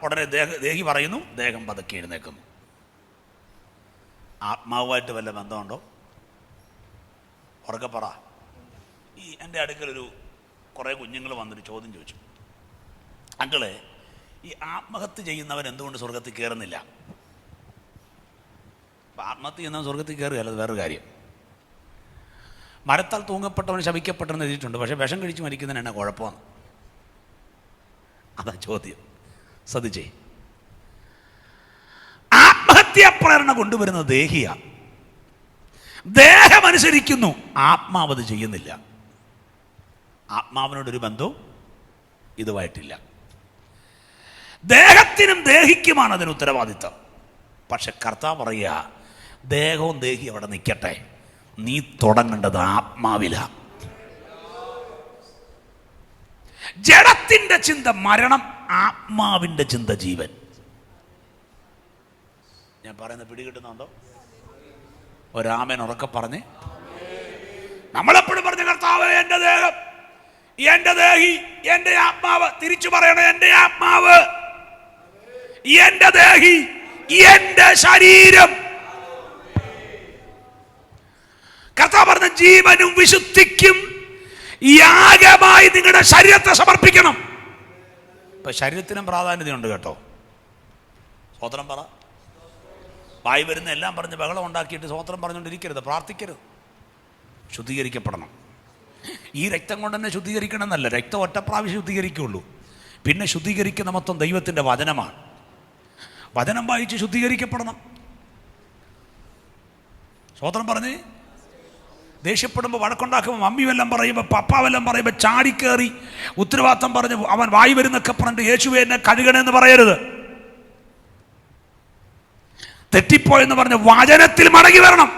ഉടനെ ദേഹി പറയുന്നു, ദേഹം പതുക്കെ എഴുന്നേക്കുന്നു. ആത്മാവുമായിട്ട് വല്ല ബന്ധമുണ്ടോ? ഉറക്കെ പറ. ഈ എൻ്റെ അടുക്കലൊരു കുറേ കുഞ്ഞുങ്ങൾ വന്നൊരു ചോദ്യം ചോദിച്ചു, അങ്കിളെ ഈ ആത്മഹത്യ ചെയ്യുന്നവൻ എന്തുകൊണ്ട് സ്വർഗത്തിൽ കയറുന്നില്ല? അപ്പം ആത്മഹത്യ ചെയ്യുന്നവൻ സ്വർഗത്തിൽ കയറുകയല്ല, അത് വേറൊരു കാര്യം. മരത്താൽ തൂങ്ങപ്പെട്ടവൻ ശപിക്കപ്പെട്ടെന്ന് എഴുതിയിട്ടുണ്ട്, പക്ഷേ വിഷം കഴിച്ച് മരിക്കുന്നതിന് എന്നാ കുഴപ്പമാണ്? അതാ ചോദ്യം. ശ്രദ്ധിച്ചേ, ആത്മഹത്യാ പ്രേരണ കൊണ്ടുവരുന്നത് ദേഹിയ. ദേഹമനുസരിക്കുന്നു, ആത്മാവത് ചെയ്യുന്നില്ല. ആത്മാവിനോടൊരു ബന്ധവും ഇതുമായിട്ടില്ല. ദേഹത്തിനും ദേഹിക്കുമാണ് അതിന് ഉത്തരവാദിത്വം. പക്ഷെ കർത്താവ് പറയുക, ദേഹവും ദേഹി അവിടെ നിൽക്കട്ടെ, നീ തുടങ്ങേണ്ടത് ആത്മാവില. ജഡത്തിന്റെ ചിന്ത മരണം, ആത്മാവിന്റെ ചിന്ത ജീവൻ. ഞാൻ പറയുന്നത് പിടികിട്ടുന്നുണ്ടോ? ഒരാമൻ ഉറക്കെ പറഞ്ഞ്. നമ്മളെപ്പോഴും പറഞ്ഞ കർത്താവ് എൻ്റെ ദേഹം, എൻ്റെ ദേഹി, എൻ്റെ ആത്മാവ്. തിരിച്ചു പറയണം, എൻ്റെ ആത്മാവ്, എൻ്റെ ദേഹി, എൻ്റെ ശരീരം. കർത്താവ് പറഞ്ഞ ജീവനും വിശുദ്ധിക്കും യാഗമായി നിങ്ങളുടെ ശരീരത്തെ സമർപ്പിക്കണം. ഇപ്പൊ ശരീരത്തിനും പ്രാധാന്യതയുണ്ട് കേട്ടോ. സ്വോത്രം പറ. വായി വരുന്ന എല്ലാം പറഞ്ഞ് ബഹളം ഉണ്ടാക്കിയിട്ട് സ്വോത്രം പറഞ്ഞുകൊണ്ടിരിക്കരുത്, പ്രാർത്ഥിക്കരുത്. ശുദ്ധീകരിക്കപ്പെടണം. ഈ രക്തം കൊണ്ട് തന്നെ ശുദ്ധീകരിക്കണം എന്നല്ല, രക്തം ഒറ്റ പ്രാവശ്യം ശുദ്ധീകരിക്കുള്ളൂ. പിന്നെ ശുദ്ധീകരിക്കുന്ന മൊത്തം ദൈവത്തിൻ്റെ വചനമാണ്. വചനം വായിച്ച് ശുദ്ധീകരിക്കപ്പെടണം. സ്വോത്രം പറഞ്ഞ്. ദേഷ്യപ്പെടുമ്പോൾ, വഴക്കുണ്ടാക്കുമ്പോൾ, മമ്മി വല്ലം പറയുമ്പോൾ, പപ്പ വല്ലം പറയുമ്പോൾ ചാടിക്കേറി ഉത്തരവാദിത്തം പറഞ്ഞ് അവൻ വായി വരുന്നൊക്കെ പറഞ്ഞിട്ട് യേശുവേ എന്നെ കഴുകണമെന്ന് പറയരുത്. തെറ്റിപ്പോയെന്ന് പറഞ്ഞ് വചനത്തിൽ മടങ്ങി വരണം.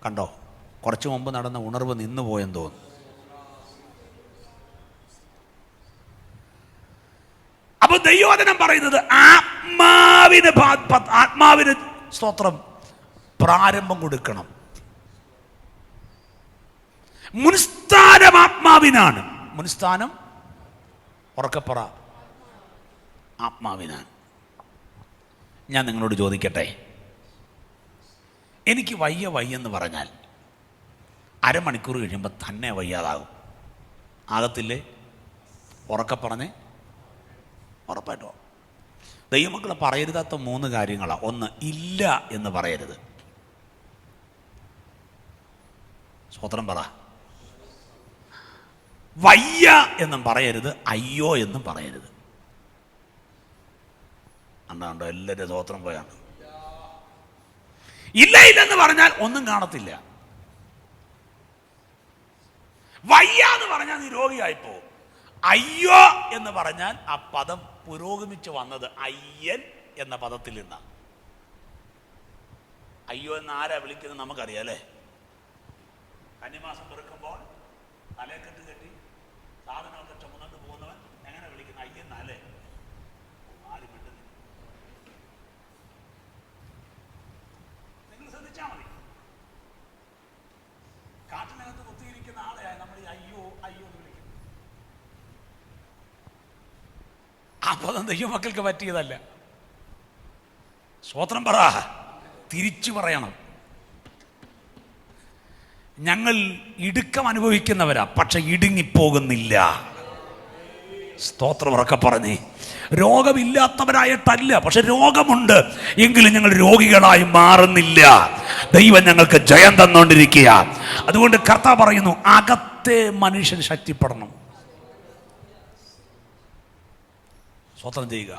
കണ്ടോ, കുറച്ചു മുമ്പ് നടന്ന ഉണർവ് നിന്നു പോയെന്ന് തോന്നുന്നു. അപ്പൊ ദൈവവചനം പറയുന്നത് ആത്മാവിന് സ്തോത്രം പ്രാരംഭം കൊടുക്കണം. മുൻസ്ഥാനം ആത്മാവിനാണ്. മുൻസ്ഥാനം ഉറക്കപ്പറ ആത്മാവിനാണ്. ഞാൻ നിങ്ങളോട് ചോദിക്കട്ടെ, എനിക്ക് വയ്യെന്ന് പറഞ്ഞാൽ അരമണിക്കൂർ കഴിയുമ്പോൾ തന്നെ വയ്യാതാകും. ആകത്തില്ലേ? ഉറക്കപ്പറഞ്ഞ് ഉറപ്പായിട്ടോ. ദൈവമക്കളെ പറയരുതാത്ത 3 കാര്യങ്ങളാണ്. ഒന്ന്, ഇല്ല എന്ന് പറയരുത്. സ്വോത്രം പറ. വയ്യ എന്നും പറയരുത്, അയ്യോ എന്നും പറയരുത്. അന്നാണ്ടോ എല്ലാവരും സ്വോത്രം പോയാണ്. ഇല്ലെന്ന് പറഞ്ഞാൽ ഒന്നും കാണത്തില്ല. വയ്യ എന്ന് പറഞ്ഞാൽ നീ രോഗിയായിപ്പോ. അയ്യോ എന്ന് പറഞ്ഞാൽ ആ പദം പുരോഗമിച്ച് വന്നത് അയ്യൻ എന്ന പദത്തിൽ നിന്നാണ്. അയ്യോ എന്ന് ആരാ വിളിക്കുന്നത് നമുക്കറിയാം അല്ലേ? കന്നിമാസം പെറുക്കുമ്പോൾ തലക്കെട്ട് കെട്ടി സാധനമൊക്കെ ചുമന്നുകൊണ്ട് പോകുന്നവൻ എങ്ങനെ വിളിക്കുന്ന? അയ്യെന്നല്ലേ? ആരും വിട്ടുന്നില്ല. നിങ്ങൾ ശ്രദ്ധിച്ചാൽ മതി. കാട്ടിനകത്ത് കുത്തിയിരിക്കുന്ന ആളെയായി നമ്മൾ ഈ അയ്യോ അയ്യോ എന്ന് വിളിക്കുന്നത്. ആ പദം ദൈവമക്കൾക്ക് പറ്റിയതല്ല. സ്വോത്രം പറ. തിരിച്ചു പറയണം. ഞങ്ങൾ ഇടുക്കം അനുഭവിക്കുന്നവരാ, പക്ഷെ ഇടുങ്ങിപ്പോകുന്നില്ല. സ്തോത്രം ഉറക്കെ പറഞ്ഞേ. രോഗമില്ലാത്തവരായിട്ടല്ല, പക്ഷെ രോഗമുണ്ട് എങ്കിലും ഞങ്ങൾ രോഗികളായി മാറുന്നില്ല. ദൈവം ഞങ്ങൾക്ക് ജയം തന്നുകൊണ്ടിരിക്കുക. അതുകൊണ്ട് കർത്താവ് പറയുന്നു, അകത്തെ മനുഷ്യൻ ശക്തിപ്പെടണം. സ്വതന്ത്രം ചെയ്യുക.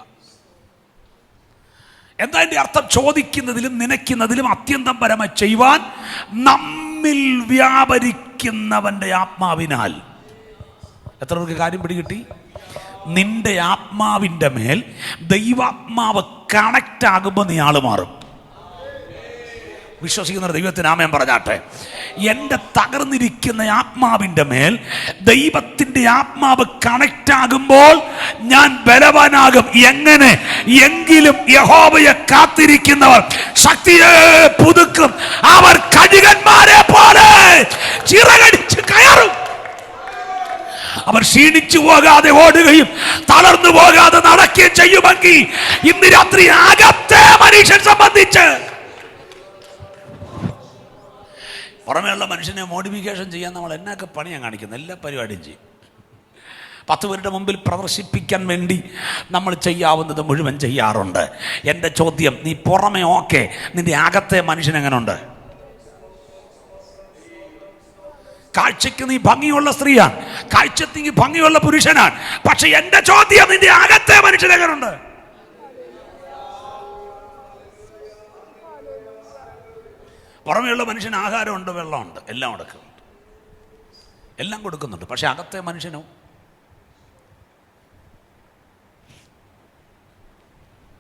എന്താ എൻ്റെ അർത്ഥം? ചോദിക്കുന്നതിലും നനയ്ക്കുന്നതിലും അത്യന്തം പരമായി ചെയ്യുവാൻ നമ്മിൽ വ്യാപരിക്കുന്നവന്റെ ആത്മാവിനാൽ. എത്ര പേർക്ക് കാര്യം പിടികിട്ടി? നിന്റെ ആത്മാവിൻ്റെ മേൽ ദൈവാത്മാവ് കണക്റ്റ് ആകുമ്പോൾ നീ ആള് മാറും. വിശ്വസിക്കുന്ന ദൈവത്തിന് ആമേൻ പറഞ്ഞാട്ടെ. എൻ്റെ തകർന്നിരിക്കുന്ന ആത്മാവിൻ്റെ മേൽ ദൈവത്തിൻ്റെ ആത്മാവ് കണക്റ്റ് ആകുമ്പോൾ ഞാൻ ബലവാനാകും. എങ്ങനെ? എങ്കിലും യഹോവയെ കാത്തിരിക്കുന്നവർ ശക്തിയെ പുതുക്കും. അവർ കഴുകന്മാരെ പോലെ ചിറകടിച്ച് കയറും. അവർ ക്ഷീണിച്ചു പോകാതെ ഓടുകയും തളർന്നു പോകാതെ നടക്കുകയും ചെയ്യുമെങ്കിൽ ഇന്ന് രാത്രി അകത്തെ മനുഷ്യൻ സംബന്ധിച്ച് പുറമേയുള്ള മനുഷ്യനെ മോഡിഫിക്കേഷൻ ചെയ്യാൻ നമ്മൾ എന്നൊക്കെ പണിയാണ് കാണിക്കുന്നത്. എല്ലാ പരിപാടിയും ചെയ്യും. 10 പേരുടെ മുമ്പിൽ പ്രദർശിപ്പിക്കാൻ വേണ്ടി നമ്മൾ ചെയ്യാവുന്നത് മുഴുവൻ ചെയ്യാറുണ്ട്. എൻ്റെ ചോദ്യം, നീ പുറമെ ഓക്കെ, നിന്റെ അകത്തെ മനുഷ്യൻ എങ്ങനെയുണ്ട്? കാഴ്ചയ്ക്ക് നീ ഭംഗിയുള്ള സ്ത്രീയാണ്, കാഴ്ചയ്ക്ക് നീ ഭംഗിയുള്ള പുരുഷനാണ്, പക്ഷെ എൻ്റെ ചോദ്യം, നിന്റെ അകത്തെ മനുഷ്യൻ എങ്ങനെയുണ്ട്? പുറമെയുള്ള മനുഷ്യന് ആഹാരമുണ്ട്, വെള്ളമുണ്ട്, എല്ലാം കൊടുക്കുന്നുണ്ട്, എല്ലാം കൊടുക്കുന്നുണ്ട്, പക്ഷെ അകത്തെ മനുഷ്യനോ?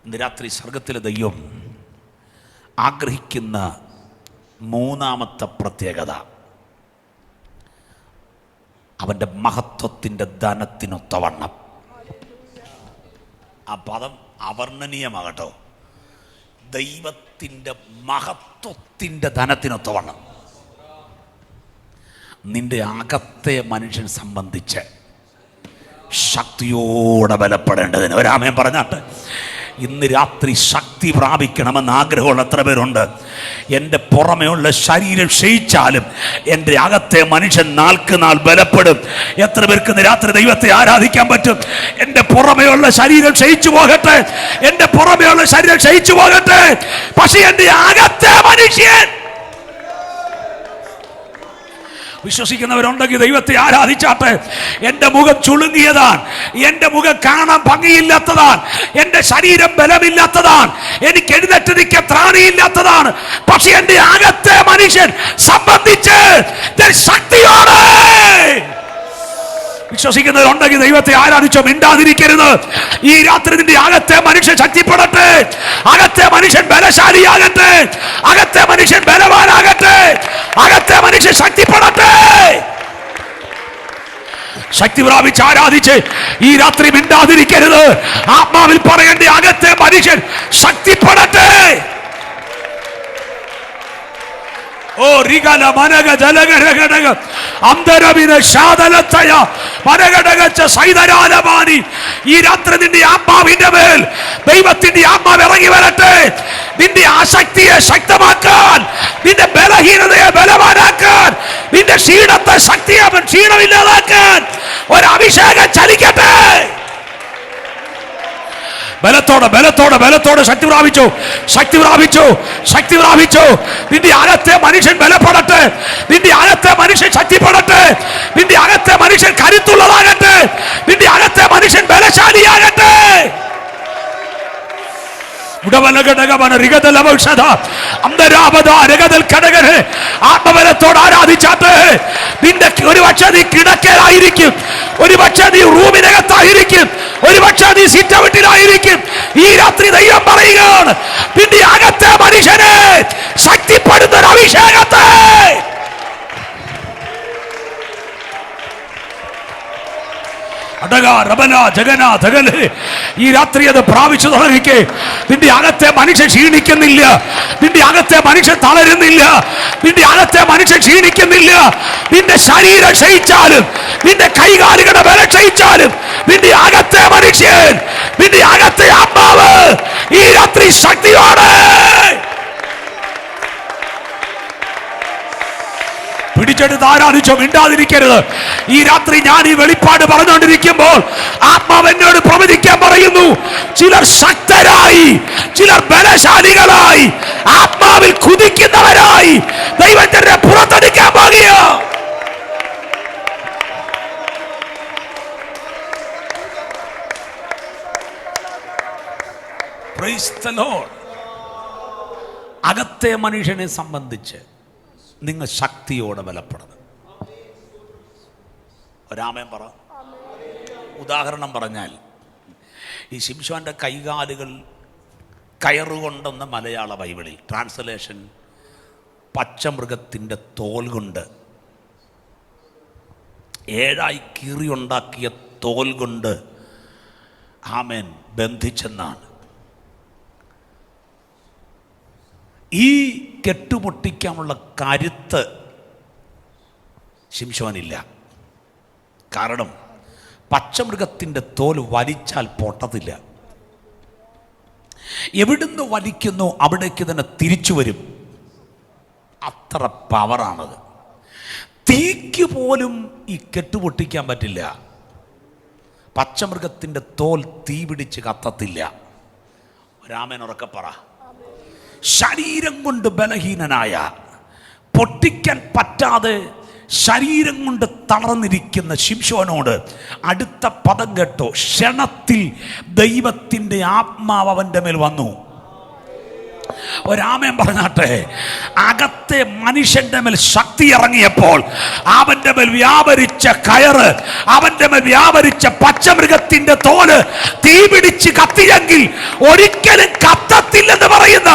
ഇന്ന് രാത്രി സ്വർഗത്തിലെ ദൈവം ആഗ്രഹിക്കുന്ന 3ാമത്തെ പ്രത്യേകത, അവൻ്റെ മഹത്വത്തിൻ്റെ ധനത്തിനൊത്തവണ്ണം. ആ പദം അവർണ്ണനീയമാകട്ടോ. ദൈവത്തിൻ്റെ മഹത്വത്തിൻ്റെ ധനത്തിനൊത്തവണ്ണം നിന്റെ അകത്തെ മനുഷ്യൻ സംബന്ധിച്ച് ശക്തിയോടെ ബലപ്പെടേണ്ടതിന് ഒരാമേൻ പറഞ്ഞാട്ട് ഇന്ന് രാത്രി ശക്തി പ്രാപിക്കണമെന്ന് ആഗ്രഹമുള്ള എത്ര പേരുണ്ട്? എൻ്റെ പുറമെയുള്ള ശരീരം ക്ഷയിച്ചാലും എൻ്റെ അകത്തെ മനുഷ്യൻ നാൾക്ക് നാൾ ബലപ്പെടും. എത്ര പേർക്ക് ഇന്ന് രാത്രി ദൈവത്തെ ആരാധിക്കാൻ പറ്റും? എൻ്റെ പുറമെയുള്ള ശരീരം ക്ഷയിച്ചു പോകട്ടെ, എൻ്റെ പുറമെയുള്ള ശരീരം ക്ഷയിച്ചു പോകട്ടെ, പക്ഷേ എൻ്റെ അകത്തെ മനുഷ്യൻ വിശ്വസിക്കുന്നവരുണ്ടെങ്കിൽ ദൈവത്തെ ആരാധിച്ചാട്ടെ. എൻ്റെ മുഖം ചുളുങ്ങിയതാണ്, എൻ്റെ മുഖം കാണാൻ ഭംഗിയില്ലാത്തതാണ്, എൻ്റെ ശരീരം ബലമില്ലാത്തതാണ്, എനിക്ക് എഴുന്നേറ്റ് നിൽക്കാൻ ത്രാണിയില്ലാത്തതാണ്, പക്ഷെ എൻ്റെ അകത്തെ മനുഷ്യൻ സംബന്ധിച്ച് ശക്തിയോടെ വിശ്വസിക്കുന്നവരുണ്ടെങ്കിൽ ദൈവത്തെ ആരാധിച്ചോ. മിണ്ടാതിരിക്കരുത്. ഈ രാത്രി നിന്റെ അകത്തെ മനുഷ്യൻ ശക്തിപ്പെടട്ടെ, അകത്തെ മനുഷ്യൻ ബലശാലിയാകട്ടെ, അകത്തെ മനുഷ്യൻ ബലവാനാകട്ടെ, അകത്തെ മനുഷ്യൻ ശക്തിപ്പെടട്ടെ. ശക്തി പ്രാപിച്ച് ആരാധിച്ച് ഈ രാത്രി മിണ്ടാതിരിക്കരുത്. ആത്മാവിൽ പറയേണ്ട അകത്തെ മനുഷ്യൻ ശക്തിപ്പെടട്ടെ. ഓ റിഗല മനഗ ജലഗരഗടക അന്തരവിന ശാദലത്തയ മനഗടകച്ച സൈതരാലമാനി. ഈ രാത്രി നിന്റെ ആത്മാവിന്റെ മേൽ ദൈവത്തിന്റെ ആത്മാവ് ഇറങ്ങി വരട്ടെ. നിന്റെ ആസക്തിയെ ശക്തമാക്കാൻ, നിന്റെ ബലഹീനതയെ ബലവാനാക്കാൻ, നിന്റെ ക്ഷീണത്തെ ശക്തിയാവാൻ ക്ഷീണമില്ലാതാക്കാൻ ഒരു അഭിഷേകം ചലിക്കട്ടെ. ബലത്തോടെ ബലത്തോടെ ബലത്തോടെ ശക്തി പ്രാപിച്ചു, ശക്തി പ്രാപിച്ചു, ശക്തി പ്രാപിച്ചു. നിന്റെ അകത്തെ മനുഷ്യൻ ബലപ്പെടട്ടെ, നിന്റെ അകത്തെ മനുഷ്യൻ ശക്തിപ്പെടട്ടെ, നിന്റെ അകത്തെ മനുഷ്യൻ കരുത്തുള്ളതാകട്ടെ, നിന്റെ അകത്തെ മനുഷ്യൻ ബലശാലിയാകട്ടെ. ആത്മബലത്തോട് ആരാധിച്ചാട്ടെ. നിന്റെ ഒരുപക്ഷെ നീ കിടക്കലായിരിക്കും, ഒരുപക്ഷെ നീ റൂമിനകത്തായിരിക്കും, ഒരുപക്ഷെ നീ സിറ്റൗട്ടിലായിരിക്കും. ഈ രാത്രി ദൈവം പറയുകയാണ്, നിന്റെ അകത്തെ മനുഷ്യനെ ശക്തിപ്പെടുന്ന ഒരു അഭിഷേകത്തെ ഈ രാത്രി അത് പ്രാപിച്ചു തുടങ്ങിക്കേ. നിന്റെ അകത്തെ മനുഷ്യൻ ക്ഷീണിക്കുന്നില്ല, നിന്റെ അകത്തെ മനുഷ്യൻ തളരുന്നില്ല, നിന്റെ അകത്തെ മനുഷ്യൻ ക്ഷീണിക്കുന്നില്ല. നിന്റെ ശരീരം ക്ഷയിച്ചാലും, നിന്റെ കൈകാലുകളുടെ ബലം ക്ഷയിച്ചാലും, നിന്റെ അകത്തെ മനുഷ്യൻ, നിന്റെ അകത്തെ ആത്മാവ് ഈ രാത്രി ശക്തിയോടെ പിടിച്ചെടുത്ത് ആരാധിച്ചോ. മിണ്ടാതിരിക്കരുത്. ഈ രാത്രി ഞാൻ ഈ വെളിപ്പാട് പറഞ്ഞുകൊണ്ടിരിക്കുമ്പോൾ ആത്മാവ് എന്നോട് പ്രവചിക്കാൻ പറയുന്നു. ചിലർ ശക്തരായി, ചിലർ ബലശാലികളായി, ആത്മാവിൽ കുതിക്കുന്നവരായി ദൈവത്തിന്റെ പുറത്തെടുക്കാൻ പോകുക. Price the Lord. അകത്തെ മനുഷ്യനെ സംബന്ധിച്ച് നിങ്ങൾ ശക്തിയോടെ ബലപ്പെടണം. ഒരാമേൻ പറ. ഉദാഹരണം പറഞ്ഞാൽ ഈ ശിംശോന്റെ കൈകാലുകൾ കയറുകൊണ്ടെന്ന മലയാള ബൈബിളിൽ ട്രാൻസ്ലേഷൻ പച്ചമൃഗത്തിൻ്റെ തോൽ കൊണ്ട്, ഏഴായി കീറിയുണ്ടാക്കിയ തോൽ കൊണ്ട് ആമേൻ ബന്ധിച്ചെന്നാണ്. ഈ കെട്ടുപൊട്ടിക്കാനുള്ള കരുത്ത് ശിംശോനില്ല. കാരണം പച്ചമൃഗത്തിൻ്റെ തോൽ വലിച്ചാൽ പൊട്ടത്തില്ല. എവിടുന്ന് വലിക്കുന്നോ അവിടേക്ക് തന്നെ തിരിച്ചു വരും. അത്ര പവറാണത്. തീക്ക് പോലും ഈ കെട്ടുപൊട്ടിക്കാൻ പറ്റില്ല. പച്ചമൃഗത്തിൻ്റെ തോൽ തീ പിടിച്ച് കത്തത്തില്ല. രാമൻ ഉറക്കെ പറ. ശരീരം കൊണ്ട് ബലഹീനനായ, പൊട്ടിക്കാൻ പറ്റാതെ ശരീരം കൊണ്ട് തളർന്നിരിക്കുന്ന ശിംശോനോട് അടുത്ത പദം കേട്ടോ. ക്ഷണത്തിൽ ദൈവത്തിൻ്റെ ആത്മാവ് അവൻ്റെ മേൽ വന്നു. ഒരാമേൻ പറഞ്ഞാട്ടെ. അകത്തെ മനുഷ്യന്റെ മേൽ ശക്തി ഇറങ്ങിയപ്പോൾ അവന്റെ മേൽ വ്യാപരിച്ച കയറ്, അവന്റെ മേൽ വ്യാപരിച്ച പച്ചമൃഗത്തിന്റെ തോല് തീ പിടിച്ച് കത്തിയെങ്കിൽ ഒരിക്കലും കത്തത്തില്ലെന്ന് പറയുന്ന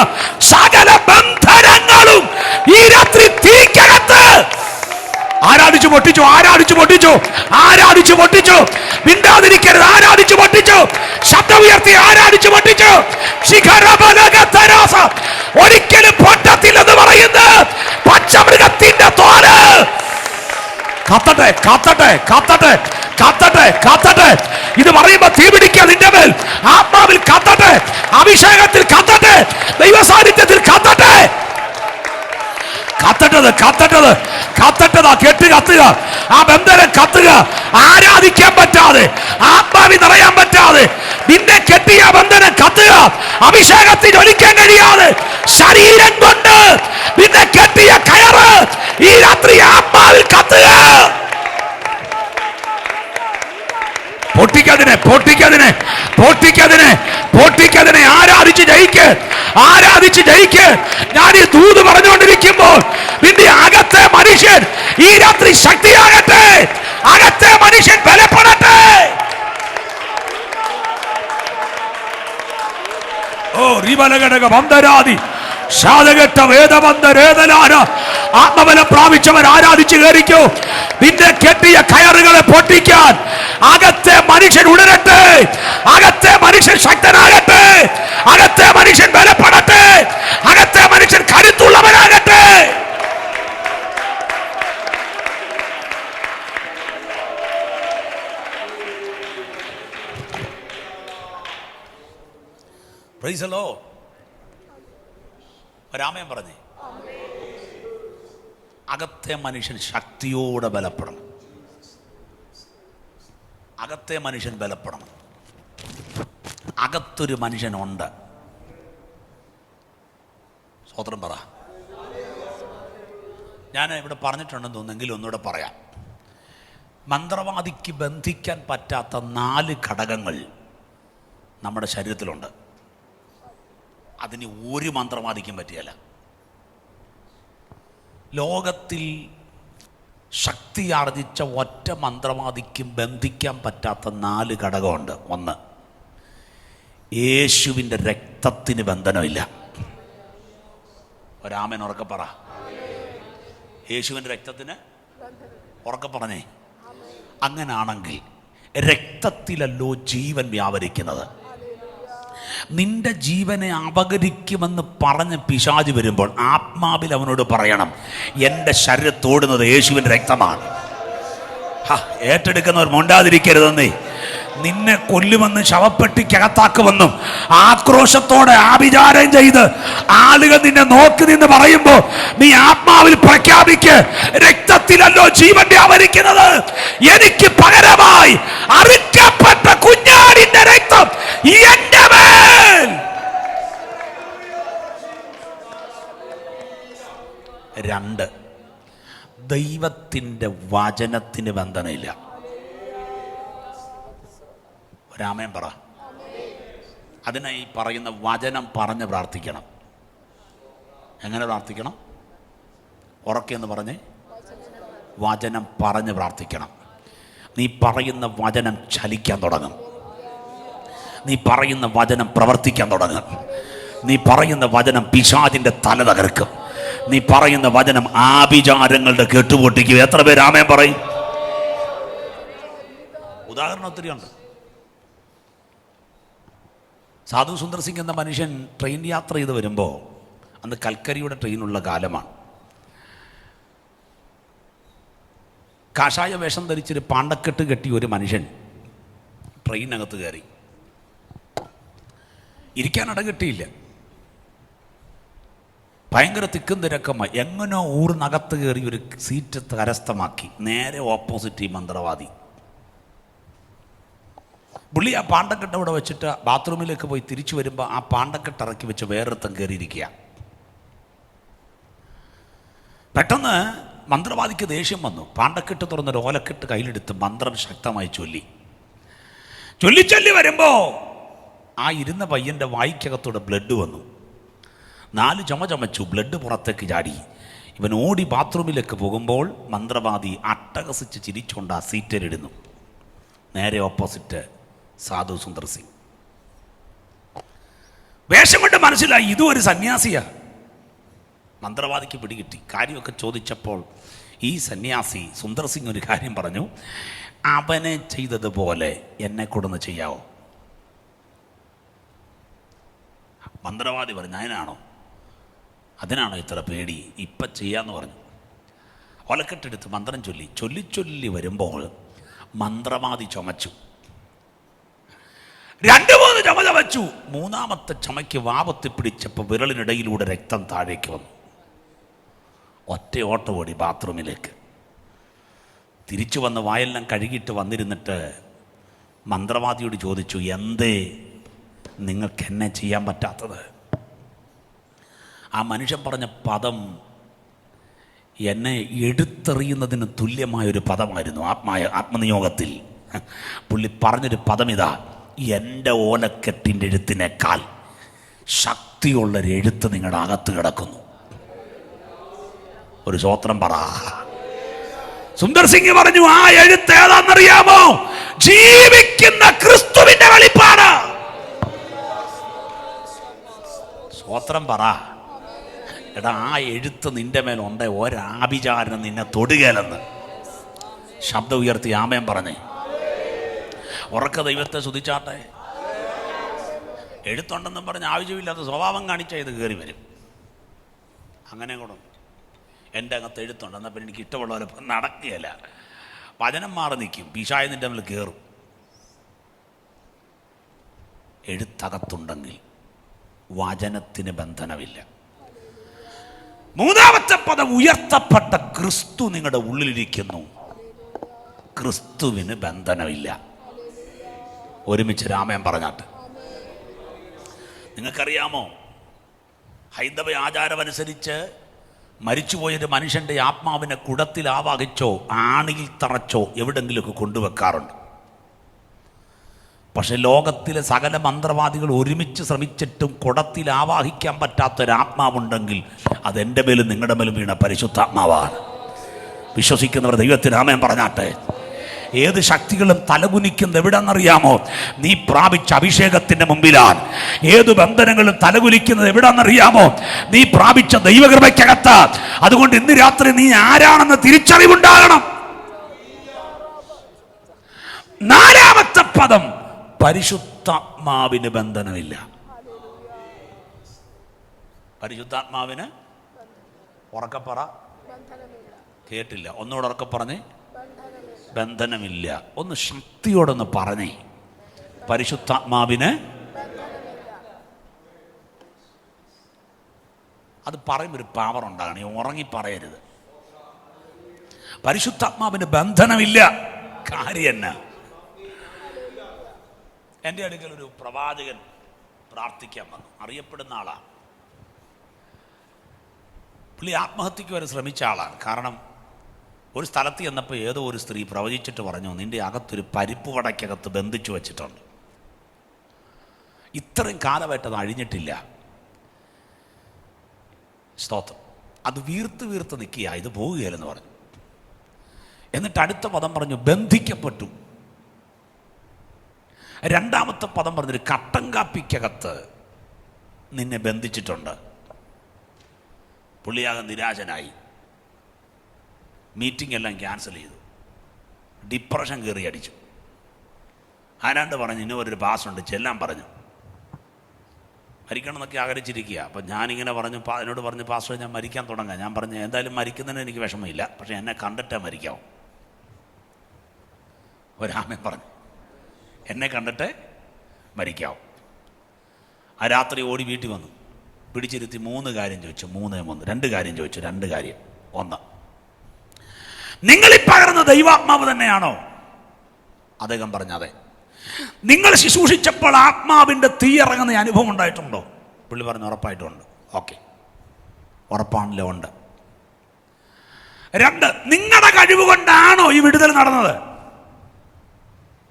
സകല ബന്ധനങ്ങളും ഈ രാത്രി തീക്കകത്ത് ആരാധിച്ചു പൊട്ടിച്ചു, ആരാധിച്ചു പൊട്ടിച്ചു, ആരാധിച്ചു പൊട്ടിച്ചു. മിണ്ടാതിരിക്കരുത്, ആരാധിച്ചു പൊട്ടിച്ചു. ശബ്ദം ഉയർത്തി ആരാധിച്ചു പൊട്ടിച്ചു. ഒരിക്കലും പൊട്ടത്തില്ലെന്ന് പറയുന്നത് പച്ചമൃഗത്തിന്റെ തോല്. കത്തട്ടെ, കത്തട്ടെ, കത്തട്ടെ, കത്തട്ടെ, കത്തട്ടെ. ഇത് പറയുമ്പോ തീ പിടിക്കുക നിന്റെ മേൽ. ആത്മാവിൽ കത്തട്ടെ, അഭിഷേകത്തിൽ കത്തട്ടെ, ദൈവസാന്നിധ്യത്തിൽ കത്തട്ടെ. കത്തട്ടത്, കത്തട്ടത്, കത്തട്ടതാ. കെട്ട് കത്തുക, ആ ബന്ധനം കത്തുക. ആരാധിക്കാൻ പറ്റാതെ, ആത്മാവിൽ നിറയാൻ പറ്റാതെ നിന്നെ കെട്ടിയ ബന്ധനം കത്തുക. അഭിഷേകത്തിൽ ഒലിക്കാൻ കഴിയാതെ ശരീരം കൊണ്ട് നിന്നെ കെട്ടിയ കയറ് ഈ രാത്രി ആത്മാവിൽ കത്തുക. പൊട്ടിക്കതിനെ, പൊട്ടിക്കതിനെ, പൊട്ടിക്കതിനെ, പൊട്ടിക്കതിനെ. ആരാധിച്ച് ജയിക്ക്, ആരാധിച്ച് ജയിക്ക്. ഞാൻ ഈ ദൂത് പറഞ്ഞുകൊണ്ടിരിക്കുമ്പോൾ നിന്റെ അകത്തെ മനുഷ്യൻ ഈ രാത്രി ശക്തിയാകട്ടെ, അകത്തെ മനുഷ്യൻ ബലപ്പെടട്ടെ. ഓ റിവലഘടക ബന്ധരാതി ശാതകെട്ട വേദബന്ധരേതലാന. ആത്മബലം പ്രാപിച്ചവർ ആരാധിച്ച് കയറിക്കോ. നിന്നെ കെട്ടിയ കയറുകളെ പൊട്ടിക്കാൻ അകത്തെ മനുഷ്യൻ ഉണരട്ടെ, അകത്തെ മനുഷ്യൻ ശക്തനാകട്ടെ, അകത്തെ മനുഷ്യൻ ബലപ്പെടട്ടെ, അകത്തെ മനുഷ്യൻ കരുത്തുള്ളവനാകട്ടെ. Praise the Lord. രാമൻ പറഞ്ഞേ, അകത്തെ മനുഷ്യൻ ശക്തിയോടെ ബലപ്പെടണം, അകത്തെ മനുഷ്യൻ ബലപ്പെടണം. അകത്തൊരു മനുഷ്യനുണ്ട്. സ്വതന്ത്രം പറ. ഞാൻ ഇവിടെ പറഞ്ഞിട്ടുണ്ടെന്ന് തോന്നുന്നെങ്കിൽ ഒന്നുകൂടെ പറയാം. മന്ത്രവാദിക്ക് ബന്ധിക്കാൻ പറ്റാത്ത 4 ഘടകങ്ങൾ നമ്മുടെ ശരീരത്തിലുണ്ട്. അതിന് ഒരു മന്ത്രവാദിക്കും പറ്റിയല്ല. ലോകത്തിൽ ശക്തി ആർജിച്ച ഒറ്റ മന്ത്രവാദിക്കും ബന്ധിക്കാൻ പറ്റാത്ത 4 ഘടകമുണ്ട്. 1, യേശുവിൻ്റെ രക്തത്തിന് ബന്ധനമില്ല. ഒരാമൻ ഉറക്കെ പറ. യേശുവിൻ്റെ രക്തത്തിന് ഉറക്കെ പറഞ്ഞേ. അങ്ങനാണെങ്കിൽ രക്തത്തിലല്ലോ ജീവൻ വ്യാപരിക്കുന്നത്. നിന്റെ ജീവനെ അപകരിക്കുമെന്ന് പറഞ്ഞ് പിശാച് വരുമ്പോൾ ആത്മാവിൽ അവനോട് പറയണം, എൻ്റെ ശരീരത്തോടുന്നത് യേശുവിൻ്റെ രക്തമാണ്. ഏറ്റെടുക്കുന്നവർ മുണ്ടാതിരിക്കരുതെന്നേ. നിന്നെ കൊല്ലുമെന്നും ശവപ്പെട്ടിക്കകത്താക്കുമെന്നും ആക്രോശത്തോടെ ആഭിചാരം ചെയ്ത് ആളുകൾ നിന്നെ നോക്കി നിന്ന് പറയുമ്പോൾ നീ ആത്മാവിൽ പ്രഖ്യാപിക്ക്, രക്തത്തിലല്ലോ ജീവൻ വ്യാപരിക്കുന്നത്. എനിക്ക് പകരമായി അറുക്കപ്പെട്ട കുഞ്ഞാടിന്റെ രക്തം എന്റെ മേൽ. 2, ദൈവത്തിൻ്റെ വചനത്തിന് ബന്ധനമില്ല. രാമൻ പറ. അതിനായി പറയുന്ന വചനം പറഞ്ഞ് പ്രാർത്ഥിക്കണം. എങ്ങനെ പ്രാർത്ഥിക്കണം? ഉറക്കെന്ന് പറഞ്ഞ് വചനം പറഞ്ഞ് പ്രാർത്ഥിക്കണം. നീ പറയുന്ന വചനം ചലിക്കാൻ തുടങ്ങും. നീ പറയുന്ന വചനം പ്രവർത്തിക്കാൻ തുടങ്ങും. നീ പറയുന്ന വചനം പിശാചിന്റെ തല തകർക്കും. നീ പറയുന്ന വചനം ആഭിചാരങ്ങളുടെ കെട്ടുപൊട്ടിക്കും. എത്ര പേര് ആമേൻ പറയും? ഉദാഹരണം ഒത്തിരി ഉണ്ട്. സാധു സുന്ദർ സിംഗ് എന്ന മനുഷ്യൻ ട്രെയിൻ യാത്ര ചെയ്ത് വരുമ്പോൾ, അന്ന് കൽക്കരിയുടെ ട്രെയിനുള്ള കാലമാണ്, കാഷായ വേഷം ധരിച്ചൊരു പാണ്ടക്കെട്ട് കെട്ടി ഒരു മനുഷ്യൻ ട്രെയിനകത്ത് കയറി. ഇരിക്കാൻ ഇടം കിട്ടിയില്ല. ഭയങ്കര തിക്കും തിരക്കമായി. എങ്ങനോ ഊറിനകത്ത് കയറി ഒരു സീറ്റ് കരസ്ഥമാക്കി. നേരെ ഓപ്പോസിറ്റ് ഈ മന്ത്രവാദി. പുള്ളി ആ പാണ്ടക്കെട്ട് അവിടെ വെച്ചിട്ട് ബാത്റൂമിലേക്ക് പോയി തിരിച്ചു വരുമ്പോൾ ആ പാണ്ടക്കെട്ട് ഇറക്കി വെച്ച് വേറൊരുത്തം കയറിയിരിക്കുക. പെട്ടെന്ന് മന്ത്രവാദിക്ക് ദേഷ്യം വന്നു. പാണ്ടക്കെട്ട് തുറന്നൊരു ഓലക്കെട്ട് കയ്യിലെടുത്ത് മന്ത്രം ശക്തമായി ചൊല്ലി വരുമ്പോൾ ആ ഇരുന്ന പയ്യൻ്റെ വായിക്കകത്തൂടെ ബ്ലഡ് വന്നു. 4 ചുമച്ചു. ബ്ലഡ് പുറത്തേക്ക് ചാടി. ഇവൻ ഓടി ബാത്റൂമിലേക്ക് പോകുമ്പോൾ മന്ത്രവാദി അട്ടഹസിച്ച് ചിരിച്ചുകൊണ്ട് ആ സീറ്റിലിടുന്നു. നേരെ ഓപ്പോസിറ്റ് സാധു സുന്ദർ സിംഗ്. വേഷം കൊണ്ട് മനസ്സിലായി ഇതും ഒരു സന്യാസിയാ. മന്ത്രവാദിക്ക് പിടികിട്ടി. കാര്യമൊക്കെ ചോദിച്ചപ്പോൾ ഈ സന്യാസി സുന്ദർ സിംഗ് ഒരു കാര്യം പറഞ്ഞു, അവനെ ചെയ്തതുപോലെ എന്നെ കൊണ്ടൊന്ന് ചെയ്യാവോ? മന്ത്രവാദി പറഞ്ഞു, അതിനാണോ ഇത്ര പേടി? ഇപ്പം ചെയ്യാന്ന് പറഞ്ഞു. ഒലക്കെട്ടെടുത്ത് മന്ത്രം ചൊല്ലി വരുമ്പോൾ മന്ത്രവാദി ചുമച്ചു. 2-3 ചുമ ചമച്ചു. 3-ാമത്തെ ചുമയ്ക്ക് വാപത്തി പിടിച്ചപ്പോൾ വിരലിനിടയിലൂടെ രക്തം താഴേക്ക് വന്നു. ഒറ്റ ഓട്ടം ഓടി ബാത്റൂമിലേക്ക്. തിരിച്ചു വന്ന് വായെല്ലാം കഴുകിയിട്ട് വന്നിരുന്നിട്ട് മന്ത്രവാദിയോട് ചോദിച്ചു, എന്തേ നിങ്ങൾക്ക് എന്നെ ചെയ്യാൻ പറ്റാത്തത്? ആ മനുഷ്യൻ പറഞ്ഞ പദം എന്നെ എടുത്തെറിയുന്നതിന് തുല്യമായൊരു പദമായിരുന്നു. ആത്മനിയോഗത്തിൽ പുള്ളി പറഞ്ഞൊരു പദം ഇതാ, എൻ്റെ ഓലക്കെട്ടിൻ്റെ എഴുത്തിനേക്കാൾ ശക്തിയുള്ളൊരു എഴുത്ത് നിങ്ങളുടെ അകത്ത് കിടക്കുന്നു. ഒരു സ്വോത്രം പറ. സുന്ദർ സിംഗ് പറഞ്ഞു, ആ എഴുത്ത് ഏതാണെന്നറിയാമോ? ജീവിക്കുന്ന ക്രിസ്തുവിന്റെ വെളിപ്പാട്. സ്വോത്രം പറ. എടാ, ആ എഴുത്ത് നിന്റെ മേലുണ്ട്, ഒരാഭിചാരനും നിന്നെ തൊടുകയില്ലെന്ന് ശബ്ദം ഉയർത്തി ആമേൻ പറഞ്ഞേ. ഉറക്ക ദൈവത്തെ സ്തുതിച്ചാട്ടെ. എഴുത്തുണ്ടെന്നും പറഞ്ഞ് ആവശ്യമില്ലാത്ത സ്വഭാവം കാണിച്ചാൽ ഇത് കയറി വരും. അങ്ങനെ കൂടെ എൻ്റെ അകത്ത് എഴുത്തുണ്ട്, എന്നാൽ പിന്നെ എനിക്ക് ഇഷ്ടമുള്ള പോലെ നടക്കുകയില്ല. വചനം മാറി നിൽക്കും, പിശാച് നിൻ്റെ മേൽ കയറും. എഴുത്തകത്തുണ്ടെങ്കിൽ വചനത്തിന് ബന്ധനമില്ല. 3-ാമത്തെ പദം, ഉയർത്തപ്പെട്ട ക്രിസ്തു നിങ്ങളുടെ ഉള്ളിലിരിക്കുന്നു. ക്രിസ്തുവിന് ബന്ധനമില്ല. ഒരുമിച്ച് രാമൻ പറഞ്ഞാട്ട്. നിങ്ങൾക്കറിയാമോ, ഹൈന്ദവ ആചാരമനുസരിച്ച് മരിച്ചുപോയൊരു മനുഷ്യൻ്റെ ആത്മാവിനെ കുടത്തിൽ ആവാഹിച്ചോ ആണിയിൽ തറച്ചോ എവിടെങ്കിലുമൊക്കെ കൊണ്ടുവെക്കാറുണ്ട്. പക്ഷെ ലോകത്തിലെ സകല മന്ത്രവാദികൾ ഒരുമിച്ച് ശ്രമിച്ചിട്ടും കുടത്തിൽ ആവാഹിക്കാൻ പറ്റാത്തൊരാത്മാവുണ്ടെങ്കിൽ അതെൻ്റെ മേലും നിങ്ങളുടെ മേലും വീണ പരിശുദ്ധാത്മാവാണ്. വിശ്വസിക്കുന്നവർ ദൈവത്തിന് ആമേൻ പറഞ്ഞാട്ടെ. ഏത് ശക്തികളും തലകുനിക്കുന്നത് എവിടെന്നറിയാമോ? നീ പ്രാപിച്ച അഭിഷേകത്തിന്റെ മുമ്പിലാണ്. ഏത് ബന്ധനങ്ങളും തലകുലിക്കുന്നത് എവിടെന്നറിയാമോ? നീ പ്രാപിച്ച ദൈവകൃപയ്ക്കകത്ത്. അതുകൊണ്ട് ഇന്ന് രാത്രി നീ ആരാണെന്ന് തിരിച്ചറിവുണ്ടാകണം. 4-ാമത്തെ പദം, പരിശുദ്ധാത്മാവിന് ബന്ധനമില്ല. പരിശുദ്ധാത്മാവിന് ഉറക്കപ്പറ. കേട്ടില്ല, ഒന്നുകൂടെ ഉറക്കെ പറഞ്ഞേ. ബന്ധനമില്ല. ഒന്ന് ശക്തിയോടൊന്ന് പറഞ്ഞേ. പരിശുദ്ധാത്മാവിന്. അത് പറയുമ്പോൾ ഒരു പവർ ഉണ്ടാകണം. ഉറങ്ങി പറയരുത്. പരിശുദ്ധാത്മാവിന് ബന്ധനമില്ല. കാര്യം എന്നാ? എൻ്റെ അടുക്കൽ ഒരു പ്രവാചകൻ പ്രാർത്ഥിക്കാൻ വന്നു. അറിയപ്പെടുന്ന ആളാണ്. പുള്ളി ആത്മഹത്യക്ക് വരെ ശ്രമിച്ച ആളാണ്. കാരണം ഒരു സ്ഥലത്ത് ചെന്നപ്പോൾ ഏതോ ഒരു സ്ത്രീ പ്രവചിച്ചിട്ട് പറഞ്ഞു, നിന്റെ അകത്തൊരു പരിപ്പ് വടക്കകത്ത് ബന്ധിച്ചു വച്ചിട്ടുണ്ട്. ഇത്രയും കാലമായിട്ട് അത് അഴിഞ്ഞിട്ടില്ല. സ്തോത്രം. അത് വീർത്ത് നിൽക്കുക, ഇത് പോവുകയില്ലെന്ന് പറഞ്ഞു. എന്നിട്ട് അടുത്ത പദം പറഞ്ഞു, ബന്ധിക്കപ്പെട്ടു. 2-ാമത്തെ പദം പറഞ്ഞൊരു കട്ടൻ കാപ്പിക്കകത്ത് നിന്നെ ബന്ധിച്ചിട്ടുണ്ട്. പുള്ളിയാകെ നിരാശനായി. മീറ്റിംഗ് എല്ലാം ക്യാൻസൽ ചെയ്തു. ഡിപ്രഷൻ കയറി അടിച്ചു. ആരാണ്ട് പറഞ്ഞു, ഇന്നൊരു പാസ്സുണ്ട്, ചെല്ലാൻ പറഞ്ഞു. മരിക്കണം എന്നൊക്കെ ആഗ്രഹിച്ചിരിക്കുക. അപ്പം ഞാനിങ്ങനെ പറഞ്ഞു, എന്നോട് പറഞ്ഞു, പാസ്റ്റർ ഞാൻ മരിക്കാൻ തുടങ്ങാം. ഞാൻ പറഞ്ഞു, എന്തായാലും മരിക്കുന്നതിന് എനിക്ക് വിഷമമില്ല, പക്ഷെ എന്നെ കണ്ടിട്ടേ മരിക്കാവും. ഒരാമൻ പറഞ്ഞു, എന്നെ കണ്ടിട്ട് മരിക്കാവും. ആ രാത്രി ഓടി വീട്ടിൽ വന്നു. പിടിച്ചിരുത്തി 3 കാര്യം ചോദിച്ചു. 2 കാര്യം ചോദിച്ചു. 2 കാര്യം. 1, നിങ്ങളീ പകർന്ന ദൈവാത്മാവ് തന്നെയാണോ? അദ്ദേഹം പറഞ്ഞു, അതെ. നിങ്ങൾ ശുശ്രൂഷിച്ചപ്പോൾ ആത്മാവിൻ്റെ തീ ഇറങ്ങുന്ന അനുഭവം ഉണ്ടായിട്ടുണ്ടോ? പുള്ളി പറഞ്ഞു, ഉറപ്പായിട്ടുമുണ്ട്. ഓക്കെ, ഉറപ്പാണല്ലോ, ഉണ്ട്. 2, നിങ്ങളുടെ കഴിവ് കൊണ്ടാണോ ഈ വിടുതൽ നടന്നത്?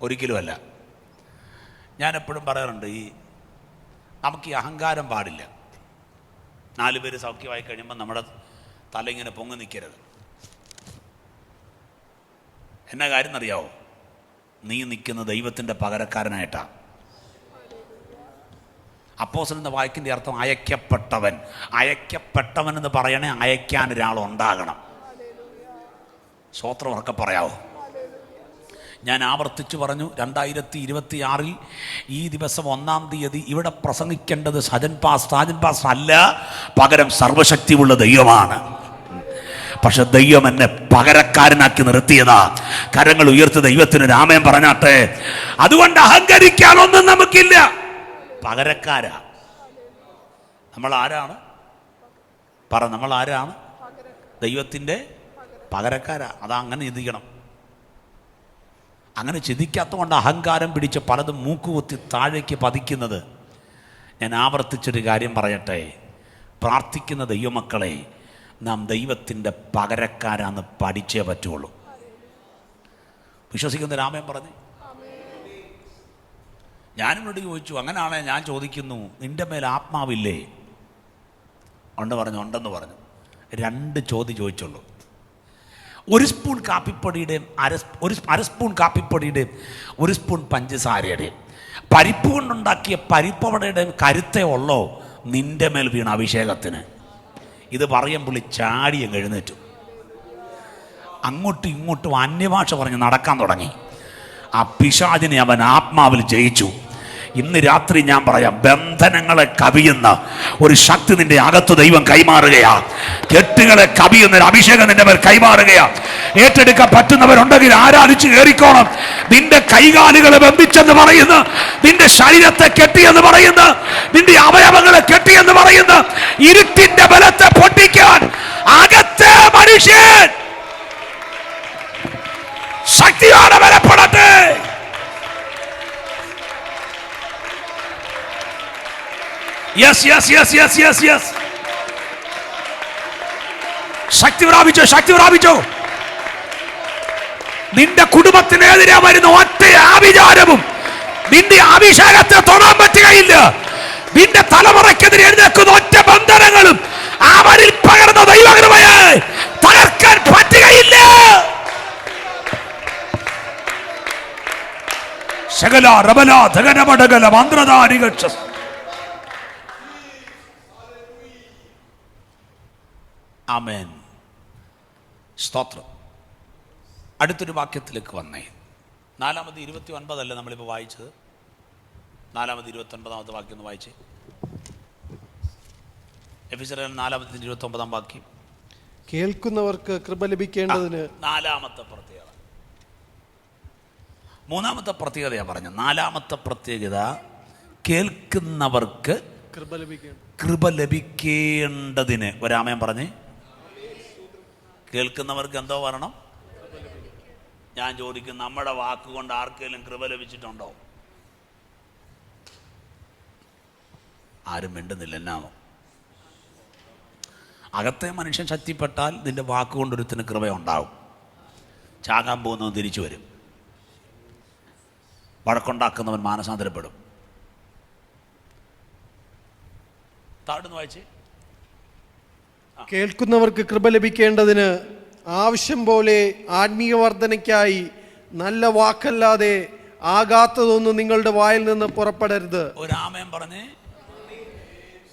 ഒരിക്കലുമല്ല. ഞാൻ എപ്പോഴും പറയാറുണ്ട്, നമുക്ക് ഈ അഹങ്കാരം പാടില്ല. 4 പേര് സൗഖ്യമായി കഴിയുമ്പോൾ നമ്മുടെ തല ഇങ്ങനെ പൊങ്ങി നിൽക്കരുത്. എന്നാ കാര്യം എന്നറിയാവോ? നീ നിൽക്കുന്ന ദൈവത്തിൻ്റെ പകരക്കാരനായിട്ടാണ്. അപ്പോസ്തലൻ എന്ന വാക്കിൻ്റെ അർത്ഥം അയക്കപ്പെട്ടവൻ. അയക്കപ്പെട്ടവൻ എന്ന് പറയണേ അയക്കാൻ ഒരാളുണ്ടാകണം. സ്വോത്രം ഉറക്കെ പറയാവോ? ഞാൻ ആവർത്തിച്ചു പറഞ്ഞു, 2026 ഈ ദിവസം 1-ാം തീയതി ഇവിടെ പ്രസംഗിക്കേണ്ടത് സാജൻ പാസ്റ്റർ അല്ല, പകരം സർവശക്തിയുള്ള ദൈവമാണ്. പക്ഷെ ദൈവം എന്നെ പകരക്കാരനാക്കി നിർത്തിയതാ. കരങ്ങൾ ഉയർത്തി ദൈവത്തിന് രാമൻ പറഞ്ഞാട്ടെ. അതുകൊണ്ട് അഹങ്കരിക്കാനൊന്നും നമുക്കില്ല. പകരക്കാരാ നമ്മൾ. ആരാണ് പറ? നമ്മൾ ആരാണ്? ദൈവത്തിൻ്റെ പകരക്കാരാ. അതാ അങ്ങനെ ചിന്തിക്കണം. അങ്ങനെ ചിന്തിക്കാത്തതുകൊണ്ട് അഹങ്കാരം പിടിച്ച് പലതും മൂക്കുകുത്തി താഴേക്ക് പതിക്കുന്നത്. ഞാൻ ആവർത്തിച്ചൊരു കാര്യം പറയട്ടെ, പ്രാർത്ഥിക്കുന്ന ദൈവമക്കളെ, നാം ദൈവത്തിൻ്റെ പകരക്കാരാന്ന് പഠിച്ചേ പറ്റുള്ളൂ. വിശ്വസിക്കുന്ന രാമൻ പറഞ്ഞു. ഞാനിവിടെ ചോദിച്ചു, അങ്ങനെയാണെ ഞാൻ ചോദിക്കുന്നു, നിന്റെ മേൽ ആത്മാവില്ലേ? ഉണ്ടെന്ന് പറഞ്ഞു. 2 ചോദ്യം ചോദിച്ചുള്ളൂ. 1 സ്പൂൺ കാപ്പിപ്പൊടിയുടെയും അര സ്പൂൺ കാപ്പിപ്പൊടിയുടെയും 1 സ്പൂൺ പഞ്ചസാരയുടെയും പരിപ്പ് കൊണ്ടുണ്ടാക്കിയ പരിപ്പവടയുടെയും കരുത്തേ ഉള്ളോ നിന്റെ മേൽ വീണ അഭിഷേകത്തിന്? ഇത് പറയുമ്പോൾ ചാടി അങ്ങ് എഴുന്നേറ്റു. അങ്ങോട്ടും ഇങ്ങോട്ടും അന്യഭാഷ പറഞ്ഞ് നടക്കാൻ തുടങ്ങി. ആ പിശാചിനെ അവൻ ആത്മാവിൽ ജയിച്ചു. ഇന്ന് രാത്രി ഞാൻ പറയാം, ബന്ധനങ്ങളെ കവിയുന്ന ഒരു ശക്തി നിന്റെ അകത്ത് ദൈവം കൈമാറുകയാ. കെട്ടുകളെ കവിയുന്ന ഒരു അഭിഷേകം നിന്റെ മേൽ കൈമാറുകയാ. ഏറ്റെടുക്കാൻ പറ്റുന്നവരുണ്ടെങ്കിൽ ആരാധിച്ച് കയറിക്കോണം. നിന്റെ കൈകാലുകളെ ബന്ധിച്ചെന്ന് പറയുന്നു, നിന്റെ ശരീരത്തെ കെട്ടിയെന്ന് പറയുന്നു, നിന്റെ അവയവങ്ങളെ കെട്ടിയെന്ന് പറയുന്നു. ഇരുട്ടിന്റെ ബലത്തെ പൊട്ടിക്കാൻ അകത്തെ മനുഷ്യൻ ശക്തിയോടെ ബലപ്പെടട്ടെ. Yes yes yes yes yes yes ശക്തി പ്രാപിച്ചോ. നിന്റെ കുടുംബത്തിനെതിരെ വരുന്ന ഒറ്റ ആഭിചാരവും നിന്റെ അഭിഷേകത്തെ തൊടാൻ പറ്റുകയില്ല. നിന്റെ തലമുറയ്ക്കെതിരെ എഴുന്നേക്കുന്ന ഒറ്റ ബന്ധനങ്ങളും അവരിൽ പകർന്ന ദൈവകൃപയെ തകർക്കാൻ പറ്റുകയില്ല. ശകല റബല ധഗനമടകല മന്ത്രധാരികക്ഷ. ആമേൻ. സ്തോത്രം. അടുത്തൊരു വാക്യത്തിലേക്ക് വന്നേ. 4:29 അല്ലേ നമ്മളിപ്പോൾ വായിച്ചത്? 4:29 വാക്യം ഒന്ന് വായിച്ചേ. എഫെസ്യർ 4:29 വാക്യം. കേൾക്കുന്നവർക്ക് കൃപ ലഭിക്കേണ്ടതിന്. 4ാമത്തെ പ്രത്യേകത. 3ാമത്തെ പ്രത്യേകതയാണ് പറഞ്ഞത്. 4ാമത്തെ പ്രത്യേകത, കേൾക്കുന്നവർക്ക് കൃപ ലഭിക്കേണ്ടതിന്. ഒരാമയം പറഞ്ഞേ. കേൾക്കുന്നവർക്ക് എന്തോ വരണം? ഞാൻ ചോദിക്കും, നമ്മുടെ വാക്കുകൊണ്ട് ആർക്കെങ്കിലും കൃപ ലഭിച്ചിട്ടുണ്ടോ? ആരും മിണ്ടുന്നില്ല. എന്നാണോ? അകത്തെ മനുഷ്യൻ ശക്തിപ്പെട്ടാൽ നിന്റെ വാക്കുകൊണ്ടൊരുത്തിന് കൃപയുണ്ടാവും. ചാകാൻ പോകുന്നവൻ തിരിച്ചു വരും. വഴക്കുണ്ടാക്കുന്നവൻ മാനസാന്തരപ്പെടും. താഴ്ന്നു വായിച്ചേ. കേൾക്കുന്നവർക്ക് കൃപ ലഭിക്കേണ്ടതിന് ആവശ്യം പോലെ ആത്മീയ വർധനയ്ക്കായി നല്ല വാക്കല്ലാതെ ആകാത്തതൊന്നും നിങ്ങളുടെ വായിൽ നിന്ന് പുറപ്പെടരുത്. ഒരാമയം പറഞ്ഞേ.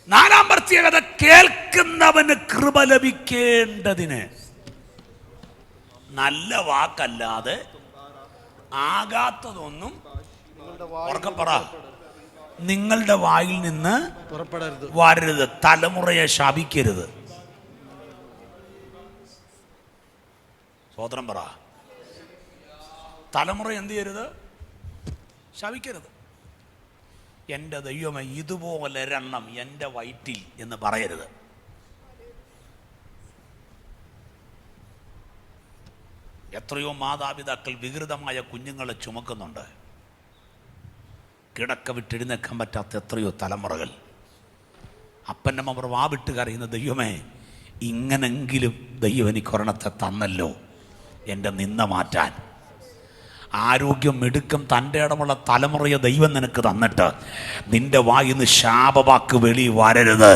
4ാം പ്രത്യേകത, കേൾക്കുന്നവന് കൃപ ലഭിക്കേണ്ടതിന്. നല്ല വാക്കല്ലാതെ ആകാത്തതൊന്നും പറ നിങ്ങളുടെ വായിൽ നിന്ന് പുറപ്പെടരുത്, വരരുത്. തലമുറയെ ശപിക്കരുത്. സ്വോത്രം പറ. തലമുറ എന്ത് ചെയ്യരുത്? ശപിക്കരുത്. എൻ്റെ ദൈവമേ, ഇതുപോലെ ഒരെണ്ണം എൻ്റെ വയറ്റിൽ എന്ന് പറയരുത്. എത്രയോ മാതാപിതാക്കൾ വികൃതമായ കുഞ്ഞുങ്ങളെ ചുമക്കുന്നുണ്ട്. കിടക്ക വിട്ടെഴുന്നേക്കാൻ പറ്റാത്ത എത്രയോ തലമുറകൾ. അപ്പനമ്മ വാവിട്ട് കരയുന്ന, ദൈവമേ, ഇങ്ങനെങ്കിലും ദൈവം എനിക്ക് ഒരെണ്ണത്തെ തന്നല്ലോ എൻ്റെ നിന്ന മാറ്റാൻ. ആരോഗ്യം, മിടുക്കം, തൻ്റെ ഇടമുള്ള തലമുറയെ ദൈവം നിനക്ക് തന്നിട്ട് നിന്റെ വായിന്ന് ശാപവാക്ക് വെളി വരരുത്.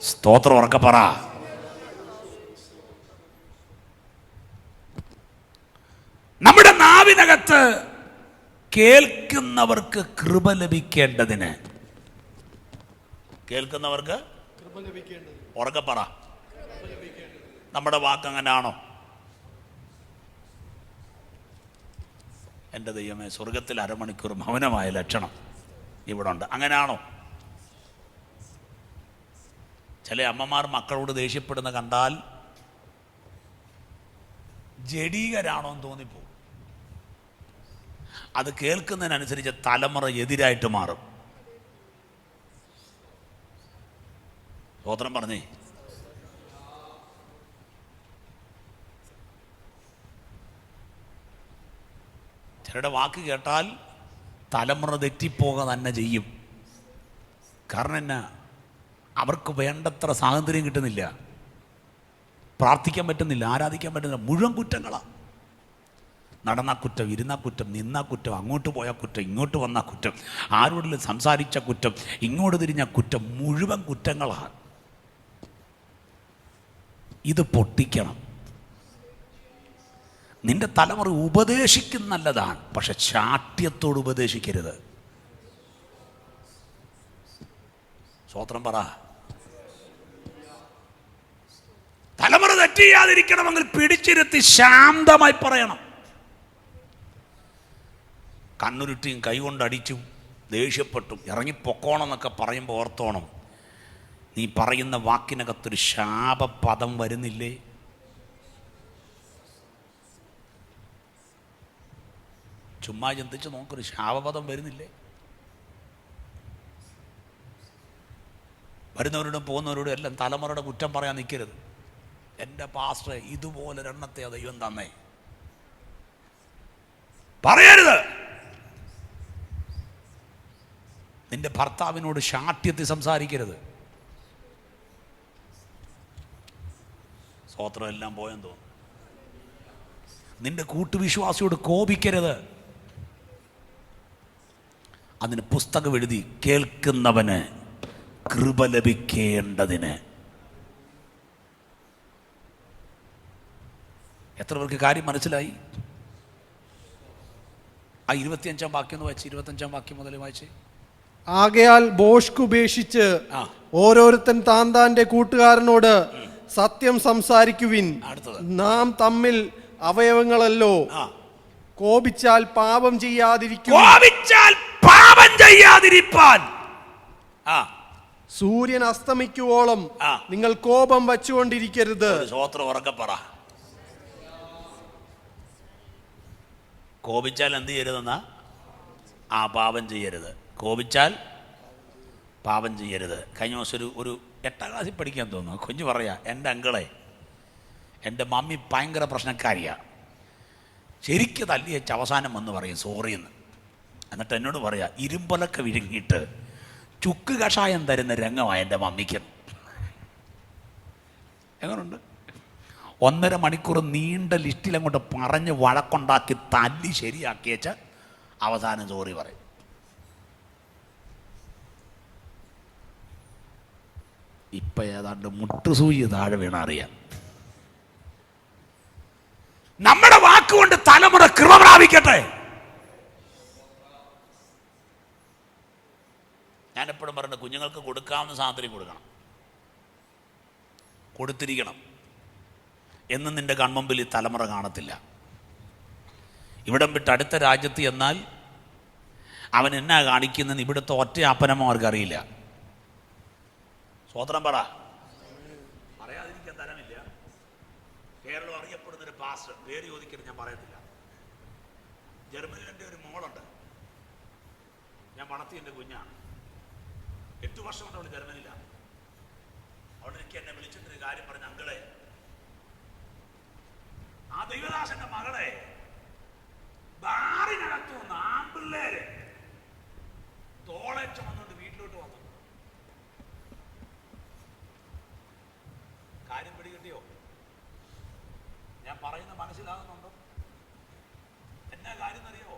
സ്തോത്രം ഉറക്കെ പറ. നമ്മുടെ നാവിനകത്ത് കേൾക്കുന്നവർക്ക് കൃപ ലഭിക്കേണ്ടതിന്. കേൾക്കുന്നവർക്ക് ഉറക്കെ പറ. നമ്മുടെ വാക്ക് അങ്ങനെയാണോ? എൻ്റെ ദൈവമേ, സ്വർഗത്തിൽ അരമണിക്കൂർ മൗനമായ ലക്ഷണം ഇവിടെ ഉണ്ട്. അങ്ങനെയാണോ? ചില അമ്മമാർ മക്കളോട് ദേഷ്യപ്പെടുന്ന കണ്ടാൽ ജഡീകരാണോ എന്ന് തോന്നിപ്പോകും. അത് കേൾക്കുന്നതിനനുസരിച്ച് തലമുറ എതിരായിട്ട് മാറും. സ്തോത്രം പറഞ്ഞേ. ചിലരുടെ വാക്ക് കേട്ടാൽ തലമുറ തെറ്റിപ്പോക തന്നെ ചെയ്യും. കാരണം എന്നാ, അവർക്ക് വേണ്ടത്ര സ്വാതന്ത്ര്യം കിട്ടുന്നില്ല, പ്രാർത്ഥിക്കാൻ പറ്റുന്നില്ല, ആരാധിക്കാൻ പറ്റുന്നില്ല. മുഴുവൻ കുറ്റങ്ങളാണ്. നടന്ന കുറ്റം, ഇരുന്ന കുറ്റം, നിന്ന കുറ്റം, അങ്ങോട്ട് പോയ കുറ്റം, ഇങ്ങോട്ട് വന്ന കുറ്റം, ആരോടെങ്കിലും സംസാരിച്ച കുറ്റം, ഇങ്ങോട്ട് തിരിഞ്ഞ കുറ്റം, മുഴുവൻ കുറ്റങ്ങളാണ്. ഇത് പൊട്ടിക്കണം. നിന്റെ തലമുറ ഉപദേശിക്കുന്ന നല്ലതാണ്, പക്ഷെ ശാഠ്യത്തോട് ഉപദേശിക്കരുത്. സ്വോത്രം പറ. തലമുറ തെറ്റിയാതിരിക്കണമെങ്കിൽ പിടിച്ചിരുത്തി ശാന്തമായി പറയണം. കണ്ണുരുട്ടിയും കൈകൊണ്ടടിച്ചും ദേഷ്യപ്പെട്ടും ഇറങ്ങിപ്പൊക്കോണമെന്നൊക്കെ പറയുമ്പോൾ ഓർത്തോണം, നീ പറയുന്ന വാക്കിനകത്തൊരു ശാപപദം വരുന്നില്ലേ? ചുമ്മാ ചിന്തിച്ച് നോക്കൊരു ശാപപദം വരുന്നില്ലേ? വരുന്നവരോടും പോകുന്നവരോടും എല്ലാം തലമുറയുടെ കുറ്റം പറയാൻ നിൽക്കരുത്. എൻ്റെ പാസ്റ്ററെ ഇതുപോലെ ഒരെണ്ണത്തെ ദൈവം തന്നേ പറയരുത്. നിന്റെ ഭർത്താവിനോട് ശാഠ്യത്തിൽ സംസാരിക്കരുത്. സ്തോത്രം എല്ലാം പോയെന്ന് തോന്നുന്നു. നിന്റെ കൂട്ടുവിശ്വാസിയോട് കോപിക്കരുത്. അതിന് പുസ്തകം എഴുതി, കേൾക്കുന്നവന് കൃപ ലഭിക്കേണ്ടതിന്. എത്ര പേർക്ക് കാര്യം മനസ്സിലായി? ആ 25-ാം വാക്യം ഒന്ന് വായിച്ച്, 25-ാം വാക്യം മുതൽ വായിച്ച്. ആകയാൽ ഭോഷ്ക് ഉപേക്ഷിച്ച് ഓരോരുത്തൻ താന്റെ കൂട്ടുകാരനോട് സത്യം സംസാരിക്കുവിൻ. നാം തമ്മിൽ അവയവങ്ങളല്ലോ. കോപിച്ചാൽ പാപം ചെയ്യാതിരിക്കാൻ സൂര്യൻ അസ്തമിക്കുവോളം നിങ്ങൾ കോപം വച്ചുകൊണ്ടിരിക്കരുത്. കോപിച്ചാൽ എന്ത് ചെയ്യരുതെന്നാ? പാപം ചെയ്യരുത്. കോപിച്ചാൽ പാപം ചെയ്യരുത്. കഴിഞ്ഞ ദിവസം ഒരു 8ാം ക്ലാസ്സിൽ പഠിക്കാൻ തോന്നുന്നു കുഞ്ഞു പറയാ, എൻ്റെ അങ്കിളെ, എൻ്റെ മമ്മി ഭയങ്കര പ്രശ്നക്കാരിയാണ്. ശരിക്കും തല്ലി വെച്ച് അവസാനം വന്ന് പറയും സോറിയെന്ന്. എന്നിട്ട് എന്നോട് പറയാ, ഇരുമ്പലൊക്കെ വിഴുങ്ങിയിട്ട് ചുക്ക് കഷായം തരുന്ന രംഗമാണ് എൻ്റെ മമ്മിക്ക്. എങ്ങനെയുണ്ട്? 1.5 മണിക്കൂർ നീണ്ട ലിസ്റ്റിൽ അങ്ങോട്ട് പറഞ്ഞ് വഴക്കുണ്ടാക്കി തല്ലി ശരിയാക്കി വെച്ച് അവസാനം സോറി പറയും. ഇപ്പം ഏതാണ്ട് മുട്ടുസൂചി താഴെ വീണ അറിയാം. നമ്മുടെ വാക്കുകൊണ്ട് തലമുറ കൃപ പ്രാപിക്കട്ടെ. ഞാനെപ്പോഴും പറഞ്ഞ, കുഞ്ഞുങ്ങൾക്ക് കൊടുക്കാവുന്ന സാധനം കൊടുക്കണം, കൊടുത്തിരിക്കണം. എന്നും നിന്റെ കൺമുമ്പിൽ ഈ തലമുറ കാണത്തില്ല. ഇവിടം വിട്ട് അടുത്ത രാജ്യത്ത് എന്നാൽ അവൻ എന്നാ കാണിക്കുന്നെന്ന് ഇവിടുത്തെ ഒറ്റ അപ്പനമ്മമാർക്ക് അറിയില്ല. സ്വതന്ത്രം പറ. പറയാതിരിക്കാൻ തരമില്ല. കേരളം അറിയപ്പെടുന്നൊരു പാസ്റ്റർ, പേര് ചോദിക്കരുത്, ഞാൻ പറയത്തില്ല. ജർമ്മനിയിൽ എൻ്റെ ഒരു മോളുണ്ട്, ഞാൻ വളർത്തി എൻ്റെ കുഞ്ഞാണ്. 8 വർഷം കൊണ്ട് അവൾ ജർമ്മനിയിലാണ്. അവിടെ എനിക്ക് എന്നെ വിളിച്ചിട്ടൊരു കാര്യം പറഞ്ഞ, അങ്കിളെ, ആ ദൈവദാസന്റെ മകളെ ബാറിനകത്തു നിന്ന് ആൺപിള്ളേര് തോളെ ചുമന്നുകൊണ്ട് വീട്ടിലോട്ട് വന്നു. കാര്യം പിടികിട്ടിയോ? ഞാൻ പറയുന്ന മനസ്സിലാകുന്നുണ്ടോ? എന്നാ കാര്യം അറിയോ?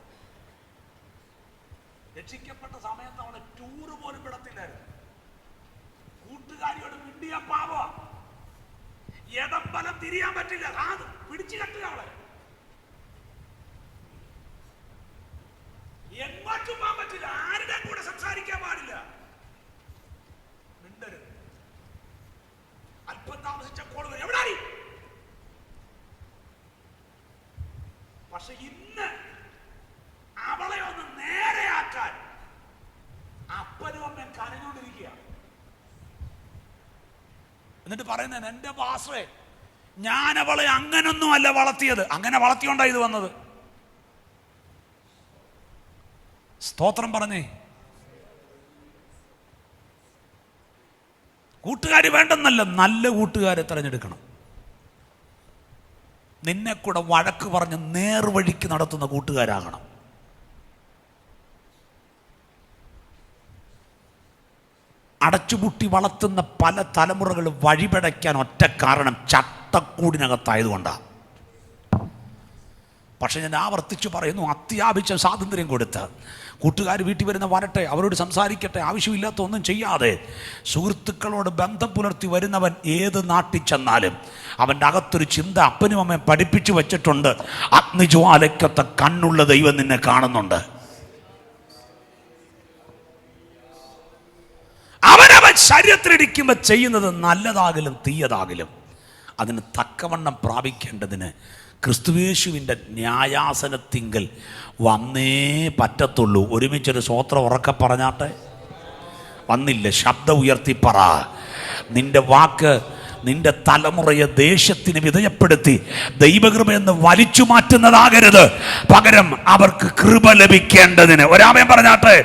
രക്ഷിക്കപ്പെട്ട സമയത്ത് അവളെ ടൂറ് പോലും വിടത്തില്ലായിരുന്നു. കൂട്ടുകാരിയോട് മിണ്ടിയ പാവ, എടമ്പലം തിരിയാൻ പറ്റില്ല, പിടിച്ചു കെട്ടുക അവളെ. എങ്ങോട്ടും പോകാൻ പറ്റില്ല, ആരുടെ കൂടെ സംസാരിക്കാൻ പാടില്ല, മിണ്ടരുത്. അല്പം താമസിച്ച കോൾ വരും, എവിടെ? പക്ഷെ ഇന്ന് എന്നിട്ട് പറയുന്നത്, എൻ്റെ പാസ്റ്ററേ, ഞാൻ അവളെ അങ്ങനൊന്നും അല്ല വളർത്തിയത്. അങ്ങനെ വളർത്തിയോണ്ടാ ഇത് വന്നത്. സ്തോത്രം പറഞ്ഞേ. കൂട്ടുകാർ വേണ്ടെന്നല്ല, നല്ല കൂട്ടുകാരെ തിരഞ്ഞെടുക്കണം. നിന്നെ കൂടെ വഴക്ക് പറഞ്ഞ് നേർവഴിക്ക് നടത്തുന്ന കൂട്ടുകാരാകണം. അടച്ചുപൂട്ടി വളർത്തുന്ന പല തലമുറകൾ വഴിപടയ്ക്കാൻ ഒറ്റ കാരണം ചട്ടക്കൂടിനകത്തായതുകൊണ്ടാണ്. പക്ഷെ ഞാൻ ആവർത്തിച്ച് പറയുന്നു, അത്യാവശ്യം സ്വാതന്ത്ര്യം കൊടുത്ത് കൂട്ടുകാർ വീട്ടിൽ വരുന്ന വരട്ടെ, അവരോട് സംസാരിക്കട്ടെ, ആവശ്യമില്ലാത്ത ഒന്നും ചെയ്യാതെ സുഹൃത്തുക്കളോട് ബന്ധം പുലർത്തി വരുന്നവൻ ഏത് നാട്ടിൽ ചെന്നാലും അവൻ്റെ അകത്തൊരു ചിന്ത അപ്പനും അമ്മയും പഠിപ്പിച്ചു വെച്ചിട്ടുണ്ട്. അഗ്നിജ്വാലയ്ക്കൊത്ത കണ്ണുള്ള ദൈവം നിന്നെ കാണുന്നുണ്ട്. അവനവൻ ശരീരത്തിലിരിക്കുമ്പോൾ ചെയ്യുന്നത് നല്ലതാകലും തീയതാകലും അതിന് തക്കവണ്ണം പ്രാപിക്കേണ്ടതിന് ക്രിസ്തുയേശുവിൻ്റെ ന്യായാസനത്തിങ്കൽ വന്നേ പറ്റത്തുള്ളൂ. ഒരുമിച്ചൊരു സ്വോത്രം ഉറക്കെ പറഞ്ഞാട്ടെ. വന്നില്ല, ശബ്ദം ഉയർത്തി പറ. നിന്റെ വാക്ക് നിന്റെ തലമുറയെ ദേശത്തിന് വിധേയപ്പെടുത്തി ദൈവകൃപയെന്ന് വലിച്ചു മാറ്റുന്നതാകരുത്. പകരം അവർക്ക് കൃപ ലഭിക്കേണ്ടതിന്, ഒരാമയം പറഞ്ഞാട്ടെ,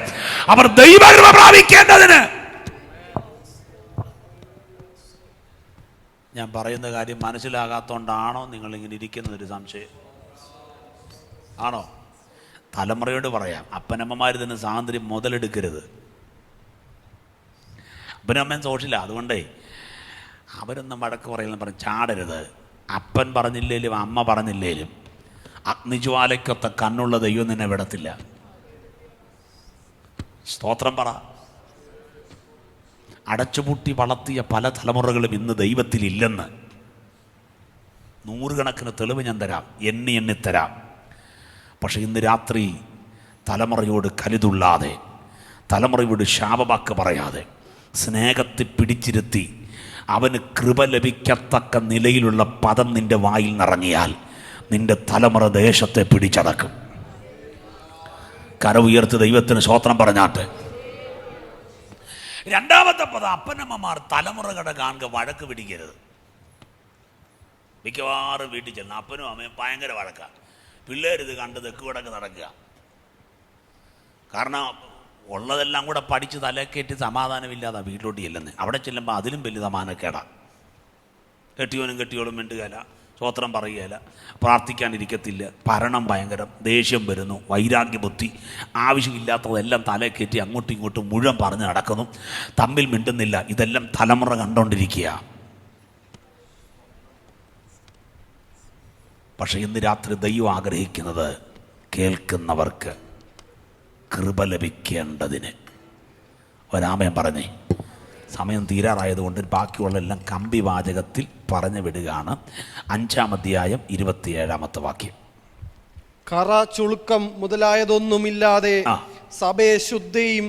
അവർ ദൈവകൃപ പ്രാപിക്കേണ്ടതിന്. ഞാൻ പറയുന്ന കാര്യം മനസ്സിലാകാത്തോണ്ടാണോ നിങ്ങളിങ്ങനെ ഇരിക്കുന്നതൊരു സംശയം ആണോ? തലമുറയോട് പറയാം, അപ്പനമ്മമാർ തന്നെ സ്വാതന്ത്ര്യം മുതലെടുക്കരുത്. അപ്പനമ്മയും സോഷ്യലാണ്, അതുകൊണ്ടേ അവരൊന്നും വഴക്ക് പറയുന്ന പറഞ്ഞ് ചാടരുത്. അപ്പൻ പറഞ്ഞില്ലേലും അമ്മ പറഞ്ഞില്ലേലും അഗ്നിജ്വാലയ്ക്കൊത്ത കണ്ണുള്ള ദൈവം നിന്നെ വിടത്തില്ല. സ്തോത്രം പറ. അടച്ചുപൂട്ടി വളർത്തിയ പല തലമുറകളും ഇന്ന് ദൈവത്തിൽ ഇല്ലെന്ന് നൂറുകണക്കിന് തെളിവ് ഞാൻ തരാം, എണ്ണി തരാം. പക്ഷെ ഇന്ന് രാത്രി തലമുറയോട് കരുതുള്ളാതെ, തലമുറയോട് ശാപവാക്ക് പറയാതെ, സ്നേഹത്തെ പിടിച്ചിരുത്തി അവന് കൃപ ലഭിക്കത്തക്ക നിലയിലുള്ള പദം നിന്റെ വായിൽ നിറങ്ങിയാൽ നിന്റെ തലമുറ ദേശത്തെ പിടിച്ചടക്കും. കര ഉയർത്തി ദൈവത്തിന് സ്തോത്രം പറഞ്ഞാട്ടെ. രണ്ടാമത്തെ പദം, അപ്പനമ്മമാർ തലമുറകളുടെ കാണുക വഴക്ക് പിടിക്കരുത്. മിക്കവാറും വീട്ടിൽ ചെന്ന് അപ്പനും അമ്മയും ഭയങ്കര വഴക്കാണ്. പിള്ളേരിത് കണ്ട് തെക്ക് വടക്ക് നടക്കുക. കാരണം ഉള്ളതെല്ലാം കൂടെ പഠിച്ച് തലക്കേറ്റി സമാധാനമില്ലാതെ വീട്ടിലോട്ട് ചെല്ലുന്നത്. അവിടെ ചെല്ലുമ്പോൾ അതിലും വലിയ സമാധാനക്കേടാ. കെട്ടിയോനും കെട്ടിയോളും മിണ്ടുകയില്ല, സ്തോത്രം പറയുകയില്ല, പ്രാർത്ഥിക്കാനിരിക്കത്തില്ല, ഭരണം ഭയങ്കരം, ദേഷ്യം വരുന്നു, വൈരാഗ്യബുദ്ധി, ആവശ്യമില്ലാത്തതെല്ലാം തലക്കേറ്റി അങ്ങോട്ടും ഇങ്ങോട്ടും മുഴുവൻ പറഞ്ഞ് നടക്കുന്നു, തമ്മിൽ മിണ്ടുന്നില്ല. ഇതെല്ലാം തലമുറ കണ്ടുകൊണ്ടിരിക്കുക. പക്ഷെ ഇന്ന് രാത്രി ദൈവം ആഗ്രഹിക്കുന്നത് കേൾക്കുന്നവർക്ക് കൃപ ലഭിക്കേണ്ടതിന്. ഒരാമയം പറഞ്ഞേ. സമയം തീരാറായതുകൊണ്ട് ബാക്കിയുള്ള എല്ലാം കമ്പി വാചകത്തിൽ പറഞ്ഞു വിടുകയാണ്. 5-ാം അധ്യായം 27-ാമത്തെ വാക്യം. കറ ചുളുക്കം മുതലായതൊന്നുമില്ലാതെ സഭയെ ശുദ്ധയും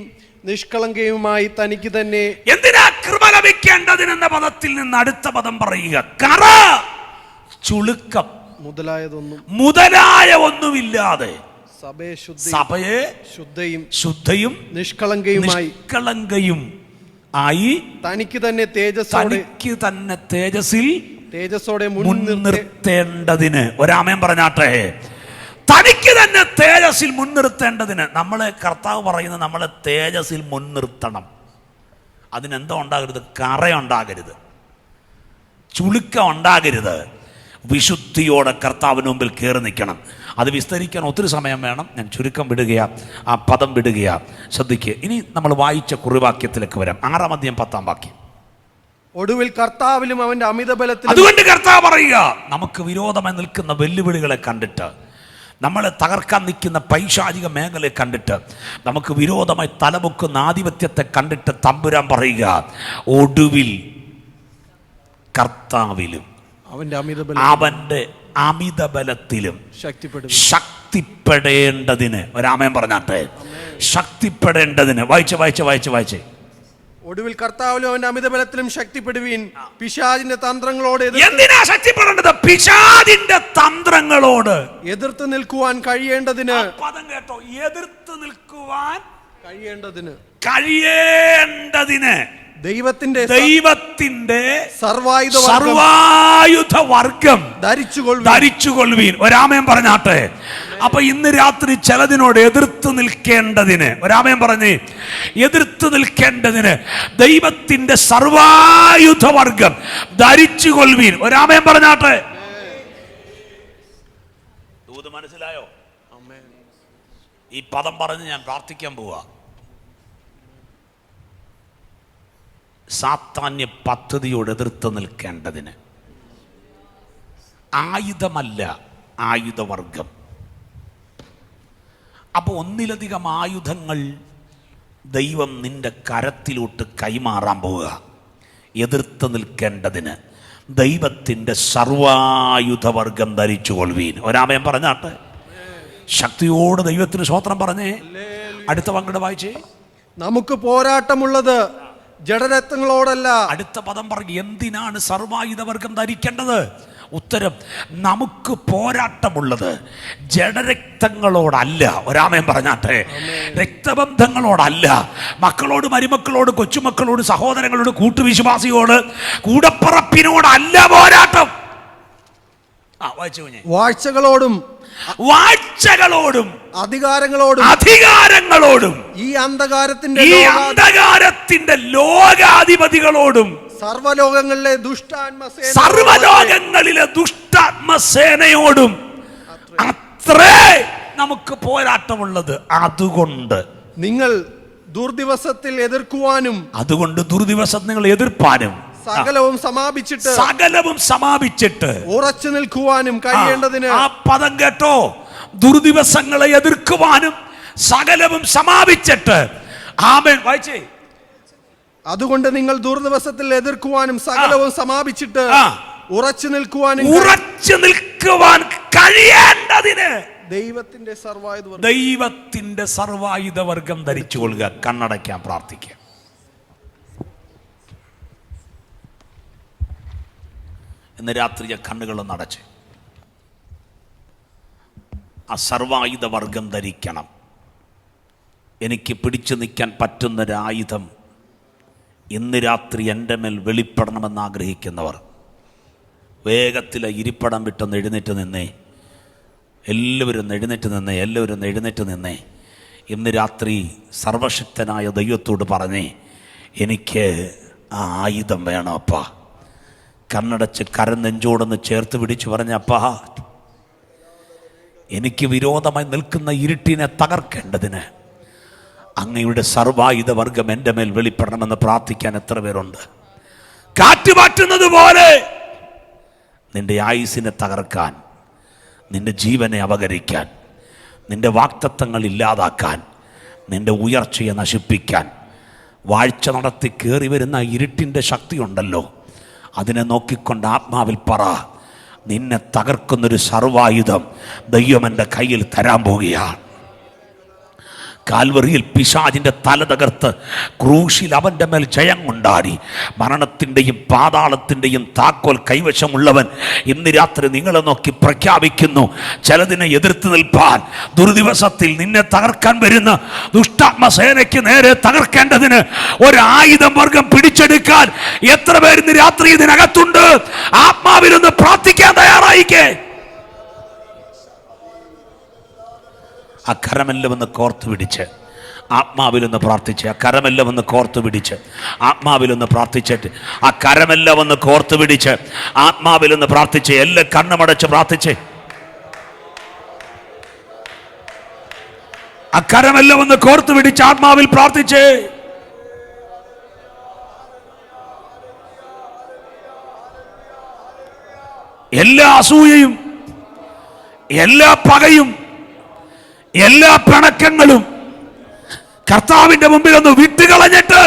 നിഷ്കളങ്കയുമായി തനിക്ക് തന്നെ. എന്തിനാ കൃപ ലഭിക്കേണ്ടതിനെന്ന പദത്തിൽ നിന്ന് അടുത്ത പദം പറയുക. കറ ചുളുക്കം മുതലായ ഒന്നുമില്ലാതെ സഭയെ ശുദ്ധയും നിഷ്കളങ്കയും ആയി തനിക്ക് തന്നെ തേജസ്സോടെ മുൻനിർത്തേണ്ടതിന്. ഒരാമയം പറഞ്ഞാട്ടെ. തനിക്ക് തന്നെ തേജസ്സിൽ മുൻനിർത്തേണ്ടതിന്. നമ്മളെ കർത്താവ് പറയുന്നത് നമ്മളെ തേജസ്സിൽ മുൻനിർത്തണം. അതിനെന്തോ ഉണ്ടാകരുത്? കറയുണ്ടാകരുത്, ചുളുക്കം ഉണ്ടാകരുത്. വിശുദ്ധിയോടെ കർത്താവിന് മുമ്പിൽ കയറി നിൽക്കണം. അത് വിസ്തരിക്കാൻ ഒത്തിരി സമയം വേണം. ഞാൻ ചുരുക്കം വിടുകയാ, ആ പദം വിടുകയാ. ശ്രദ്ധിക്കുക. ഇനി നമ്മൾ വായിച്ച കുറിവാക്യത്തിലേക്ക് വരാം. 6-ാം അധ്യായം 10-ാം വാക്യം. ഒടുവിൽ കർത്താവിലും അവന്റെ അമിതബലത്തിലും. അതുകൊണ്ട് കർത്താവ് പറയുക, നമുക്ക് വിരോധമായി നിൽക്കുന്ന വെല്ലുവിളികളെ കണ്ടിട്ട്, നമ്മളെ തകർക്കാൻ നിൽക്കുന്ന പൈശാചിക മേഖലയെ കണ്ടിട്ട്, നമുക്ക് വിരോധമായി തലമുക്കുന്ന ആധിപത്യത്തെ കണ്ടിട്ട് തമ്പുരാൻ പറയുക, ഒടുവിൽ കർത്താവിലും അവന്റെ അമിതബലത്തിലും ശക്തിപ്പെടേണ്ടതിന്. ഒരാമയം പറഞ്ഞാട്ടെ. ശക്തിപ്പെടേണ്ടതിന്. വായിച്ചേ. ഒടുവിൽ കർത്താവിലും അവന്റെ അമിതബലത്തിലും ശക്തിപ്പെടുവീൻ. പിശാചിന്റെ തന്ത്രങ്ങളോട്. എന്തിനാ ശക്തിപ്പെടേണ്ടത്? പിശാചിന്റെ തന്ത്രങ്ങളോട് എതിർത്ത് നിൽക്കുവാൻ കഴിയേണ്ടതിന്. പദം കേട്ടോ, എതിർത്ത് നിൽക്കുവാൻ കഴിയേണ്ടതിന്. ദൈവത്തിന്റെ സർവായുധ വർഗം ധരിച്ചുകൊള്ളുവീൻ. ഒരാമയം പറഞ്ഞാട്ടെ. അപ്പൊ ഇന്ന് രാത്രി ചിലതിനോട് എതിർത്ത് നിൽക്കേണ്ടതിന്, ഒരാമയം പറഞ്ഞ്, എതിർത്ത് നിൽക്കേണ്ടതിന് ദൈവത്തിന്റെ സർവായുധ വർഗം ധരിച്ചുകൊള്ളുവീൻ. ഒരാമയം പറഞ്ഞാട്ടെ. ദൂത് മനസ്സിലായോ? ഈ പദം പറഞ്ഞ് ഞാൻ പ്രാർത്ഥിക്കാൻ പോവാ. സാത്താന്യ പദ്ധതിയോട് എതിർത്ത് നിൽക്കേണ്ടതിന്. ആയുധമല്ല, ആയുധവർഗം. അപ്പൊ ഒന്നിലധികം ആയുധങ്ങൾ ദൈവം നിന്റെ കരത്തിലോട്ട് കൈമാറാൻ പോവുക. എതിർത്ത് നിൽക്കേണ്ടതിന് ദൈവത്തിന്റെ സർവായുധവർഗം ധരിച്ചുകൊള്ളുവീൻ. ഒരാമയം പറഞ്ഞാട്ടെ. ശക്തിയോട് ദൈവത്തിന് സ്തോത്രം പറഞ്ഞേ. അടുത്ത പങ്കെടു വായിച്ചേ. നമുക്ക് പോരാട്ടമുള്ളത് ജഡരക്തങ്ങളോടല്ല. അടുത്ത പദം പറഞ്ഞു. എന്തിനാണ് സർവായുധവർഗം ധരിക്കേണ്ടത്? ഉത്തരം, നമുക്ക് പോരാട്ടമുള്ളത് ജഡരക്തങ്ങളോടല്ല. ഒരാമയം പറഞ്ഞാട്ടെ. രക്തബന്ധങ്ങളോടല്ല. മക്കളോട്, മരുമക്കളോട്, കൊച്ചുമക്കളോട്, സഹോദരങ്ങളോട്, കൂട്ടുവിശ്വാസിയോട്, കൂടപ്പറപ്പിനോടല്ല പോരാട്ടം. വാഴ്ചകളോടും അധികാരങ്ങളോടും ഈ അന്ധകാരത്തിന്റെ ലോകാധിപതികളോടും സർവ്വലോകങ്ങളിലെ ദുഷ്ടാത്മസേനയോടും അത്രേ നമുക്ക് പോരാട്ടമുള്ളത്. അതുകൊണ്ട് നിങ്ങൾ ദുർദിവസത്തിൽ എതിർക്കുവാനും, അതുകൊണ്ട് ദുർദിവസം നിങ്ങൾ എതിർപ്പാനും, സകലവും സമാപിച്ചിട്ട് ഉറച്ചു നിൽക്കുവാനും കഴിയേണ്ടതിന്. ആ പദം കേട്ടോ. ദുർദിവസങ്ങളെ എതിർക്കുവാനും സകലവും സമാപിച്ചിട്ട്. ആമേൻ. വായിച്ചേ. അതുകൊണ്ട് നിങ്ങൾ ദുർദിവസത്തിൽ എതിർക്കുവാനും സകലവും സമാപിച്ചിട്ട് ഉറച്ചു നിൽക്കുവാൻ കഴിയേണ്ടതിന് ദൈവത്തിന്റെ സർവായുധവർഗം ധരിച്ചുകൊള്ളുക. കണ്ണടയ്ക്കാൻ പ്രാർത്ഥിക്കുക. ഇന്ന് രാത്രി കണ്ണുകളൊന്ന് അടച്ച് ആ സർവായുധവർഗം ധരിക്കണം. എനിക്ക് പിടിച്ചു നിൽക്കാൻ പറ്റുന്നൊരായുധം ഇന്ന് രാത്രി എൻ്റെ മേൽ വെളിപ്പെടണമെന്ന് ആഗ്രഹിക്കുന്നവർ വേഗത്തിൽ ഇരിപ്പടം വിട്ടൊന്ന് എഴുന്നേറ്റ് നിന്നേ. എല്ലാവരും എഴുന്നേറ്റ് നിന്നേ. ഇന്ന് രാത്രി സർവശക്തനായ ദൈവത്തോട് പറഞ്ഞേ, എനിക്ക് ആ ആയുധം വേണം അപ്പാ. കണ്ണടച്ച് കരം നെഞ്ചോടൊന്ന് ചേർത്ത് പിടിച്ചു പറഞ്ഞ, അപ്പാ, എനിക്ക് വിരോധമായി നിൽക്കുന്ന ഇരുട്ടിനെ തകർക്കേണ്ടതിന് അങ്ങയുടെ സർവായുധവർഗം എൻ്റെ മേൽ വെളിപ്പെടണമെന്ന് പ്രാർത്ഥിക്കാൻ എത്ര പേരുണ്ട്? കാറ്റ് മാറ്റുന്നത് പോലെ നിന്റെ ആയുസ്സിനെ തകർക്കാൻ, നിന്റെ ജീവനെ അപകരിക്കാൻ, നിന്റെ വാക്തത്വങ്ങൾ ഇല്ലാതാക്കാൻ, നിന്റെ ഉയർച്ചയെ നശിപ്പിക്കാൻ വാഴ്ച നടത്തി കയറി വരുന്ന ഇരുട്ടിൻ്റെ ശക്തിയുണ്ടല്ലോ, അതിനെ നോക്കിക്കൊണ്ട് ആത്മാവിൽ പറ, നിന്നെ തകർക്കുന്നൊരു സർവായുധം ദൈവം എൻ്റെ കയ്യിൽ തരാൻ പോവുകയാണ്. കാൽവറിയിൽ പിശാചിന്റെ തല തകർത്ത് ക്രൂശിൽ അവൻ്റെ മേൽ ജയം കൊണ്ടാടി മരണത്തിൻ്റെയും പാതാളത്തിൻ്റെയും താക്കോൽ കൈവശമുള്ളവൻ ഇന്ന് രാത്രി നിങ്ങളെ നോക്കി പ്രഖ്യാപിക്കുന്നു, ചിലതിനെ എതിർത്ത് നിൽപ്പാൻ, ദുർദിവസത്തിൽ നിന്നെ തകർക്കാൻ വരുന്ന ദുഷ്ടാത്മസേനയ്ക്ക് നേരെ തകർക്കേണ്ടതിന് ഒരു ആയുധം വർഗം പിടിച്ചെടുക്കാൻ എത്ര പേര് ഇന്ന് രാത്രി ഇതിനകത്തുണ്ട്? ആത്മാവിലൊന്ന് പ്രാർത്ഥിക്കാൻ തയ്യാറായിക്കേ. ആ കരമെല്ലാം ഒന്ന് കോർത്തു പിടിച്ച് ആത്മാവിലൊന്ന് പ്രാർത്ഥിച്ച്, ആ കരമെല്ലാം ഒന്ന് കോർത്തു പിടിച്ച് ആത്മാവിലൊന്ന് പ്രാർത്ഥിച്ചിട്ട്, ആ കരമെല്ലാം ഒന്ന് കോർത്തു പിടിച്ച് ആത്മാവിലൊന്ന് പ്രാർത്ഥിച്ച്, എല്ലാ കണ്ണുമടച്ച് പ്രാർത്ഥിച്ച്, ആ കരമെല്ലാം ഒന്ന് കോർത്തു പിടിച്ച് ആത്മാവിൽ പ്രാർത്ഥിച്ച്. എല്ലാ അസൂയയും, എല്ലാ പകയും, എല്ലാ പിണക്കങ്ങളും കർത്താവിന്റെ മുമ്പിൽ ഒന്ന് വിട്ടുകളഞ്ഞിട്ട്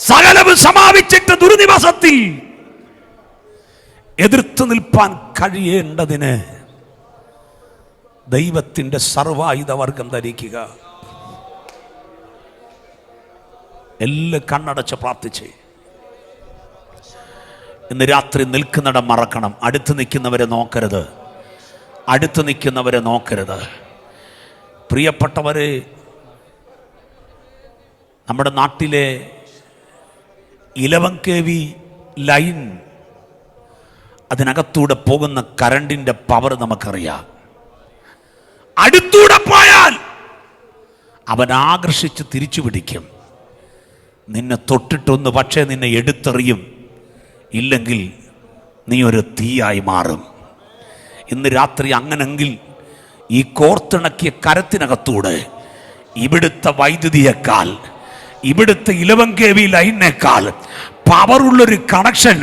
സകലവും സമാപിച്ചിട്ട് ദുർദിവസത്തിൽ എതിർത്ത് നിൽപ്പാൻ കഴിയേണ്ടതിന് ദൈവത്തിന്റെ സർവായുധവർഗം ധരിക്കുക. എല്ലാം കണ്ണടച്ച് പ്രാർത്ഥിച്ച് ഇന്ന് രാത്രി നിൽക്കുന്നിടം മറക്കണം. അടുത്ത് നിൽക്കുന്നവരെ നോക്കരുത്, അടുത്ത് നിൽക്കുന്നവരെ നോക്കരുത്. പ്രിയപ്പെട്ടവരെ, നമ്മുടെ നാട്ടിലെ 11 kV ലൈൻ, അതിനകത്തൂടെ പോകുന്ന കറണ്ടിന്റെ പവർ നമുക്കറിയാം. അടുത്തൂടെ പോയാൽ അവൻ ആകർഷിച്ച് തിരിച്ചു പിടിക്കും. നിന്നെ തൊട്ടിട്ടൊന്ന് പക്ഷേ നിന്നെ എടുത്തെറിയും, ഇല്ലെങ്കിൽ നീ ഒരു തീയായി മാറും. ഇന്ന് രാത്രി അങ്ങനെങ്കിൽ ഈ കോർത്തിണക്കിയ കരത്തിനകത്തൂടെ ഇവിടുത്തെ വൈദ്യുതിയേക്കാൾ, ഇവിടുത്തെ 11 kV ലൈനേക്കാൾ പവറുള്ളൊരു കണക്ഷൻ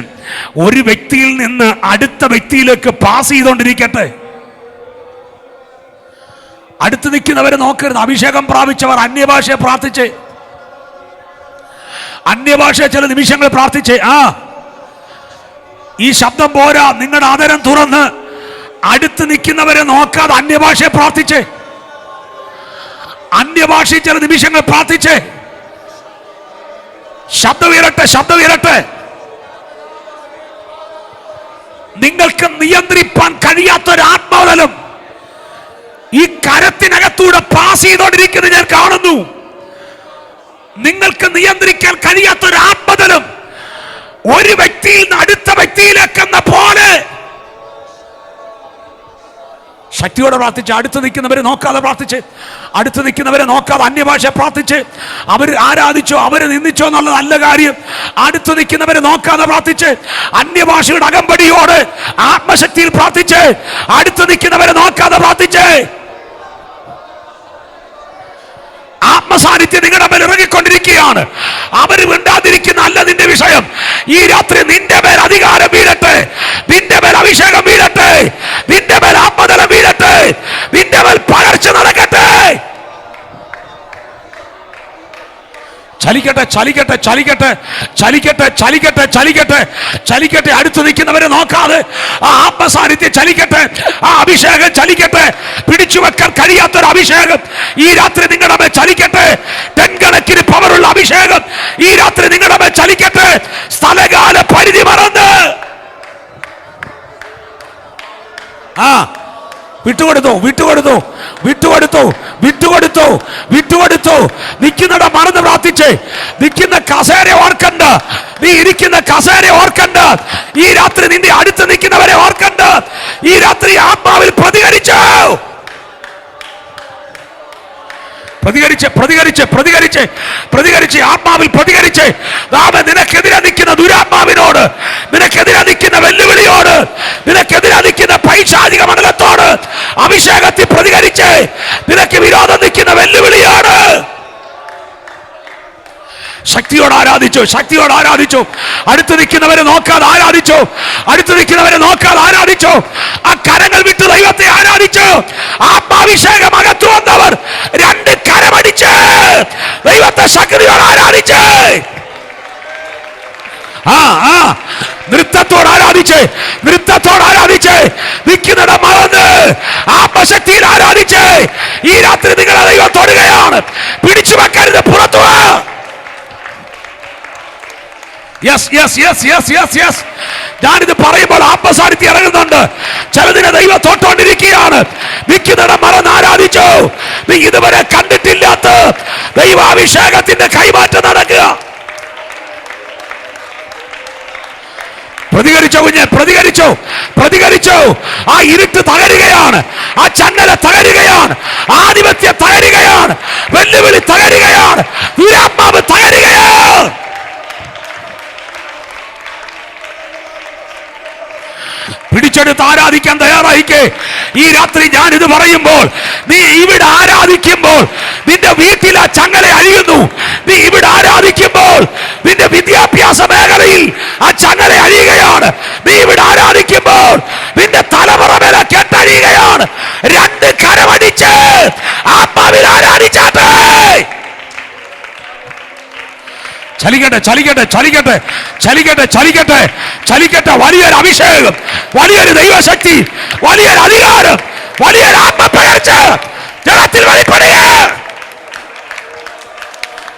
ഒരു വ്യക്തിയിൽ നിന്ന് അടുത്ത വ്യക്തിയിലേക്ക് പാസ് ചെയ്തുകൊണ്ടിരിക്കട്ടെ. അടുത്ത് നിൽക്കുന്നവരെ നോക്കരുത്. അഭിഷേകം പ്രാപിച്ചവർ അന്യഭാഷയെ പ്രാർത്ഥിച്ച്, അന്യഭാഷയെ ചില നിമിഷങ്ങൾ പ്രാർത്ഥിച്ച്, ഈ ശബ്ദം പോരാ, നിങ്ങളുടെ ആദരം തുറന്ന് അടുത്ത് നിൽക്കുന്നവരെ നോക്കാതെ അന്യഭാഷയെ പ്രാർത്ഥിച്ച്, അന്യഭാഷയിൽ ചില നിമിഷങ്ങൾ പ്രാർത്ഥിച്ച്. ശബ്ദം ഉയരട്ടെ, ശബ്ദം ഉയരട്ടെ. നിങ്ങൾക്ക് നിയന്ത്രിപ്പാൻ കഴിയാത്തൊരു ആത്മാവലം ഈ കരത്തിനകത്തൂടെ പാസ് ചെയ്തുകൊണ്ടിരിക്കുന്നത് ഞാൻ കാണുന്നു. നിങ്ങൾക്ക് നിയന്ത്രിക്കാൻ കഴിയാത്തൊരു ആത്മതലം ഒരു വ്യക്തിയിൽ നിന്ന് അടുത്ത വ്യക്തിയിലേക്കെന്ന പോലെ ശക്തിയോടെ പ്രാർത്ഥിച്ച്, അടുത്ത് നിൽക്കുന്നവരെ നോക്കാതെ പ്രാർത്ഥിച്ച്, അടുത്ത് നിൽക്കുന്നവരെ നോക്കാതെ അന്യഭാഷ പ്രാർത്ഥിച്ച്. അവർ ആരാധിച്ചോ അവർ നിന്ദിച്ചോ എന്നുള്ളത് നല്ല കാര്യം. അടുത്ത് നിൽക്കുന്നവരെ നോക്കാതെ പ്രാർത്ഥിച്ച്, അന്യഭാഷയുടെ അകമ്പടിയോട് ആത്മശക്തിയിൽ പ്രാർത്ഥിച്ച്, അടുത്ത് നിൽക്കുന്നവരെ നോക്കാതെ പ്രാർത്ഥിച്ച്. ആത്മസാന്നിധ്യം നിങ്ങളുടെ മേൽ ഇറങ്ങിക്കൊണ്ടിരിക്കുകയാണ്. അവർ മിണ്ടാതിരിക്കുന്ന അല്ല നിന്റെ വിഷയം. ഈ രാത്രി നിന്റെ മേൽ അധികാരം വീഴട്ടെ, നിന്റെ മേൽ അഭിഷേകം വീഴട്ടെ, നിന്റെ മേൽ ആത്മതലം വീഴട്ടെ, നിന്റെ മേൽ പകർച്ച നടക്കട്ടെ. ചലിക്കട്ടെ, ചലിക്കട്ടെ, ചലിക്കട്ടെ, ചലിക്കട്ടെ, ചലിക്കട്ടെ, ചലിക്കട്ടെ, ചലിക്കട്ടെ. അടുത്ത് നിൽക്കുന്നവരെ നോക്കാതെ ആ ആത്മസാന്നിധ്യം ചലിക്കട്ടെ, ആ അഭിഷേകം ചലിക്കട്ടെ. പിടിച്ചു വെക്കാൻ കഴിയാത്തൊരു അഭിഷേകം ഈ രാത്രി നിങ്ങളുടെ മേൽ ചലിക്കട്ടെ. ടെൻകണക്കിന് പവറുള്ള അഭിഷേകം ഈ രാത്രി നിങ്ങളുടെ മേൽ ചലിക്കട്ടെ. സ്ഥലകാല പരിധി മറന്ന് വിട്ടുകൊടുത്തു, വിട്ടുകൊടുത്തു, വിട്ടുകൊടുത്തു, വിട്ടുകൊടുത്തു, വിട്ടുകൊടുത്തു. നിൽക്കുന്നിട മറന്ന് പ്രാർത്ഥിച്ച്. നിൽക്കുന്ന കസേര ഓർക്കണ്ട, നീ ഇരിക്കുന്ന കസേര ഓർക്കണ്ട. ഈ രാത്രി നിന്റെ അടുത്ത് നിൽക്കുന്നവരെ ഓർക്കണ്ട. ഈ രാത്രി ആത്മാവിൽ പ്രതികരിച്ചു, പ്രതികരിച്ച്, പ്രതികരിച്ച്, പ്രതികരിച്ച്, പ്രതികരിച്ച്, ആത്മാവിൽ പ്രതികരിച്ച്. നിനക്കെതിരെ നിൽക്കുന്ന ദുരാത്മാവിനോട്, നിനക്കെതിരെ നിൽക്കുന്ന വെല്ലുവിളിയോട്, നിനക്കെതിരെ നിൽക്കുന്ന പൈശാചിക മണ്ഡലത്തോട് അഭിഷേകത്തിൽ പ്രതികരിച്ച്. നിനക്ക് വിരോധം നിൽക്കുന്ന വെല്ലുവിളിയോട് ശക്തിയോട് ആരാധിച്ചു, ശക്തിയോട് ആരാധിച്ചു. അടുത്ത് നിൽക്കുന്നവരെ നോക്കാതെ ആരാധിച്ചു, അടുത്ത് നിൽക്കുന്നവരെ നോക്കാതെ ആരാധിച്ചു. ആ കരങ്ങൾ വിട്ട് ദൈവത്തെ ആരാധിച്ചു. ആത്മാഭിഷേകം അകത്തു വന്നവർ 2 കരമടിച്ച് ദൈവത്തെ ശക്തിയോട് ആരാധിച്ച്. നൃത്തത്തോട് ആരാധിച്ച്, നൃത്തത്തോട് ആരാധിച്ച്. നിൽക്കുന്നിടം മറന്ന് ആത്മശക്തിയിൽ ആരാധിച്ച്. ഈ രാത്രി നിങ്ങളെ ദൈവം തൊടുകയാണ്. പിടിച്ചു വെക്കരുത്, പുറത്തു വാ. Yes, yes, yes, yes, yes, yes. ഞാനിത് പറയുമ്പോൾ ആത്മസാന്നിധ്യം ഇറങ്ങുന്നുണ്ട്. ചിലതിനെ ദൈവം തൊട്ടുകൊണ്ടിരിക്കുകയാണ്. നിൽക്കുന്നിടം മറന്ന് ആരാധിച്ചു. നീ ഇതുവരെ കണ്ടിട്ടില്ലാത്ത ദൈവാഭിഷേകത്തിന്റെ കൈമാറ്റം നടക്കുക. പ്രതികരിച്ചോ കുഞ്ഞ്, പ്രതികരിച്ചോ, പ്രതികരിച്ചോ. ആ ഇരുട്ട് തകരുകയാണ്, ആ ചങ്ങല തകരുകയാണ്, ആധിപത്യം തകരുകയാണ്, വെല്ലുവിളി തകരുകയാണ്, ദുരാത്മാവ് തകരുകയാണ്. പിടിച്ചെടുത്ത് ആരാധിക്കാൻ തയ്യാറായിക്കേ. ഈ രാത്രി ഞാൻ ഇത് പറയുമ്പോൾ, നീ ഇവിടെ ആരാധിക്കുമ്പോൾ നിന്റെ വീട്ടിൽ ആ ചങ്ങല അഴിയുന്നു. നീ ഇവിടെ ആരാധിക്കുമ്പോൾ നിന്റെ വിദ്യാഭ്യാസ മേഖലയിൽ ആ ചങ്ങല അഴിയുകയാണ്. നീ ഇവിടെ ആരാധിക്കുമ്പോൾ നിന്റെ തലമുറ മേലെ കെട്ടഴിയുകയാണ്. 2 കരമടിച്ച് ആത്മാവിൽ ആരാധിച്ചാട്ടെ. ചലിക്കട്ടെ, ചലിക്കട്ടെ, ചലിക്കട്ടെ, ചലിക്കട്ടെ, ചലിക്കട്ടെ, ചലിക്കട്ടെ. വലിയൊരു അഭിഷേകം, വലിയൊരു ദൈവശക്തി, വലിയൊരു അധികാരം, വലിയൊരു ആത്മപകർച്ച ജനത്തിൽ വെളിപ്പെടുക.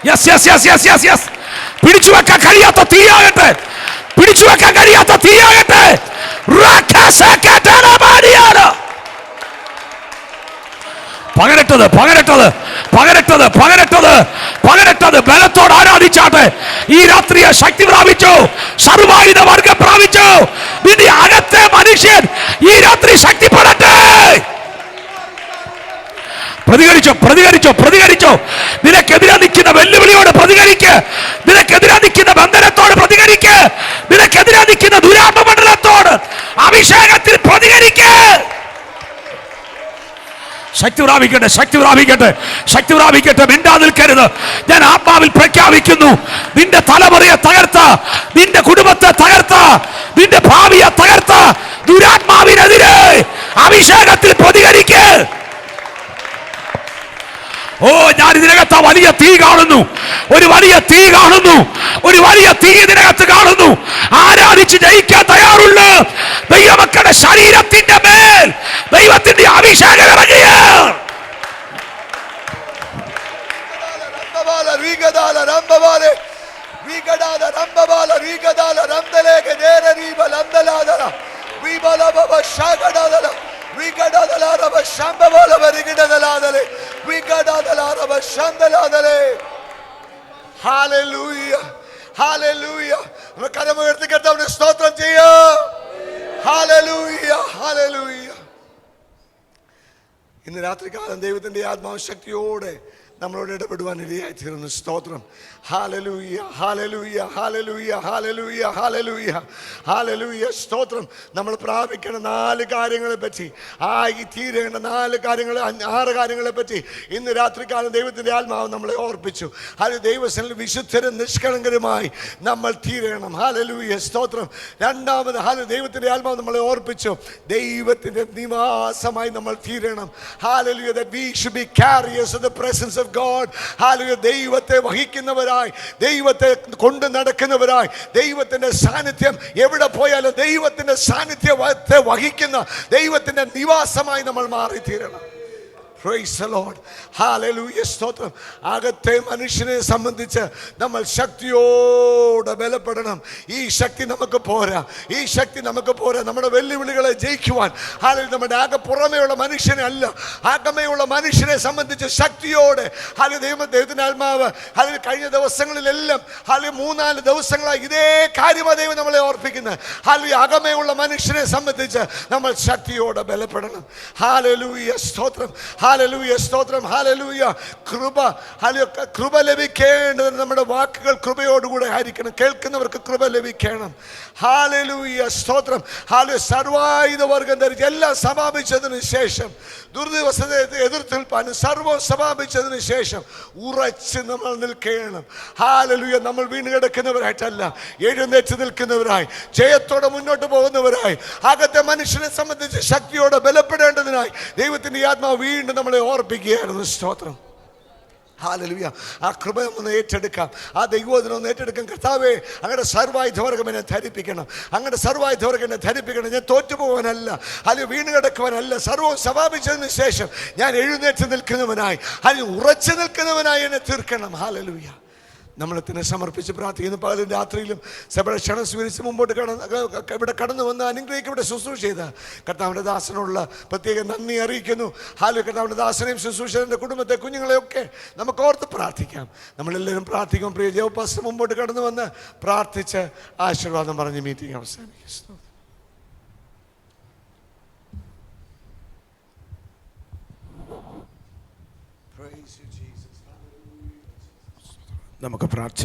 Yes, yes, yes, yes, yes, yes. പിടിച്ചു വെക്കാൻ കഴിയാത്ത തീയാകട്ടെ, പിടിച്ചു വെക്കാൻ കഴിയാത്ത തീയാകട്ടെ. പകരട്ടെ, പകരട്ടത് പകരട്ടത് പകരട്ടത് പകരട്ടത് പകരട്ടത് ബലത്തോട് ആരാധിച്ചാട്ടെ. ഈ രാത്രിയെ ശക്തി പ്രാപിച്ചു, സർവായുധ വർഗം പ്രാപിച്ചു. നിന്റെ അകത്തെ മനുഷ്യൻ ഈ രാത്രി ശക്തിപ്പെടട്ടെ. പ്രതികരിച്ചോ പ്രതികരിച്ചോ പ്രതികരിച്ചോ. നിനക്കെതിരെ നിൽക്കുന്ന വെല്ലുവിളിയോട് പ്രതികരിക്ക്. നിനക്കെതിരെ നിൽക്കുന്ന ബന്ധനത്തോട് പ്രതികരിക്ക്. നിനക്കെതിരെ നിൽക്കുന്ന ദുരാത്മമണ്ഡലത്തോട് അഭിഷേകത്തിൽ പ്രതികരിക്ക്. ശക്തി പ്രാപിക്കട്ടെ, ശക്തി പ്രാപിക്കട്ടെ, ശക്തി പ്രാപിക്കട്ടെ. മിണ്ടാ നിൽക്കരുത്. ഞാൻ ആത്മാവിൽ പ്രഖ്യാപിക്കുന്നു, നിന്റെ തലമുറയെ തകർത്ത, നിന്റെ കുടുംബത്തെ തകർത്ത, നിന്റെ ഭാവിയെ തകർത്ത ദുരാത്മാവിനെതിരെ അഭിഷേകത്തിൽ പ്രതികരിക്ക്. ഓ, ഞാൻ ഇതിനകത്ത് വലിയ തീ കാണുന്നു, ഒരു വലിയ തീ കാണുന്നു, ഒരു വലിയ തീ ഇതിനകത്ത് കാണുന്നു. ആരാധിച്ച് ജയിക്കാൻ തയ്യാറുള്ള ദൈവമക്കളുടെ ശരീരത്തിന്റെ മേൽ ദൈവത്തിന്റെ അഭിഷേകം ഇറങ്ങിയ കരമുയർത്തി കർത്താവിനെ സ്തോത്രം ചെയ്യാം. Hallelujah, hallelujah. ഇന്ന് രാത്രികാലം ദൈവത്തിന്റെ ആത്മാവ് ശക്തിയോടെ നമ്മളോട് ഇടപെടുവാൻ ഇടയായി തീർന്നു. സ്തോത്രം. Hallelujah, hallelujah, hallelujah, hallelujah, hallelujah, hallelujah. സ്തോത്രം. നമ്മൾ പ്രാപിക്കേണ്ട 4 കാര്യങ്ങളെ പറ്റി, ആയി തീരേണ്ട 4 കാര്യങ്ങൾ, 6 കാര്യങ്ങളെ പറ്റി ഇന്ന് രാത്രികാലം ദൈവത്തിന്റെ ആത്മാവ് നമ്മളെ ഓർപ്പിച്ചു. അത് ദൈവസന്നിധിയിൽ വിശുദ്ധരും നിഷ്കളങ്കരുമായി നമ്മൾ തീരണം. ഹല്ലേലൂയ, സ്തോത്രം. രണ്ടാമത് ദൈവത്തിന്റെ ആത്മാവ് നമ്മളെ ഓർപ്പിച്ചു, ദൈവത്തിന്റെ നിവാസമായി നമ്മൾ തീരണം. Hallelujah, that we should be carriers of the presence of God. Hallelujah, ദൈവത്തെ വഹിക്കുന്നവരായി, ദൈവത്തെ കൊണ്ട് നടക്കുന്നവരായി, ദൈവത്തിന്റെ സാന്നിധ്യം എവിടെ പോയാലും ദൈവത്തിന്റെ സാന്നിധ്യത്തെ വഹിക്കുന്ന ദൈവത്തിന്റെ നിവാസമായി നമ്മൾ മാറിത്തീരണം. Praise the Lord. Hallelujah. സ്തോത്രം. അകത്തെ മനുഷ്യനെ സംബന്ധിച്ച് നമ്മൾ ശക്തിയോടെ ബലപ്പെടണം. ഈ ശക്തി നമുക്ക് പോരാ, ഈ ശക്തി നമുക്ക് പോരാ. നമ്മുടെ വെല്ലുവിളികളെ ജയിക്കുവാൻ നമ്മുടെ ആകെ പുറമേയുള്ള മനുഷ്യനെ അല്ല, അകമേയുള്ള മനുഷ്യനെ സംബന്ധിച്ച് ശക്തിയോടെ ദൈവത്തിന്റെ ആത്മാവ് കഴിഞ്ഞ ദിവസങ്ങളിലെല്ലാം 3-4 ദിവസങ്ങളായി ഇതേ കാര്യമാണ് ദൈവം നമ്മളെ ഓർപ്പിക്കുന്നത്. അകമേയുള്ള മനുഷ്യനെ സംബന്ധിച്ച് നമ്മൾ ശക്തിയോടെ ബലപ്പെടണം. ഹല്ലേലൂയ, സ്തോത്രം. ഹല്ലേലൂയ, സ്തോത്രം. ഹല്ലേലൂയ. കൃപ ലഭിക്കേണ്ടത് നമ്മുടെ വാക്കുകൾ കൃപയോടുകൂടെ ആയിരിക്കണം. കേൾക്കുന്നവർക്ക് കൃപ ലഭിക്കണം. ഹല്ലേലൂയ, സ്തോത്രം. സർവായുധ വർഗം ധരിച്ച് എല്ലാം സമാപിച്ചതിന് ശേഷം, ദുർദിവസത്തെ എതിർത്ത് നിൽപ്പാനും സർവ്വം സമാപിച്ചതിന് ശേഷം ഉറച്ച് നമ്മൾ നിൽക്കണം. ഹല്ലേലൂയ. നമ്മൾ വീണ് കിടക്കുന്നവരായിട്ടല്ല, എഴുന്നേറ്റ് നിൽക്കുന്നവരായി, ജയത്തോടെ മുന്നോട്ട് പോകുന്നവരായി, അകത്തെ മനുഷ്യനെ സംബന്ധിച്ച് ശക്തിയോടെ ബലപ്പെടേണ്ടതിനായി ദൈവത്തിന്റെ ആത്മാവ് വീണ്ടും നമ്മളെ ഓർപ്പിക്കുകയായിരുന്നു. സ്തോത്രം. ഹല്ലേലൂയ. ആ കൃപ ഒന്ന് ഏറ്റെടുക്കാം, ആ ദൈവോധനം ഒന്ന് ഏറ്റെടുക്കാം. കർത്താവേ, അങ്ങയുടെ സർവായുധവർഗം എന്നെ ധരിപ്പിക്കണം, അങ്ങയുടെ സർവായുധവർഗം എന്നെ ധരിപ്പിക്കണം. ഞാൻ തോറ്റുപോകാനല്ല, അല്ലെങ്കിൽ വീണ് കിടക്കുവാനല്ല, സർവ്വവും സമാപിച്ചതിന് ശേഷം ഞാൻ എഴുന്നേറ്റ് നിൽക്കുന്നവനായി, അല്ലെങ്കിൽ ഉറച്ചു നിൽക്കുന്നവനായി എന്നെ തീർക്കണം. ഹല്ലേലൂയ. നമ്മളെ തന്നെ സമർപ്പിച്ച് പ്രാർത്ഥിക്കുന്നു. പകലും രാത്രിയിലും സഭയുടെ ക്ഷണം സ്വീകരിച്ച് മുമ്പോട്ട് ഇവിടെ കടന്നു വന്ന് അനുഗ്രഹിക്കും ഇവിടെ ശുശ്രൂഷ ചെയ്ത കർത്താവിൻ്റെ ദാസനുള്ള പ്രത്യേക നന്ദി അറിയിക്കുന്നു. കർത്താവിൻ്റെ ദാസനെയും ശുശ്രൂഷകൻ്റെ കുടുംബത്തെ, കുഞ്ഞുങ്ങളെയൊക്കെ നമുക്ക് ഓർത്ത് പ്രാർത്ഥിക്കാം. നമ്മളെല്ലാവരും പ്രാർത്ഥിക്കും. പ്രിയ ജോപാസ്റ്റർ മുമ്പോട്ട് കടന്നു വന്ന് പ്രാർത്ഥിച്ച് ആശീർവാദം പറഞ്ഞ് മീറ്റിംഗ് അവസാനിപ്പിക്കുന്നു. നമുക്ക് പ്രാർത്ഥിക്കാം.